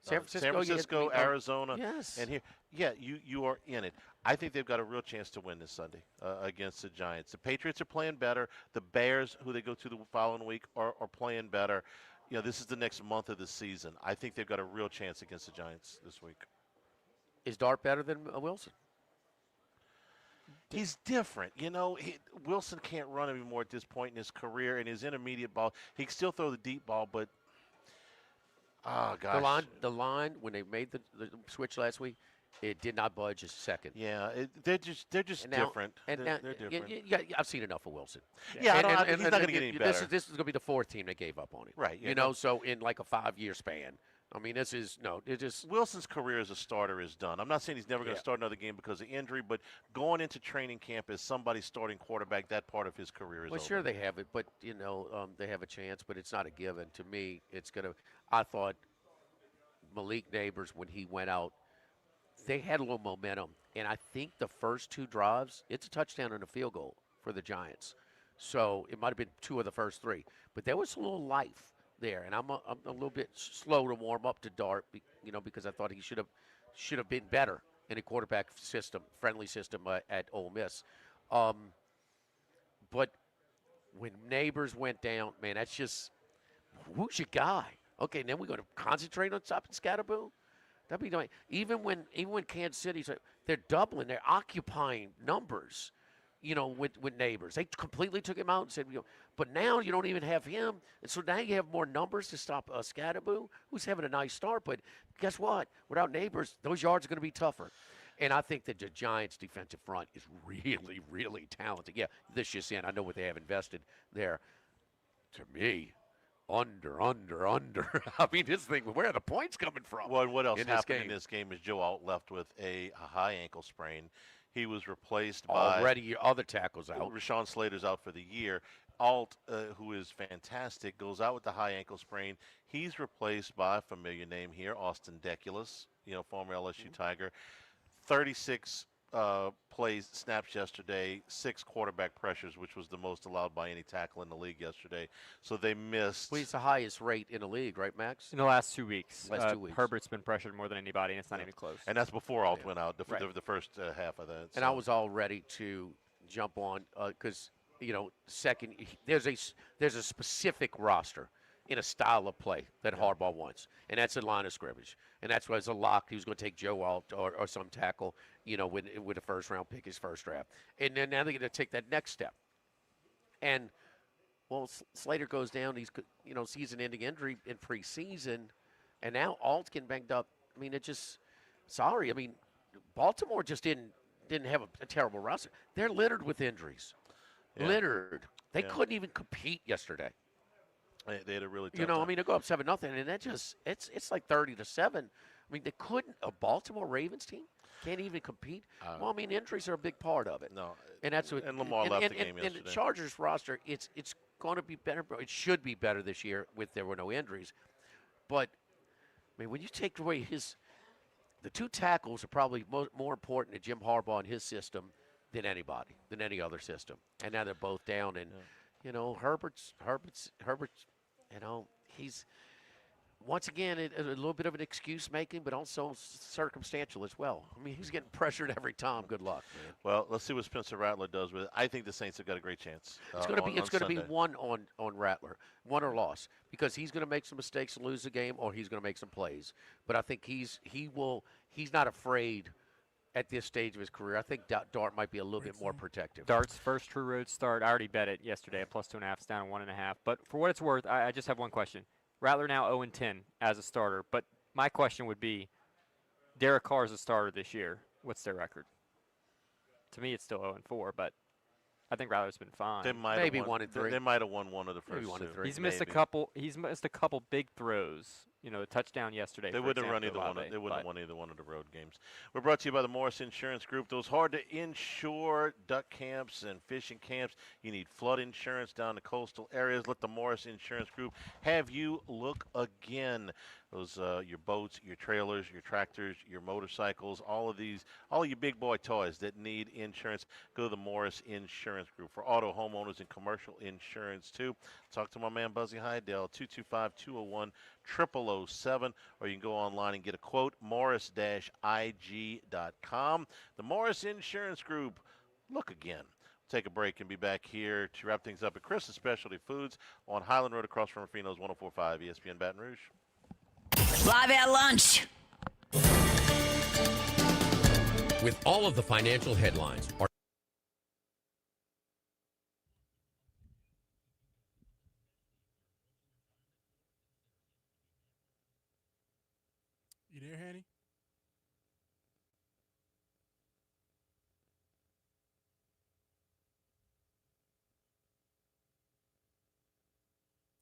S5: San Francisco,
S4: Arizona,
S5: yes.
S4: and here, you are in it. I think they've got a real chance to win this Sunday against the Giants. The Patriots are playing better. The Bears, who they go to the following week, are playing better. This is the next month of the season. I think they've got a real chance against the Giants this week.
S5: Is Dart better than Wilson?
S4: He's different. Wilson can't run anymore at this point in his career, and his intermediate ball, he can still throw the deep ball, but oh gosh.
S5: The line when they made the switch last week, it did not budge a second.
S4: Yeah, they're just different. They're different.
S5: I've seen enough of Wilson.
S4: Yeah, he's not going to get any better.
S5: This is going to be the fourth team that gave up on him.
S4: Right. Yeah,
S5: so in like a 5-year span. I mean,
S4: Wilson's career as a starter is done. I'm not saying he's never going to start another game because of injury, but going into training camp as somebody starting quarterback, that part of his career is over.
S5: Well, sure they have it, but they have a chance, but it's not a given. To me, it's going to. I thought Malik Neighbors, when he went out, they had a little momentum, and I think the first 2 drives, it's a touchdown and a field goal for the Giants. So it might have been 2 of the first 3, but there was a little life there, and I'm a little bit slow to warm up to Dart, because I thought he should have been better in a quarterback friendly system at Ole Miss. But when Neighbors went down, man, that's just who's your guy? Okay, and then we're going to concentrate on stopping Scatterboo. That'd be nice. Even when Kansas City's they're doubling, they're occupying numbers. With Neighbors. They completely took him out and said, but now you don't even have him. And so now you have more numbers to stop Scatterboo, who's having a nice start. But guess what? Without Neighbors, those yards are going to be tougher. And I think that the Giants' defensive front is really, really talented. Yeah, this just in. I know what they have invested there. To me, under. I mean, this thing, where are the points coming from?
S4: Well, and what else happened in this game is Joe Alt left with a high ankle sprain. He was replaced by
S5: already your other tackles out.
S4: Rashawn Slater's out for the year. Alt, who is fantastic, goes out with the high ankle sprain. He's replaced by a familiar name here, Austin Deculus, former LSU Tiger. 36 snaps yesterday, 6 quarterback pressures, which was the most allowed by any tackle in the league yesterday. So they missed.
S5: Well, he's the highest rate in the league, right, Max?
S13: In the last 2 weeks.
S5: Last 2 weeks.
S13: Herbert's been pressured more than anybody, and it's not even close.
S4: And that's before Alt went out, the first half of that.
S5: And I was all ready to jump on because, second, there's a specific roster in a style of play that Harbaugh wants, and that's a line of scrimmage. And that's why it's a lock. He was going to take Joe Alt or some tackle, with a first-round pick, his first draft. And then now they're going to take that next step. And, well, Slater goes down. He's, season-ending injury in preseason, and now Alt's getting banged up. I mean, sorry. I mean, Baltimore just didn't have a terrible roster. They're littered with injuries. Yeah. Littered. They couldn't even compete yesterday.
S4: They had a really tough time.
S5: I mean, they go up 7-0, and that it's like 30-7. I mean, they couldn't. A Baltimore Ravens team can't even compete. Well, I mean, injuries are a big part of it.
S4: No,
S5: and that's what.
S4: And Lamar left the game yesterday.
S5: And the Chargers roster, it's going to be better. It should be better this year with there were no injuries. But I mean, when you take away the 2 tackles are probably more important to Jim Harbaugh and his system than any other system. And now they're both down, and Herbert's. He's once again a little bit of an excuse making, but also circumstantial as well. I mean, he's getting pressured every time. Good luck, man.
S4: Well, let's see what Spencer Rattler does with it. I think the Saints have got a great chance.
S5: It's going to be one on Rattler, win or loss, because he's going to make some mistakes and lose the game, or he's going to make some plays. But I think he's not afraid at this stage of his career. I think Dart might be a little bit more protective.
S13: Dart's first true road start, I already bet it yesterday at +2.5. It's down to 1.5. But for what it's worth, I just have one question. Rattler now 0-10 as a starter. But my question would be, Derek Carr is a starter this year. What's their record? To me, it's still 0-4, but I think Rattler's been fine.
S4: They might
S5: maybe
S4: have won
S5: 1-3.
S4: They might have won one of the first 2.
S13: He's missed a couple. He's missed a couple big throws. A touchdown yesterday.
S4: They wouldn't have run either one. They wouldn't have won either one of the road games. We're brought to you by the Morris Insurance Group. Those hard to insure duck camps and fishing camps. You need flood insurance down the coastal areas. Let the Morris Insurance Group have you look again. Those your boats, your trailers, your tractors, your motorcycles, all your big boy toys that need insurance. Go to the Morris Insurance Group for auto, homeowners, and commercial insurance too. Talk to my man Buzzy Hydell, 225-201-0007, or you can go online and get a quote, morris-ig.com. The Morris Insurance Group, look again. Take a break and be back here to wrap things up at Chris's Specialty Foods on Highland Road across from Rufino's 104.5 ESPN Baton Rouge.
S1: Live at lunch.
S7: with all of the financial headlines.
S18: You there, Hanny?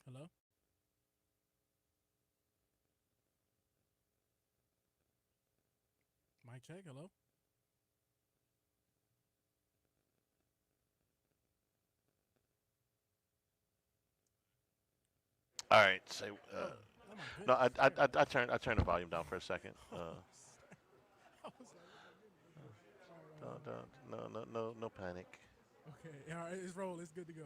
S18: Hello? Mic check, hello?
S4: All right. So, no, I turned the volume down for a second. No panic.
S18: Okay, all right, it's roll. It's good to go.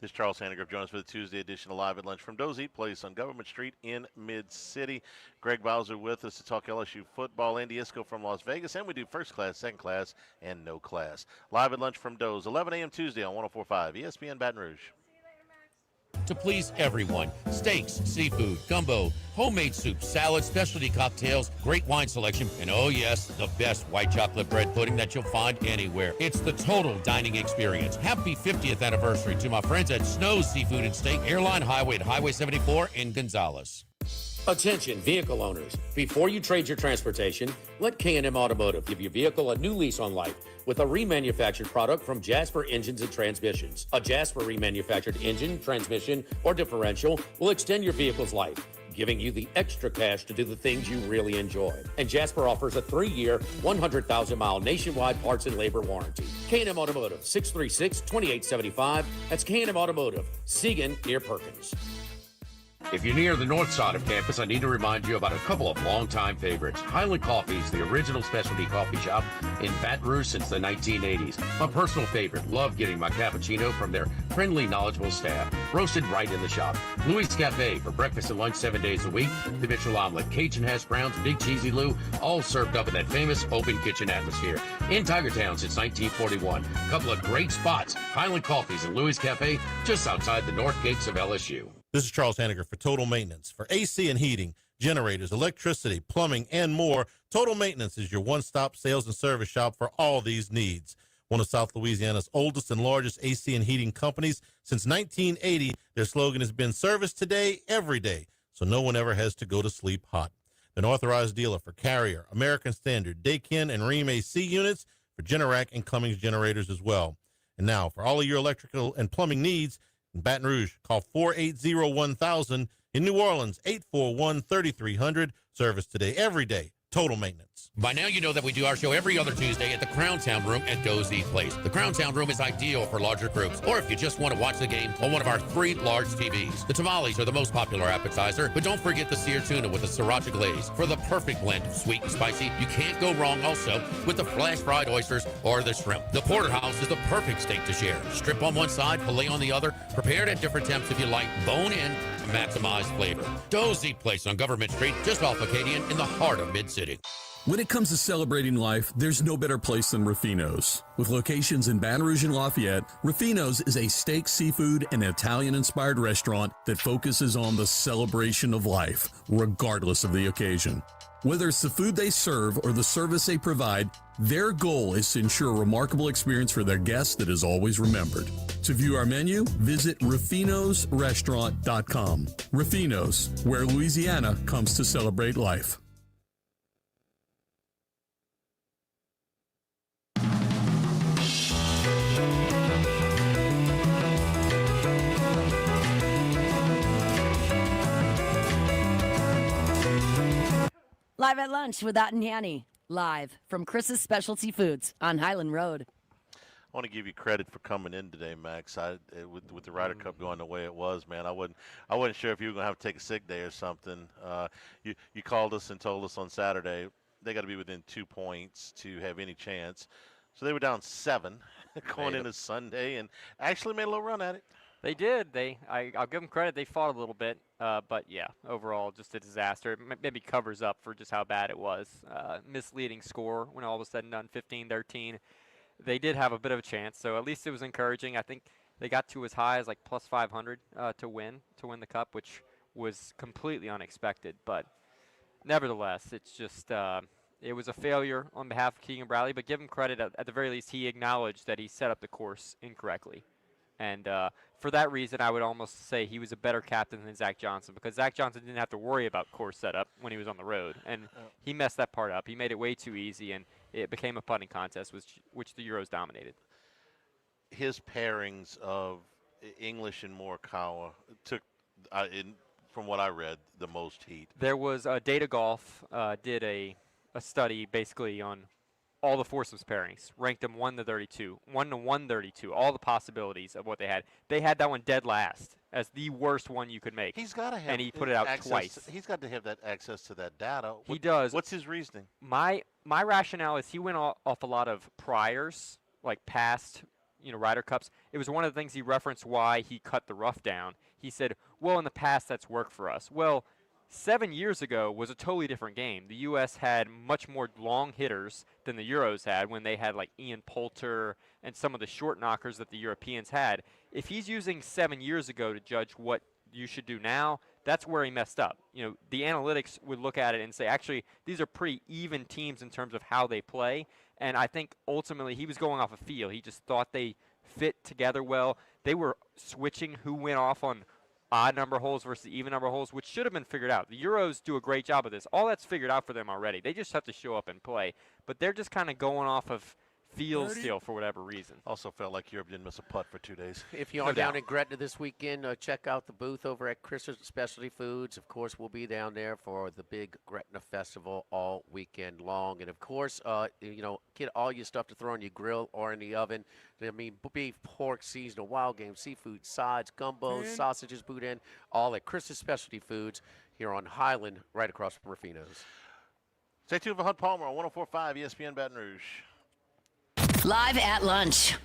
S4: This is Charles Hannigrove. Join us for the Tuesday edition of Live at Lunch from Doe's Eat Place on Government Street in Mid-City. Greg Bowser with us to talk LSU football. Andy Isco from Las Vegas. And we do first class, second class, and no class. Live at Lunch from Doe's, 11 a.m. Tuesday on 104.5 ESPN Baton Rouge.
S7: To please everyone, steaks, seafood, gumbo, homemade soup, salad, specialty cocktails, great wine selection, and oh yes, the best white chocolate bread pudding that you'll find anywhere. It's the total dining experience. Happy 50th anniversary to my friends at Snow's Seafood and Steak, Airline Highway at Highway 74 in Gonzales. Attention, vehicle owners. Before you trade your transportation, let K&M Automotive give your vehicle a new lease on life with a remanufactured product from Jasper Engines and Transmissions. A Jasper remanufactured engine, transmission, or differential will extend your vehicle's life, giving you the extra cash to do the things you really enjoy. And Jasper offers a 3-year, 100,000-mile nationwide parts and labor warranty. K&M Automotive, 636-2875. That's K&M Automotive, Siegen near Perkins. If you're near the north side of campus, I need to remind you about a couple of longtime favorites. Highland Coffee's the original specialty coffee shop in Baton Rouge since the 1980s. My personal favorite, love getting my cappuccino from their friendly, knowledgeable staff, roasted right in the shop. Louis Cafe for breakfast and lunch 7 days a week. The Mitchell Omelet, Cajun Hash Browns, Big Cheesy Lou, all served up in that famous open kitchen atmosphere. In Tigertown since 1941. A couple of great spots, Highland Coffee's and Louis Cafe, just outside the north gates of LSU.
S6: This is Charles Hanniger for Total Maintenance. For AC and heating, generators, electricity, plumbing, and more, Total Maintenance is your one-stop sales and service shop for all these needs. One of South Louisiana's oldest and largest AC and heating companies. Since 1980, their slogan has been service today, every day, so no one ever has to go to sleep hot. They're an authorized dealer for Carrier, American Standard, Daikin, and Rheem AC units, for Generac and Cummins generators as well. And now, for all of your electrical and plumbing needs, in Baton Rouge, call 480-1000. In New Orleans, 841-3300. Service today, every day. Total Maintenance.
S7: By now, you know that we do our show every other Tuesday at the Crowntown Room at Doe's Eat Place. The Crowntown Room is ideal for larger groups, or if you just want to watch the game on one of our 3 large TVs. The tamales are the most popular appetizer, but don't forget the seared tuna with the sriracha glaze for the perfect blend of sweet and spicy. You can't go wrong also with the flash fried oysters or the shrimp. The porterhouse is the perfect steak to share. Strip on one side, filet on the other, prepared at different temps if you like, bone in to maximize flavor. Doe's Eat Place on Government Street, just off Acadian in the heart of Mid-City.
S11: When it comes to celebrating life, there's no better place than Ruffino's. With locations in Baton Rouge and Lafayette, Ruffino's is a steak, seafood, and Italian-inspired restaurant that focuses on the celebration of life, regardless of the occasion. Whether it's the food they serve or the service they provide, their goal is to ensure a remarkable experience for their guests that is always remembered. To view our menu, visit ruffinosrestaurant.com. Ruffino's, where Louisiana comes to celebrate life.
S1: Live at Lunch with Ott and Hanny. Live from Chris's Specialty Foods on Highland Road.
S4: I want to give you credit for coming in today, Max. With the Ryder Cup going the way it was, man, I wasn't sure if you were going to have to take a sick day or something. You called us and told us on Saturday they got to be within 2 points to have any chance. So they were down 7 going into Sunday and actually made a little run at it.
S13: They did. I'll give them credit. They fought a little bit, but yeah, overall just a disaster. It maybe covers up for just how bad it was. Misleading score when all was said and done, 15-13. They did have a bit of a chance, so at least it was encouraging. I think they got to as high as like plus 500 to win the cup, which was completely unexpected. But nevertheless, it's just It was a failure on behalf of Keegan Bradley, but give him credit. At the very least, he acknowledged that he set up the course incorrectly. And for that reason, I would almost say he was a better captain than Zach Johnson, because Zach Johnson didn't have to worry about course setup when he was on the road. And he messed that part up. He made it way too easy, and it became a putting contest, which the Euros dominated.
S4: His pairings of English and Morikawa took, from what I read, the most heat.
S13: There was Data Golf did a study basically on all the foursomes pairings, ranked them 1 to 32, 1 to 132, all the possibilities of what they had. They had that one dead last as the worst one you could make.
S4: He's got to have,
S13: and he put it out twice.
S4: He's got to have that access to that data.
S13: He does.
S4: What's his reasoning?
S13: My rationale is he went off a lot of priors, like past, Ryder Cups. It was one of the things he referenced why he cut the rough down. He said, well, in the past that's worked for us. Well, 7 years ago was a totally different game. The U.S. had much more long hitters than the Euros had when they had like Ian Poulter and some of the short knockers that the Europeans had. If he's using 7 years ago to judge what you should do now, that's where he messed up. The analytics would look at it and say, actually, these are pretty even teams in terms of how they play. And I think ultimately he was going off a feel. He just thought they fit together well. They were switching who went off on odd number holes versus even number holes, which should have been figured out. The Euros do a great job of this. All that's figured out for them already. They just have to show up and play. But they're just kind of going off of feel still for whatever reason.
S4: Also felt like Europe didn't miss a putt for 2 days.
S5: If you are down in Gretna this weekend, check out the booth over at Chris's Specialty Foods. Of course, we'll be down there for the big Gretna Festival all weekend long. And, of course, get all your stuff to throw on your grill or in the oven. I mean, beef, pork, seasonal, wild game, seafood, sides, gumbos, sausages, boudin, all at Chris's Specialty Foods here on Highland, right across from Rufino's.
S4: Stay tuned for Hunt Palmer on 104.5 ESPN Baton Rouge.
S1: Live at lunch.